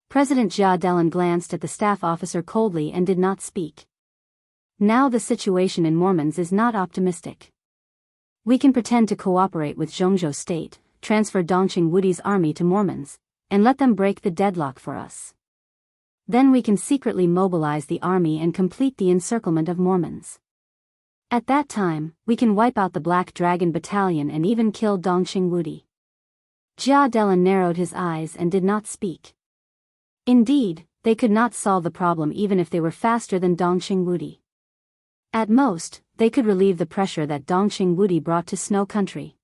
President Jia Delan glanced at the staff officer coldly and did not speak. Now the situation in Mormons is not optimistic. We can pretend to cooperate with Jianghu State, transfer Dongqing Wudi's army to Mormons, and let them break the deadlock for us. Then we can secretly mobilize the army and complete the encirclement of Mormons. At that time, we can wipe out the Black Dragon Battalion and even kill Dongqing Wudi. Jia Delan narrowed his eyes and did not speak. Indeed, they could not solve the problem even if they were faster than Dongqing Wudi. At most, they could relieve the pressure that Dongqing Wudi brought to Snow Country.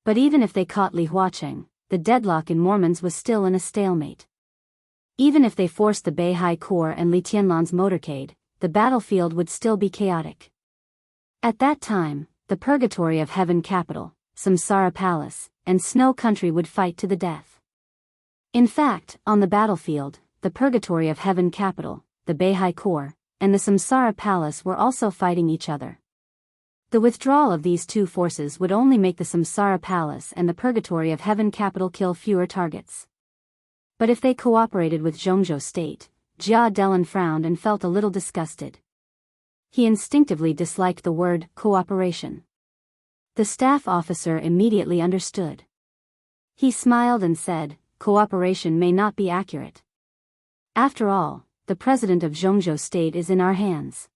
But even if they caught Li Huaqing, the deadlock in Mormons was still in a stalemate. Even if they forced the Beihai Corps and Li Tianlan's motorcade, the battlefield would still be chaotic. At that time, the Purgatory of Heaven Capital, Samsara Palace, and Snow Country would fight to the death. In fact, on the battlefield, the Purgatory of Heaven Capital, the Beihai Corps, and the Samsara Palace were also fighting each other. The withdrawal of these two forces would only make the Samsara Palace and the Purgatory of Heaven Capital kill fewer targets. But if they cooperated with Jianghu State, Jia Delan frowned and felt a little disgusted. He instinctively disliked the word cooperation. The staff officer immediately understood. He smiled and said, "Cooperation may not be accurate. After all, the president of Jianghu State is in our hands.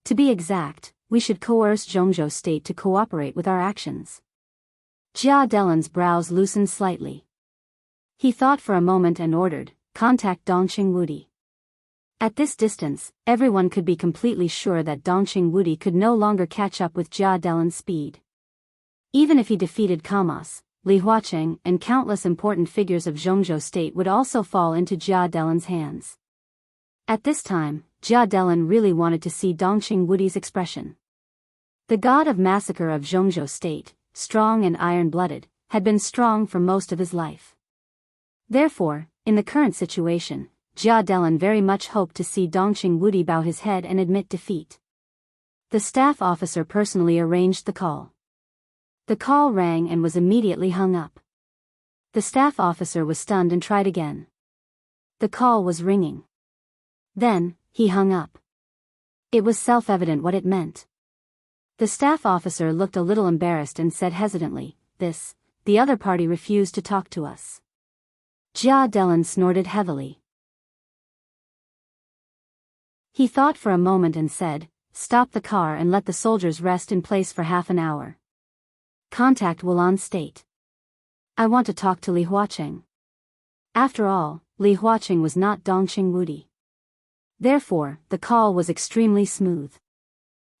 To be exact, we should coerce Jianghu State to cooperate with our actions." Jia Delan's brows loosened slightly. He thought for a moment and ordered, "Contact Dongqing Wudi." At this distance, everyone could be completely sure that Dongqing Wudi could no longer catch up with Jia Delan's speed. Even if he defeated Kamas, Li Huaqing, and countless important figures of Jianghu State would also fall into Jia Delan's hands. At this time, Jia Delan really wanted to see Dongqing Wudi's expression. The god of massacre of Jianghu State, strong and iron-blooded, had been strong for most of his life. Therefore, in the current situation, Jia Delan very much hoped to see Dongqing Wudi bow his head and admit defeat. The staff officer personally arranged the call. The call rang and was immediately hung up. The staff officer was stunned and tried again. The call was ringing. Then, he hung up. It was self-evident what it meant. The staff officer looked a little embarrassed and said hesitantly, "The other party refused to talk to us." Jia Delan snorted heavily. He thought for a moment and said, "Stop the car and let the soldiers rest in place for half an hour. Contact Wulan State. I want to talk to Li Huaqing." After all, Li Huaqing was not Dongqing Wudi. Therefore, the call was extremely smooth.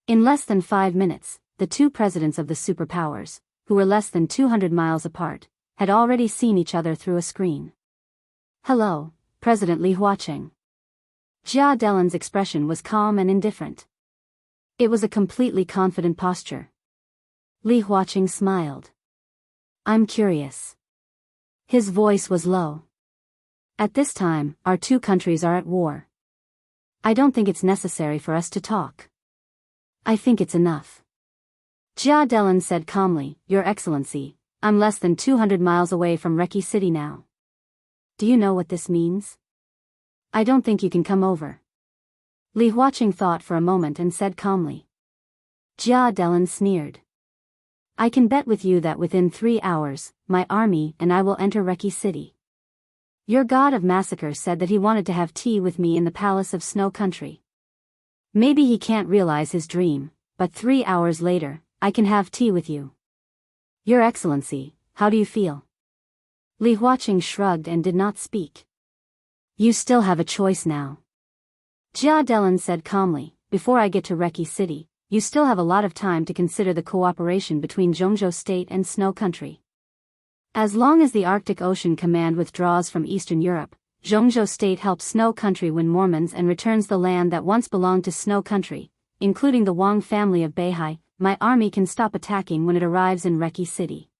In less than 5 minutes, the two presidents of the superpowers, who were less than 200 miles apart, had already seen each other through a screen. "Hello, President Li Huaqing." Jia Delan's expression was calm and indifferent. It was a completely confident posture. Li Huaqing smiled. "I'm curious." His voice was low. "At this time, our two countries are at war. I don't think it's necessary for us to talk. I think it's enough." Jia Delan said calmly, "Your Excellency, I'm less than 200 miles away from Reki City now. Do you know what this means? I don't think you can come over." Li Huaqing thought for a moment and said calmly. Jia Delan sneered. "I can bet with you that within 3 hours, my army and I will enter Reki City. Your god of massacre said that he wanted to have tea with me in the palace of Snow Country. Maybe he can't realize his dream, but 3 hours later, I can have tea with you. Your Excellency, how do you feel?" Li Huaqing shrugged and did not speak. "You still have a choice now." Jia Delan said calmly, "Before I get to Reki City, you still have a lot of time to consider the cooperation between Jianghu State and Snow Country. As long as the Arctic Ocean Command withdraws from Eastern Europe, Jianghu State helps Snow Country win Mormons and returns the land that once belonged to Snow Country, including the Wang family of Beihai, my army can stop attacking when it arrives in Reki City."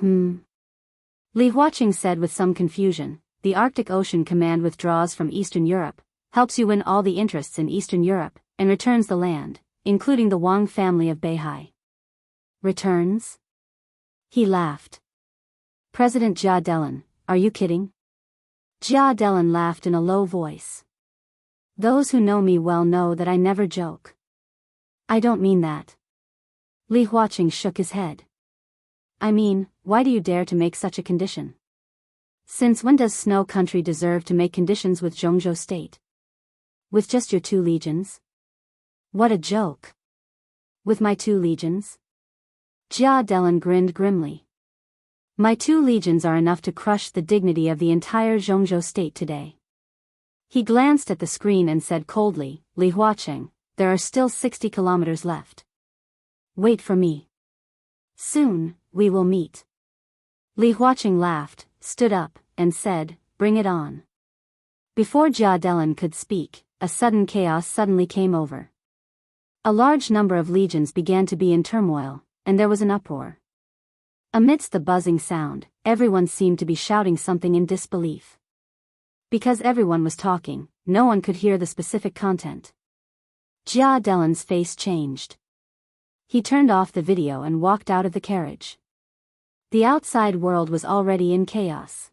Li Huaqing said with some confusion, the Arctic Ocean Command withdraws from Eastern Europe, helps you win all the interests in Eastern Europe, and returns the land, including the Wang family of Beihai. Returns? He laughed. President Jia Delan, are you kidding? Jia Delan laughed in a low voice. Those who know me well know that I never joke. I don't mean that. Li Huaqing shook his head. I mean, why do you dare to make such a condition? Since when does Snow Country deserve to make conditions with Zhongzhou State? With just your 2 legions? What a joke. With my 2 legions? Jia Delan grinned grimly. My 2 legions are enough to crush the dignity of the entire Zhongzhou State today. He glanced at the screen and said coldly, Li Huaqing, there are still 60 kilometers left. Wait for me. Soon, we will meet. Li Huaqing laughed, stood up, and said, bring it on. Before Jia Delan could speak, a sudden chaos suddenly came over. A large number of legions began to be in turmoil, and there was an uproar. Amidst the buzzing sound, everyone seemed to be shouting something in disbelief. Because everyone was talking, no one could hear the specific content. Jia Delan's face changed. He turned off the video and walked out of the carriage. The outside world was already in chaos.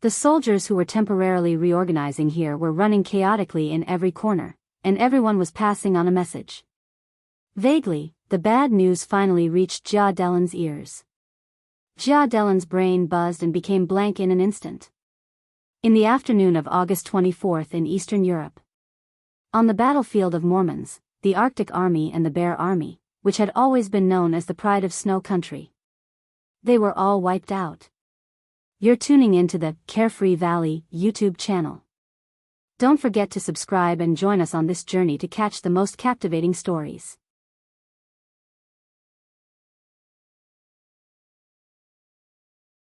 The soldiers who were temporarily reorganizing here were running chaotically in every corner, and everyone was passing on a message. Vaguely, the bad news finally reached Jia Delan's ears. Jia Delan's brain buzzed and became blank in an instant. In the afternoon of August 24th in Eastern Europe. On the battlefield of Mormons, the Arctic Army and the Bear Army, which had always been known as the pride of Snow Country. They were all wiped out. You're tuning into the Carefree Valley YouTube channel. Don't forget to subscribe and join us on this journey to catch the most captivating stories.